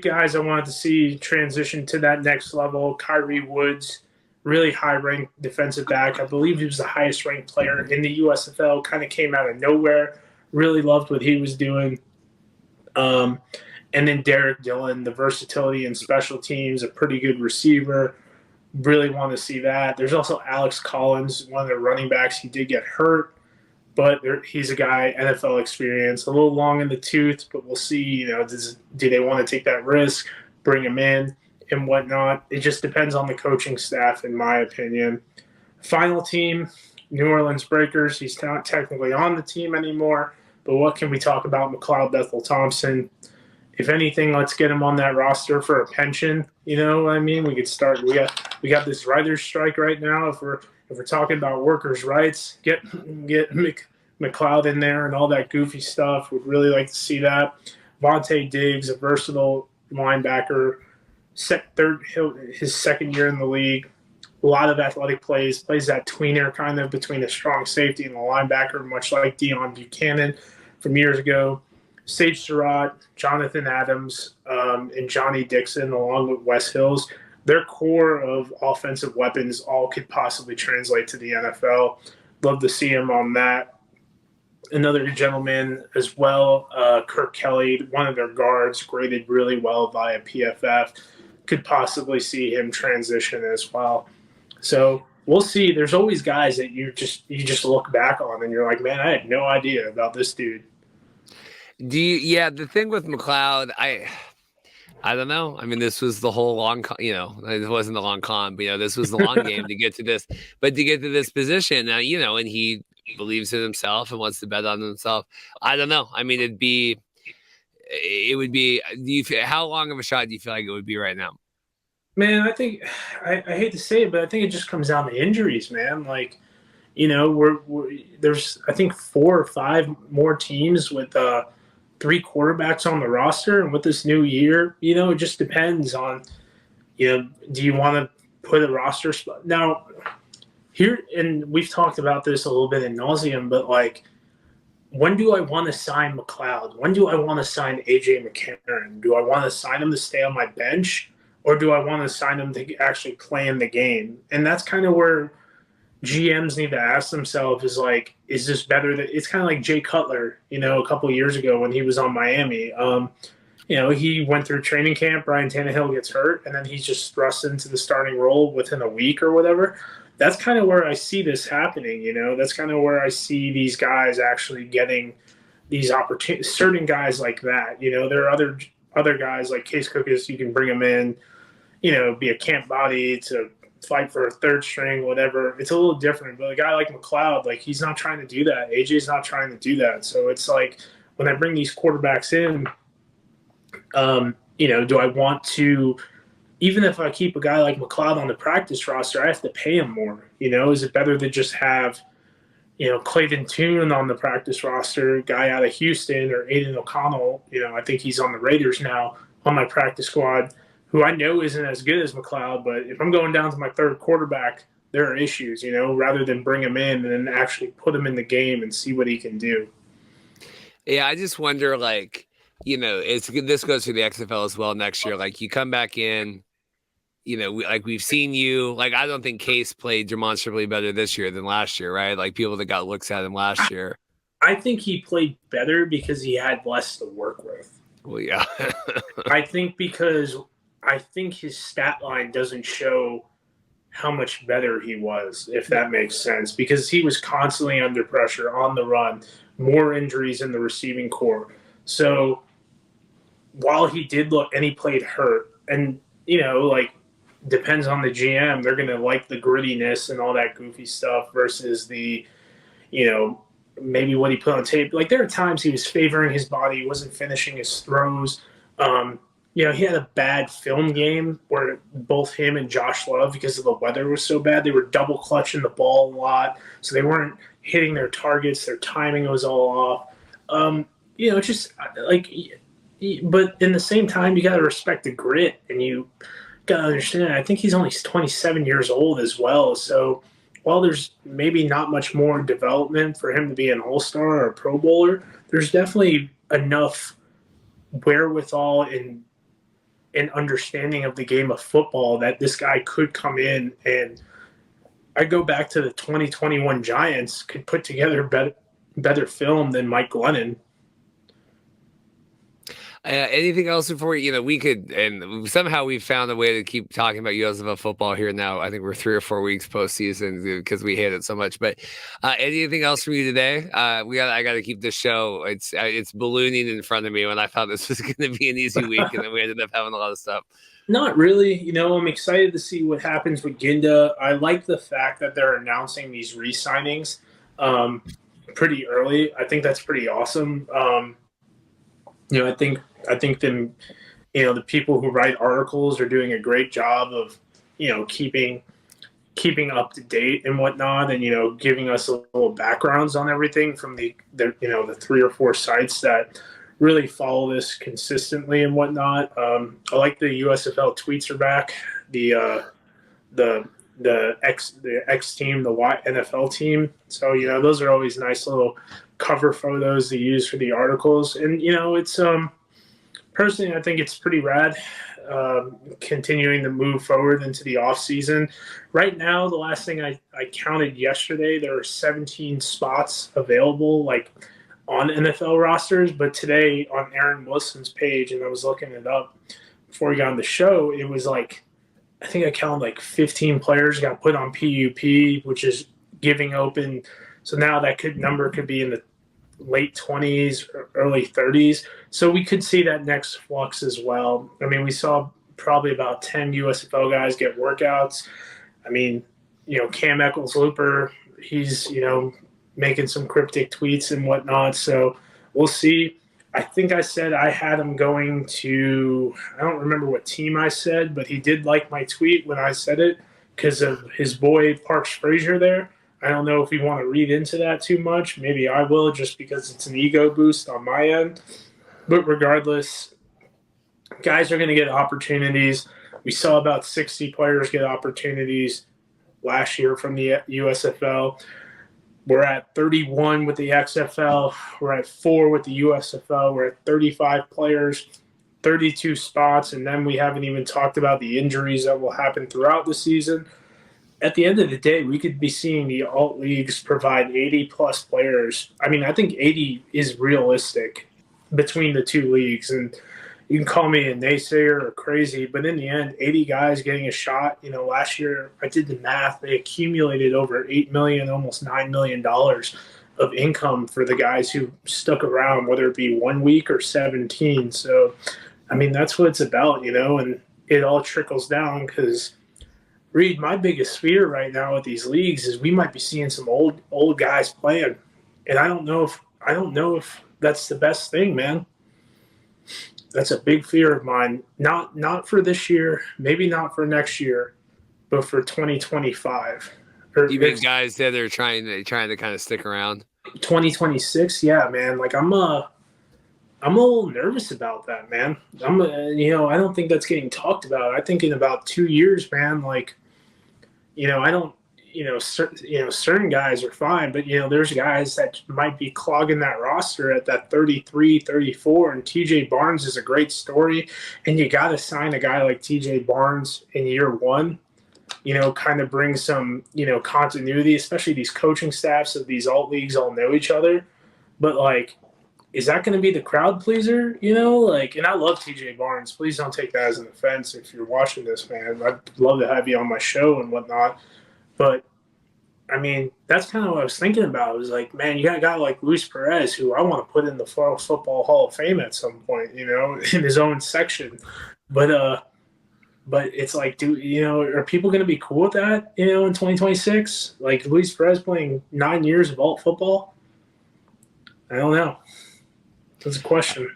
guys I wanted to see transition to that next level. Kyrie Woods, really high-ranked defensive back. I believe he was the highest-ranked player in the USFL, kind of came out of nowhere. Really loved what he was doing. And then Derek Dillon, the versatility in special teams, a pretty good receiver. Really want to see that. There's also Alex Collins, one of their running backs. He did get hurt, but he's a guy, NFL experience, a little long in the tooth, but we'll see, you know, do they want to take that risk, bring him in and whatnot. It just depends on the coaching staff, in my opinion. Final team, New Orleans Breakers. He's not technically on the team anymore, but what can we talk about McLeod Bethel-Thompson? If anything, let's get him on that roster for a pension. You know what I mean? We could start. We got this writers' strike right now. If we're talking about workers' rights, get McLeod in there and all that goofy stuff. Would really like to see that. Vontae Diggs, a versatile linebacker, his second year in the league. A lot of athletic plays that tweener kind of between a strong safety and a linebacker, much like Deion Buchanan from years ago. Sage Surratt, Jonathan Adams, and Johnny Dixon, along with Wes Hills, their core of offensive weapons all could possibly translate to the NFL. Love to see him on that. Another gentleman as well, Kirk Kelly, one of their guards, graded really well via PFF. Could possibly see him transition as well. So we'll see. There's always guys that you just look back on and you're like, man, I had no idea about this dude. The thing with McLeod, I don't know. I mean, this was the whole long, it wasn't the long con, but this was the long game to get to this. But to get to this position, and he believes in himself and wants to bet on himself. I don't know. I mean, it would be. How long of a shot do you feel like it would be right now? Man, I think I hate to say it, but I think it just comes down to injuries, man. Like, there's I think 4 or 5 more teams with 3 quarterbacks on the roster, and with this new year, it just depends on, do you want to put a roster spot now here? And we've talked about this a little bit in nauseum, but like, when do I want to sign McLeod? When do I want to sign AJ McCarron? Do I want to sign him to stay on my bench, or do I want to sign him to actually play in the game? And that's kind of where GMs need to ask themselves is like, is this better? It's kind of like Jay Cutler, a couple of years ago when he was on Miami. He went through training camp, Ryan Tannehill gets hurt, and then he's just thrust into the starting role within a week or whatever. That's kind of where I see this happening, That's kind of where I see these guys actually getting these opportunities, certain guys like that. There are other guys like Case Cookis, you can bring them in, be a camp body to fight for a third string, whatever. It's a little different. But a guy like McLeod, like, he's not trying to do that. AJ's not trying to do that. So it's like, when I bring these quarterbacks in, do I want to, even if I keep a guy like McLeod on the practice roster, I have to pay him more. Is it better to just have, Clayton Tune on the practice roster, guy out of Houston, or Aiden O'Connell? I think he's on the Raiders now on my practice squad, who I know isn't as good as McLeod, but if I'm going down to my third quarterback, there are issues, rather than bring him in and then actually put him in the game and see what he can do. Yeah, I just wonder, like, this goes through the XFL as well next year. Like, you come back in, we've seen you. Like, I don't think Case played demonstrably better this year than last year, right? Like, people that got looks at him last year. I think he played better because he had less to work with. Well, yeah. I think his stat line doesn't show how much better he was, if that makes sense, because he was constantly under pressure on the run, more injuries in the receiving core. So while he did look, and he played hurt, and, depends on the GM, they're going to like the grittiness and all that goofy stuff versus the, maybe what he put on tape. Like, there are times he was favoring his body, he wasn't finishing his throws. He had a bad film game where both him and Josh Love, because of the weather was so bad, they were double clutching the ball a lot, so they weren't hitting their targets. Their timing was all off. Just like, but in the same time, you got to respect the grit, and you got to understand, I think he's only 27 years old as well. So while there's maybe not much more development for him to be an all-star or a Pro Bowler, there's definitely enough wherewithal and understanding of the game of football that this guy could come in, and I go back to the 2021 Giants, could put together better film than Mike Glennon. Anything else before we could, and somehow we found a way to keep talking about USFL football here now. I think we're 3 or 4 weeks postseason because we hate it so much. But anything else from you today? I got to keep this show. It's ballooning in front of me when I thought this was going to be an easy week, and then we ended up having a lot of stuff. Not really. I'm excited to see what happens with Ginda. I like the fact that they're announcing these re-signings pretty early. I think that's pretty awesome. I think them, the people who write articles are doing a great job of, keeping up to date and whatnot, and giving us a little backgrounds on everything from the 3 or 4 sites that really follow this consistently and whatnot. I like the USFL tweets are back. The X team, the NFL team. So those are always nice little cover photos to use for the articles, and it's personally, I think it's pretty rad, continuing to move forward into the off season. Right now, the last thing I counted yesterday, there were 17 spots available, like, on NFL rosters. But today on Aaron Wilson's page, and I was looking it up before we got on the show, it was like, I think I counted like 15 players got put on PUP, which is giving open. So now that number could be in the late 20s or early 30s. So we could see that next flux as well. I mean, we saw probably about 10 USFL guys get workouts. I mean, Cam Eccles-Looper, he's, making some cryptic tweets and whatnot. So we'll see. I think I said I had him going to, I don't remember what team I said, but he did like my tweet when I said it because of his boy Parks Frazier there. I don't know if we want to read into that too much. Maybe I will, just because it's an ego boost on my end. But regardless, guys are going to get opportunities. We saw about 60 players get opportunities last year from the USFL. We're at 31 with the XFL. We're at 4 with the USFL. We're at 35 players, 32 spots, and then we haven't even talked about the injuries that will happen throughout the season. At the end of the day, we could be seeing the alt leagues provide 80-plus players. I mean, I think 80 is realistic between the two leagues, and you can call me a naysayer or crazy, but in the end, 80 guys getting a shot. Last year I did the math. They accumulated over $8 million, almost $9 million of income for the guys who stuck around, whether it be 1 week or 17. So, I mean, that's what it's about, and it all trickles down because, Reed, my biggest fear right now with these leagues is we might be seeing some old guys playing, and I don't know if that's the best thing, man. That's a big fear of mine. Not for this year, maybe not for next year, but for 2025. You mean guys that are trying to kind of stick around? 2026, yeah, man. Like I'm a little nervous about that, man. I don't think that's getting talked about. I think in about 2 years, man. Like, I don't. Certain guys are fine, but there's guys that might be clogging that roster at that 33, 34, and TJ Barnes is a great story, and you got to sign a guy like TJ Barnes in year one, kind of bring some, continuity, especially these coaching staffs of these alt leagues all know each other, but like, is that going to be the crowd pleaser, and I love TJ Barnes. Please don't take that as an offense if you're watching this, man. I'd love to have you on my show and whatnot. But, I mean, that's kind of what I was thinking about. It was like, man, you got a guy like Luis Perez, who I want to put in the Football Hall of Fame at some point, in his own section. But it's like, are people going to be cool with that, in 2026? Like Luis Perez playing 9 years of alt football? I don't know. That's a question.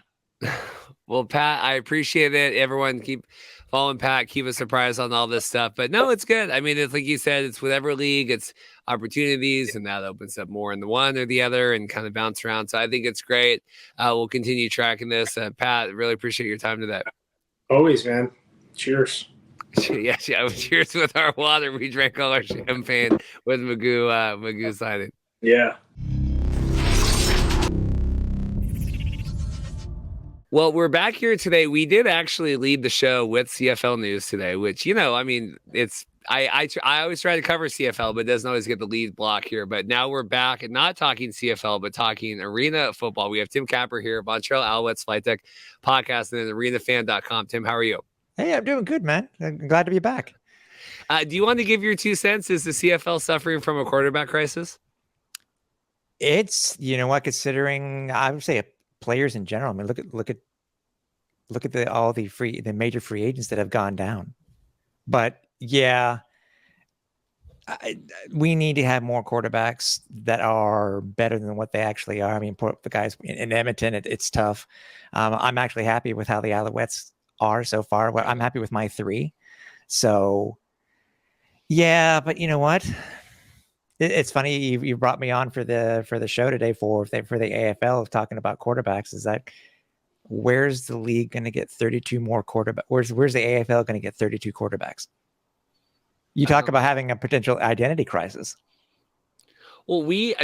Well, Pat, I appreciate it. Everyone keep following Pat, keep us surprised on all this stuff. But no, it's good. I mean, it's like you said, it's whatever league, it's opportunities, and that opens up more in the one or the other and kind of bounce around. So I think it's great. We'll continue tracking this. Pat, really appreciate your time today. Always, man. Cheers. Yes, yeah. Cheers with our water. We drank all our champagne with Magoo signing. Yeah. Well, we're back here today. We did actually lead the show with CFL news today, which, I mean, it's I always try to cover CFL, but it doesn't always get the lead block here. But now we're back and not talking CFL, but talking arena football. We have Tim Capper here, Montreal Alouettes Flight Deck podcast, and then arenafan.com. Tim, how are you? Hey, I'm doing good, man. I'm glad to be back. Do you want to give your 2 cents? Is the CFL suffering from a quarterback crisis? It's, considering I would say players in general. I mean, look at all the major free agents that have gone down. But yeah, we need to have more quarterbacks that are better than what they actually are. I mean, the guys in Edmonton, it's tough. I'm actually happy with how the Alouettes are so far. Well, I'm happy with my 3. So yeah, but you know what? It's funny you brought me on for the show today for the AFL talking about quarterbacks. Is that where's the league going to get 32 more quarterbacks? Where's the AFL going to get 32 quarterbacks? You talk about having a potential identity crisis. Well, we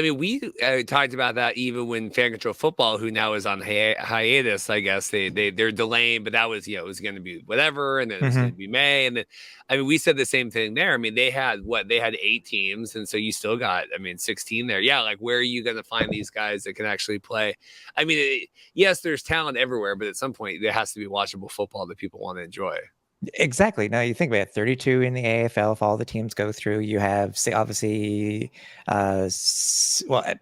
talked about that even when Fan Control Football, who now is on hiatus, I guess they're delaying, but that was, it was going to be whatever. And then it was going to be May. And then, we said the same thing there. I mean, they had 8 teams. And so you still got, 16 there. Yeah. Like, where are you going to find these guys that can actually play? I mean, yes, there's talent everywhere, but at some point there has to be watchable football that people want to enjoy. Exactly. Now you think about it, 32 in the AFL. If all the teams go through, you have obviously,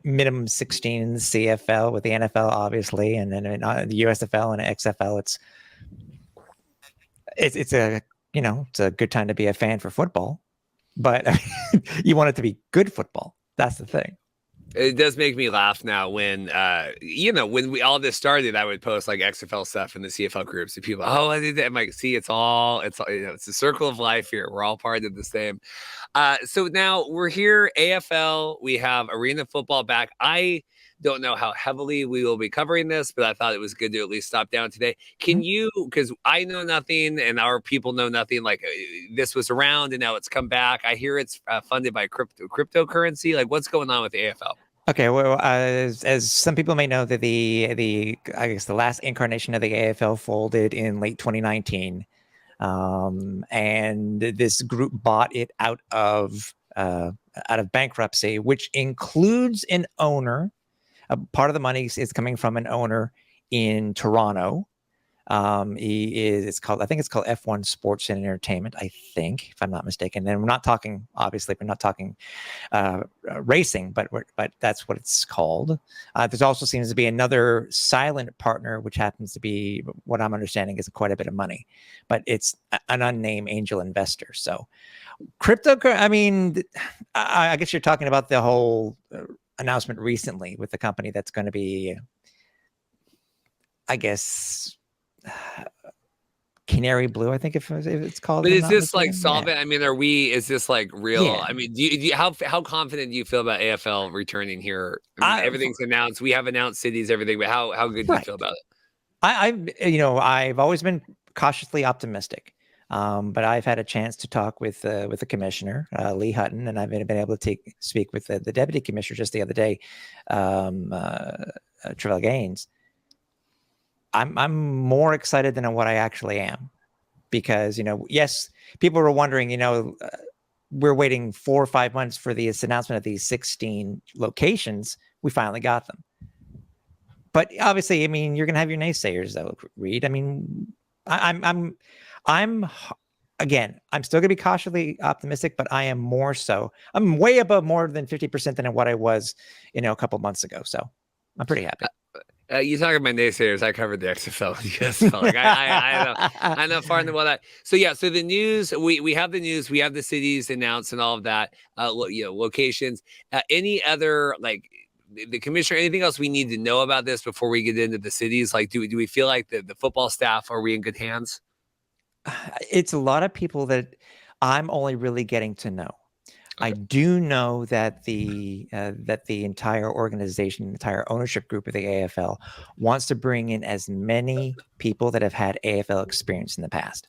minimum 16 in the CFL with the NFL, obviously, and then the USFL and XFL. It's a good time to be a fan for football, but you want it to be good football. That's the thing. It does make me laugh now when, when we all this started, I would post like XFL stuff in the CFL groups and people, I did that. I'm like, see, it's it's a circle of life here. We're all part of the same. So now we're here, AFL, we have arena football back. Don't know how heavily we will be covering this, but I thought it was good to at least stop down today. Can you, because I know nothing and our people know nothing, like this was around and now it's come back. I hear it's funded by cryptocurrency. Like, what's going on with the AFL? Okay, well, as some people may know, that the I guess the last incarnation of the AFL folded in late 2019, and this group bought it out of bankruptcy, which includes an owner. Part of the money is coming from an owner in Toronto. I think it's called F1 Sports and Entertainment, I think, if I'm not mistaken. And we're not talking racing, but that's what it's called. There's also seems to be another silent partner, which happens to be, what I'm understanding, is quite a bit of money, but it's an unnamed angel investor. So cryptocurrency, I mean, I guess you're talking about the whole announcement recently with the company that's going to be, I guess, Canary Blue, I think if it's called. But is this like solvent? I mean, is this like real? Yeah. I mean, how confident do you feel about AFL returning here? I mean, everything's announced. We have announced cities, everything, but how good do you feel about it? I've always been cautiously optimistic. But I've had a chance to talk with the commissioner, Lee Hutton, and I've been able to speak with the deputy commissioner just the other day, Trevell Gaines. I'm more excited than what I actually am, because yes, people were wondering. We're waiting 4 or 5 months for this announcement of these 16 locations. We finally got them, but obviously, I mean, you're gonna have your naysayers, though, Reed. I mean, I'm still gonna be cautiously optimistic, but I am more so. I'm way above more than 50% than what I was, a couple months ago. So I'm pretty happy. You talking about naysayers? I covered the XFL and USFL. Like, I know far enough about that. So yeah, so the news, we have the news, we have the cities announced and all of that. Locations. Any other, like, the commissioner? Anything else we need to know about this before we get into the cities? Like, do we feel like the football staff, are we in good hands? It's a lot of people that I'm only really getting to know. I do know that the entire organization, entire ownership group of the AFL wants to bring in as many people that have had AFL experience in the past.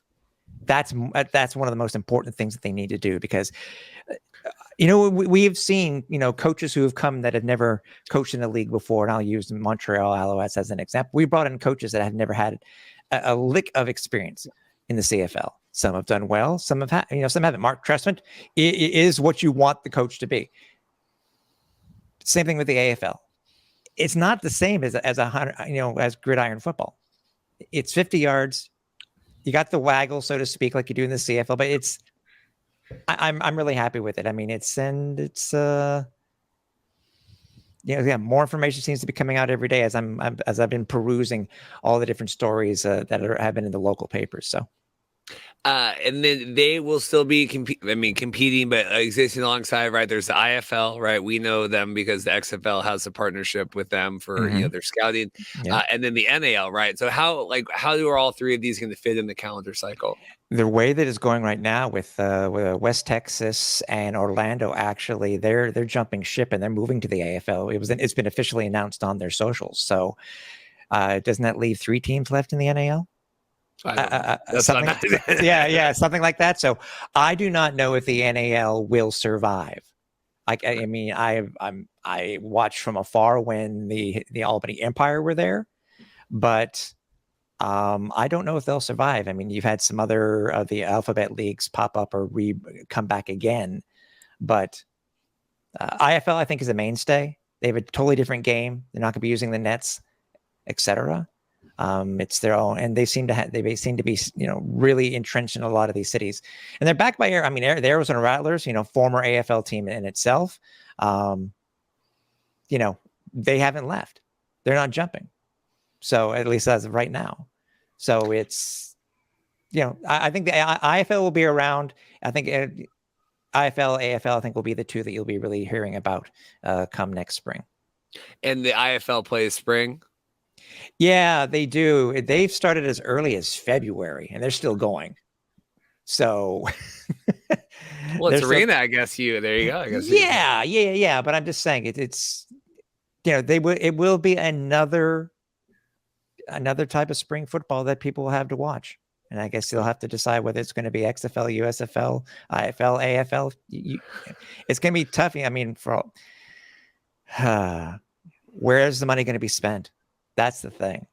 That's one of the most important things that they need to do, because we've seen coaches who have come that have never coached in a league before, and I'll use the Montreal Alouettes as an example. We brought in coaches that have never had a lick of experience in the CFL. Some have done well, some have some haven't. Mark Trestman is what you want the coach to be. Same thing with the AFL. It's not the same as as gridiron football. It's 50 yards. You got the waggle, so to speak, like you do in the CFL, but I'm really happy with it. I mean, more information seems to be coming out every day as I've been perusing all the different stories that have been in the local papers. So. And then they will still be competing, but existing alongside, right? There's the IFL, right? We know them because the XFL has a partnership with them for their scouting, and then the NAL, right? So how do all three of these going to fit in the calendar cycle? The way that it's going right now with West Texas and Orlando, actually, they're jumping ship and they're moving to the AFL. It's been officially announced on their socials. So doesn't that leave 3 teams left in the NAL? Something like that. So I do not know if the NAL will survive. I watched from afar when the Albany Empire were there, but I don't know if they'll survive. I mean, you've had some other of the alphabet leagues pop up or come back again, but IFL, I think, is a mainstay. They have a totally different game. They're not going to be using the nets, etc. It's their own, and they seem to be really entrenched in a lot of these cities, and they're backed by the Arizona Rattlers, former AFL team in itself. They haven't left. They're not jumping. So at least as of right now. So it's, I think the IFL will be around. I think IFL, AFL, I think will be the two that you'll be really hearing about come next spring. And the IFL plays spring. Yeah, they do. They've started as early as February, and they're still going. So, well, it's arena, I guess. There you go. I guess. Yeah. But I'm just saying it's it will be another type of spring football that people will have to watch. And I guess they'll have to decide whether it's going to be XFL, USFL, IFL, AFL. It's going to be tough. I mean, where is the money going to be spent? That's the thing.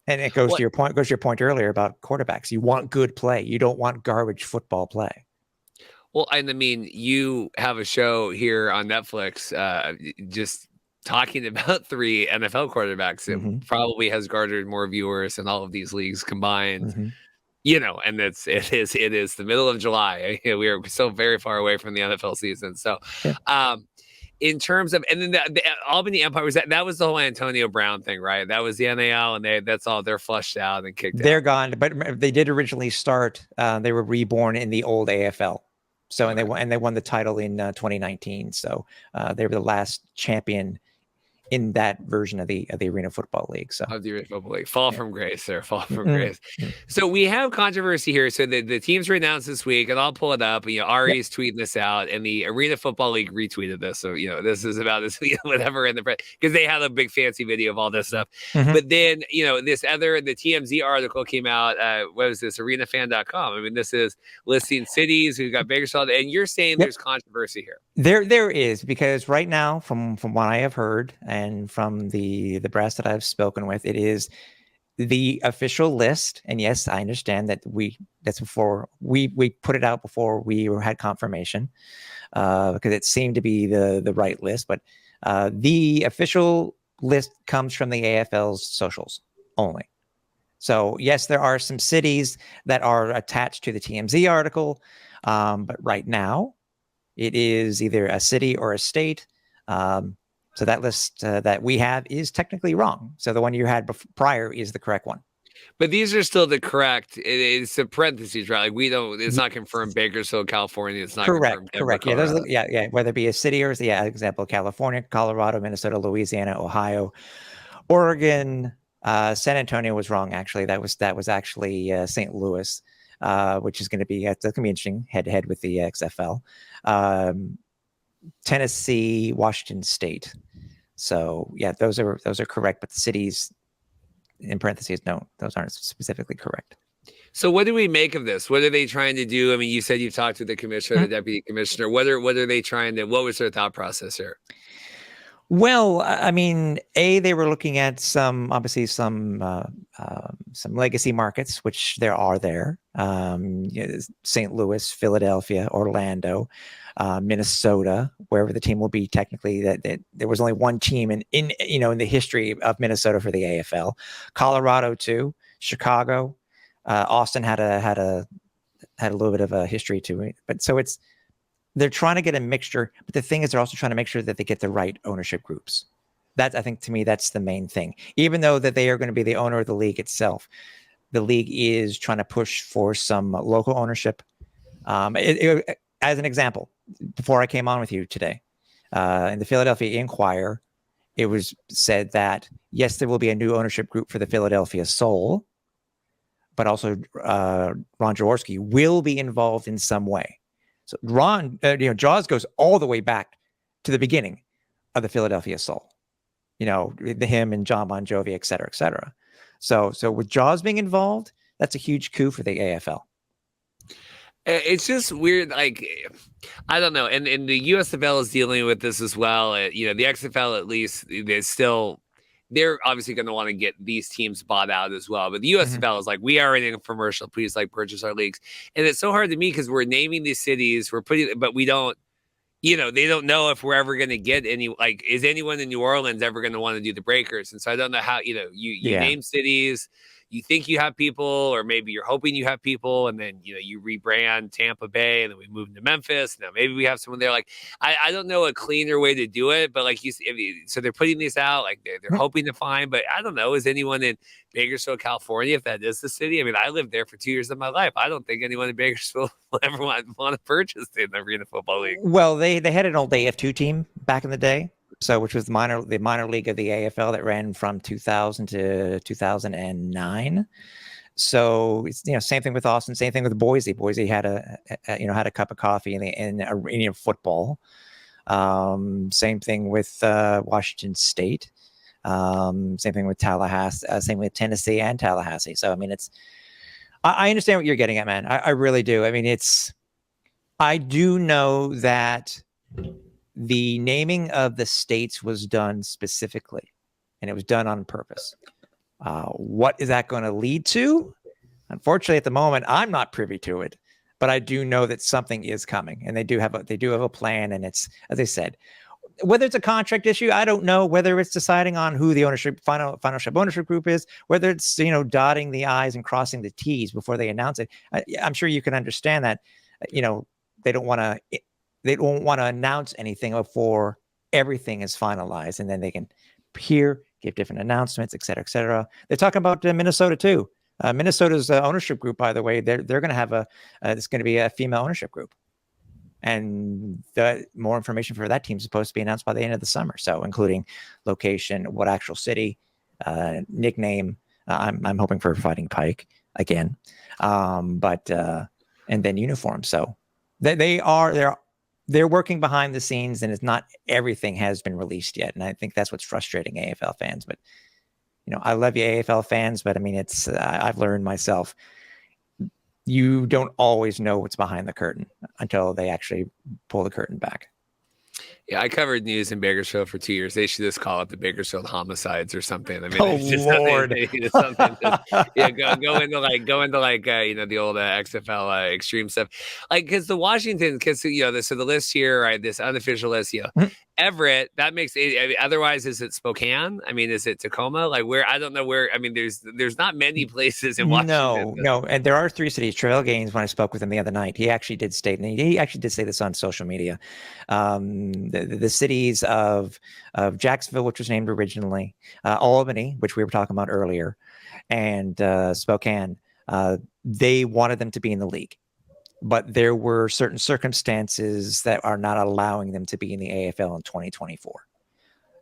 And it goes to your point earlier about quarterbacks. You want good play. You don't want garbage football play. Well, and I mean, you have a show here on Netflix, just talking about 3 NFL quarterbacks. It probably has garnered more viewers than all of these leagues combined. And it is the middle of July. We are so very far away from the NFL season. So, in terms of, and then the Albany Empire that was the whole Antonio Brown thing, right? That was the NAL, and that's all. They're flushed out and kicked. They're gone, but they did originally start. They were reborn in the old AFL. So, and they won the title in 2019. So, they were the last champion in that version of the Arena Football League. So of the Arena Football League. Fall from grace, sir. Fall from grace. So we have controversy here. So the teams were announced this week, and I'll pull it up. Ari's tweeting this out, and the Arena Football League retweeted this. So this is about this, whatever in the press, because they had a big fancy video of all this stuff. But then the TMZ article came out. What was this? ArenaFan.com. I mean, this is listing cities. We've got Bakersfield, and you're saying there's controversy here. There is, because right now, from what I have heard, and from the brass that I've spoken with, it is the official list. And yes, I understand that that's before we put it out before we had confirmation, because it seemed to be the right list. But the official list comes from the AFL's socials only. So yes, there are some cities that are attached to the TMZ article, but right now it is either a city or a state. So that list that we have is technically wrong. So the one you had prior is the correct one. But these are still the correct. It's a parentheses, right? Like we don't. It's not confirmed. Bakersfield, California. It's not confirmed. Correct. Yeah. Whether it be a city or example, California, Colorado, Minnesota, Louisiana, Ohio, Oregon, San Antonio was wrong. Actually, that was actually St. Louis, which is going to be interesting head to head with the XFL. Tennessee, Washington State. So yeah, those are correct, but the cities in parentheses, no, those aren't specifically correct. So what do we make of this? What are they trying to do? I mean, you said you've talked to the commissioner, the deputy commissioner. What are they trying to? What was their thought process here? Well, I mean, they were looking at some legacy markets, which there are there. St. Louis, Philadelphia, Orlando, Minnesota, wherever the team will be. Technically, that there was only one team in the history of Minnesota for the AFL. Colorado too, Chicago, Austin had a little bit of a history to it, but so they're trying to get a mixture, but the thing is they're also trying to make sure that they get the right ownership groups. I think to me, that's the main thing. Even though that they are going to be the owner of the league itself, the league is trying to push for some local ownership. As an example, before I came on with you today, in the Philadelphia Inquirer, it was said that, yes, there will be a new ownership group for the Philadelphia Soul, but also Ron Jaworski will be involved in some way. So Ron, Jaws goes all the way back to the beginning of the Philadelphia Soul, him and John Bon Jovi, et cetera, et cetera. So with Jaws being involved, that's a huge coup for the AFL. It's just weird. Like, I don't know. And the USFL is dealing with this as well. The XFL, at least, they're obviously going to want to get these teams bought out as well. But the USFL is like, we are in a commercial. Please purchase our leagues. And it's so hard to me because we're naming these cities, but we don't, they don't know if we're ever going to get any, is anyone in New Orleans ever going to want to do the Breakers? And so I don't know how, you name cities, you think you have people, or maybe you're hoping you have people, and then you rebrand Tampa Bay, and then we move to Memphis. Now maybe we have someone there. I don't know a cleaner way to do it, but so they're putting these out, they're hoping to find. But I don't know, is anyone in Bakersfield, California, if that is the city? I mean, I lived there for 2 years of my life. I don't think anyone in Bakersfield will ever want to purchase the Arena Football League. Well, they had an old AF2 team back in the day. So, which was the minor league of the AFL that ran from 2000 to 2009. So it's same thing with Austin, same thing with Boise. Boise had a cup of coffee in arena football. Same thing with Washington State. Same thing with Tallahassee. Same with Tennessee and Tallahassee. So, I mean, I understand what you're getting at, man. I really do. I mean, I do know that the naming of the states was done specifically, and it was done on purpose. What is that going to lead to? Unfortunately, at the moment, I'm not privy to it, but I do know that something is coming, and they do have a plan. And it's, as I said, whether it's a contract issue, I don't know. Whether it's deciding on who the final ownership group is, whether it's dotting the I's and crossing the T's before they announce it. I'm sure you can understand that. They don't want to announce anything before everything is finalized, and then they can give different announcements, et cetera, et cetera. They're talking about Minnesota too. Minnesota's ownership group, by the way, they're going to have it's going to be a female ownership group, and the more information for that team is supposed to be announced by the end of the summer. So, including location, what actual city, nickname. I'm hoping for Fighting Pike again, but and then uniform. So they're working behind the scenes, and it's not everything has been released yet. And I think that's what's frustrating AFL fans. But I love you, AFL fans, but I mean, I've learned myself, you don't always know what's behind the curtain until they actually pull the curtain back. Yeah, I covered news in Bakersfield for 2 years. They should just call it the Bakersfield homicides or something. I mean, it's just Lord. something. Go into the old XFL extreme stuff, because the Washington, so the list here, right? This unofficial list, Everett. That makes it. I mean, otherwise, is it Spokane? I mean, is it Tacoma? Where? I don't know where. I mean, there's not many places in Washington. No, and there are 3 cities. Trail Gaines, when I spoke with him the other night, he actually did state, and he actually did say this on social media. The cities of Jacksonville, which was named originally, Albany, which we were talking about earlier, and Spokane, they wanted them to be in the league, but there were certain circumstances that are not allowing them to be in the AFL in 2024.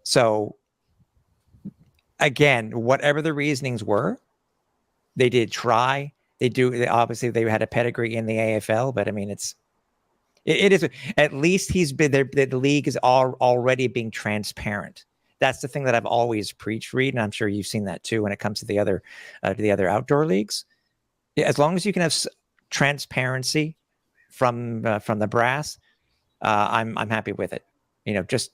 So again, whatever the reasonings were, they did try. Obviously they had a pedigree in the AFL, but I mean, it is, at least he's been there. The league is already being transparent. That's the thing that I've always preached, Reed, and I'm sure you've seen that too when it comes to the other outdoor leagues. As long as you can have transparency from the brass, I'm happy with it. Just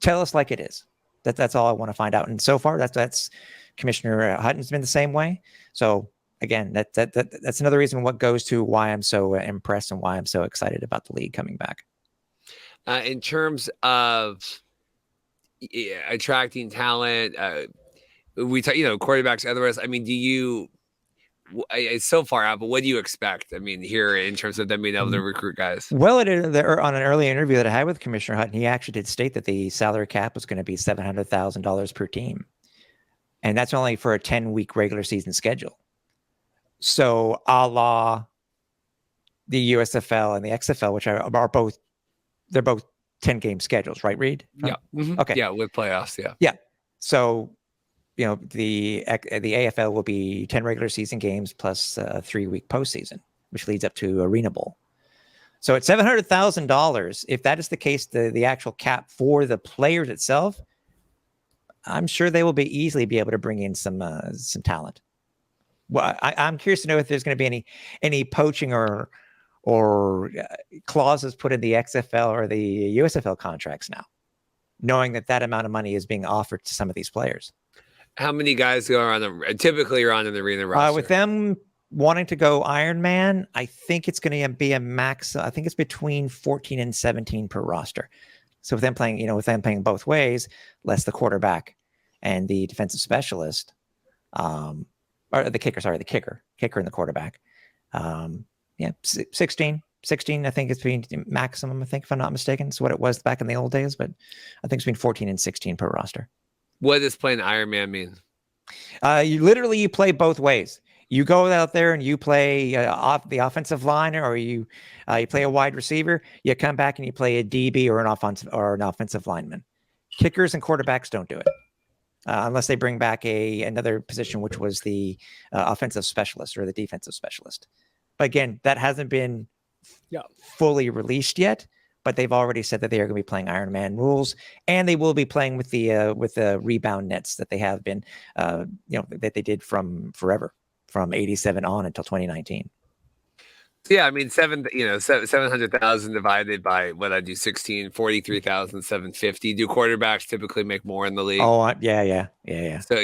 tell us like it is. That's all I want to find out. And so far, that's Commissioner Hutton's been the same way. So again, that's another reason what goes to why I'm so impressed and why I'm so excited about the league coming back. In terms of attracting talent, we talk, quarterbacks. Otherwise, I mean, it's so far out, but what do you expect? I mean, here in terms of them being able to recruit guys. Well, on an early interview that I had with Commissioner Hutton, he actually did state that the salary cap was going to be $700,000 per team, and that's only for a 10-week regular season schedule. So, a la the USFL and the XFL, which are both 10-game schedules, right, Reed? Yeah. Mm-hmm. Okay. Yeah, with playoffs. Yeah. Yeah. So, the AFL will be 10 regular season games plus a 3-week postseason, which leads up to Arena Bowl. So at $700,000, if that is the case, the actual cap for the players itself, I'm sure they will easily be able to bring in some talent. Well, I'm curious to know if there's going to be any poaching or clauses put in the XFL or the USFL contracts now, knowing that amount of money is being offered to some of these players. How many guys typically are on an arena roster? With them wanting to go Ironman, I think it's going to be a max. I think it's between 14 and 17 per roster. So with them playing both ways, less the quarterback and the defensive specialist, or the kicker and the quarterback. 16, I think it's between maximum, I think, if I'm not mistaken. It's what it was back in the old days, but I think it's between 14 and 16 per roster. What does playing Ironman mean? You play both ways. You go out there and you play off the offensive line, or you play a wide receiver. You come back and you play a DB or an offensive lineman. Kickers and quarterbacks don't do it unless they bring back another position, which was the offensive specialist or the defensive specialist. But again, that hasn't been fully released yet. but they've already said that they are going to be playing Ironman rules, and they will be playing with the rebound nets that they have been, that they did from forever, from 87 on until 2019. Yeah, I mean, 700,000 divided by what I do, 16, 43,750. Do quarterbacks typically make more in the league? Oh, yeah. So,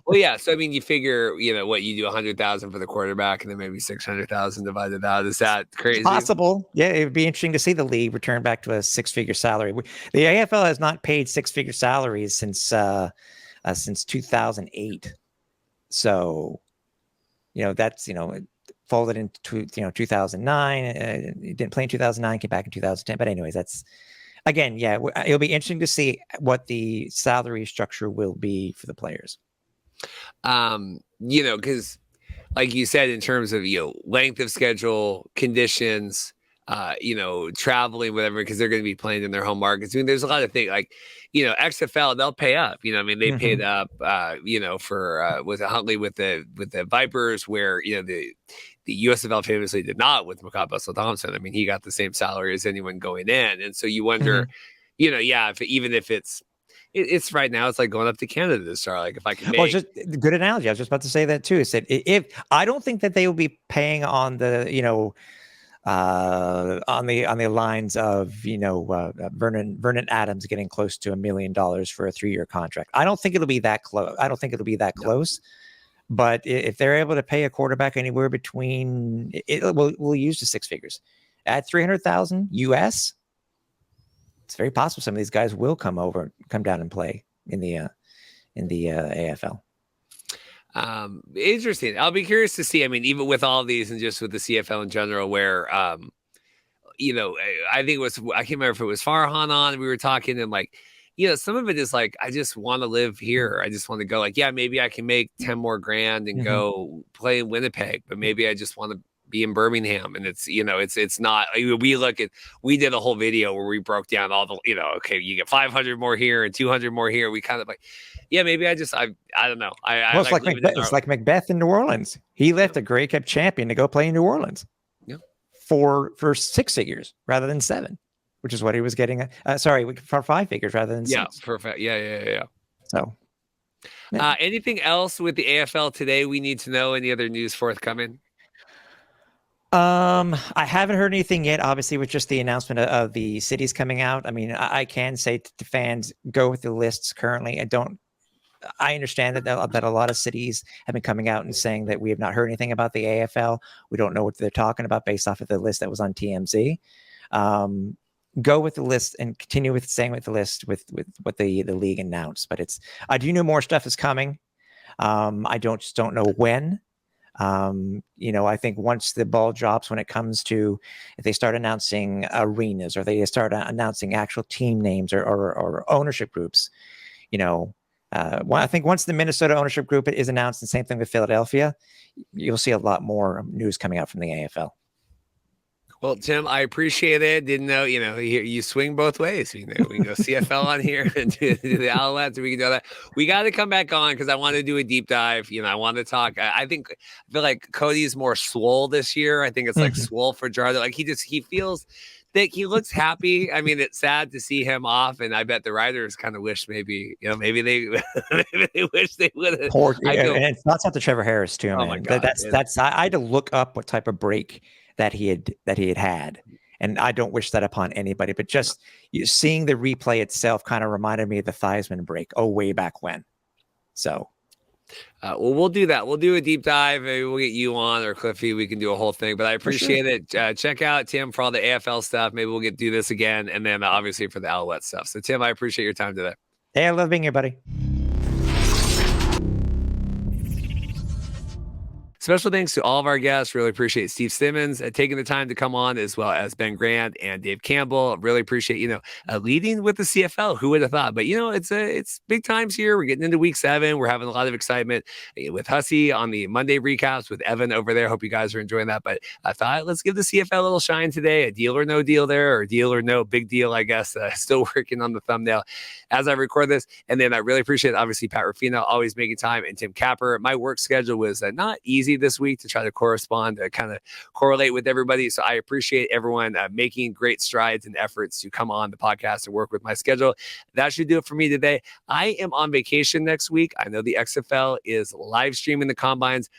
well, yeah. So, I mean, you figure, what you do 100,000 for the quarterback, and then maybe 600,000 divided out. Is that crazy? It's possible. Yeah, it would be interesting to see the league return back to a six-figure salary. The AFL has not paid six-figure salaries since 2008. So, that's folded into 2009. It didn't play in 2009. Came back in 2010. But anyways, that's. Again, yeah, it'll be interesting to see what the salary structure will be for the players. Because like you said, in terms of, length of schedule, conditions, traveling, whatever, because they're going to be playing in their home markets. I mean, there's a lot of things like, XFL, they'll pay up, they paid up, for, was it Huntley with the Vipers, where, the USFL famously did not with Makaba Thompson. I mean, he got the same salary as anyone going in. And so you wonder, even if it's right now, it's like going up to Canada to start. Like, if I can make. Well, just good analogy. I was just about to say that too. It said, if I don't think that they will be paying on the, on the lines of, Vernon Adams getting close to $1 million for a 3-year contract. I don't think it'll be that close. Close. But if they're able to pay a quarterback anywhere between, we'll use the six figures at 300,000 US. It's very possible some of these guys will come down and play in the AFL. Interesting. I'll be curious to see. I mean, even with all these and just with the CFL in general, where, I think it was, I can't remember if it was Farhan on, we were talking, and like, some of it is like, I just want to live here. I just want to go, like, yeah, maybe I can make 10 more grand and go play in Winnipeg, but maybe I just want to be in Birmingham. And it's, it's not, we did a whole video where we broke down all the, okay, you get 500 more here and 200 more here. We kind of like, yeah, maybe I don't know. It's like Macbeth, it's like Macbeth in New Orleans. He left a Grey Cup champion to go play in New Orleans for 6 figures rather than 7. Which is what he was getting. For 5 figures rather than 6. Yeah, perfect. Yeah. So, anything else with the AFL today we need to know? Any other news forthcoming? I haven't heard anything yet. Obviously, with just the announcement of the cities coming out. I mean, I can say to fans, go with the lists currently. I understand that a lot of cities have been coming out and saying that we have not heard anything about the AFL. We don't know what they're talking about based off of the list that was on TMZ. Go with the list and continue with staying with the list with what the league announced. But I do know more stuff is coming. I don't know when. I think once the ball drops, when it comes to, if they start announcing arenas or they start announcing actual team names or ownership groups, I think once the Minnesota ownership group is announced, and same thing with Philadelphia, you'll see a lot more news coming out from the AFL. Well, Tim, I appreciate it. Didn't know, you swing both ways. We can go CFL on here and do the Alouettes, and we can do that. We got to come back on because I want to do a deep dive. I want to talk. I feel like Cody's more swole this year. I think it's like swole for Gerardo. Like he feels that he looks happy. I mean, it's sad to see him off, and I bet the writers kind of wish maybe they wish they would have. And it's not to Trevor Harris too, man. Oh my God, that's I had to look up what type of break that he had, and I don't wish that upon anybody. But just seeing the replay itself kind of reminded me of the Theismann break. Way back when. So. Well, we'll do that. We'll do a deep dive. Maybe we'll get you on, or Cliffy. We can do a whole thing. But I appreciate it. Check out Tim for all the AFL stuff. Maybe we'll do this again, and then obviously for the Alouette stuff. So Tim, I appreciate your time today. Hey, I love being here, buddy. Special thanks to all of our guests. Really appreciate Steve Simmons taking the time to come on, as well as Ben Grant and Dave Campbell. Really appreciate, leading with the CFL. Who would have thought? But, it's big times here. We're getting into week 7. We're having a lot of excitement with Hussey on the Monday recaps with Evan over there. Hope you guys are enjoying that. But I thought, let's give the CFL a little shine today. A deal or no deal there, or deal or no big deal, I guess. Still working on the thumbnail as I record this. And then I really appreciate, obviously, Pat Rifino always making time, and Tim Capper. My work schedule was not easy busy this week to try to correspond, to kind of correlate with everybody. So I appreciate everyone making great strides and efforts to come on the podcast and work with my schedule. That should do it for me today. I am on vacation next week. I know the XFL is live streaming the combines.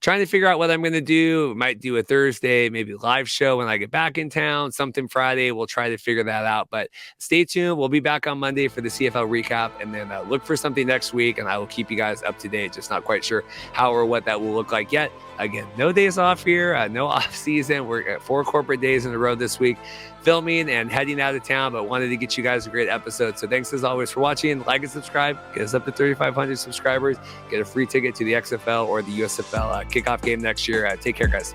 Trying to figure out what I'm going to do. Might do a Thursday, maybe live show when I get back in town, something Friday. We'll try to figure that out. But stay tuned. We'll be back on Monday for the CFL recap, and then look for something next week, and I will keep you guys up to date. Just not quite sure how or what that will look like yet. Again, no days off here, no off season. We're at 4 corporate days in a row this week, filming and heading out of town, but wanted to get you guys a great episode. So thanks as always for watching. Like and subscribe. Get us up to 3,500 subscribers. Get a free ticket to the XFL or the USFL kickoff game next year. Take care, guys.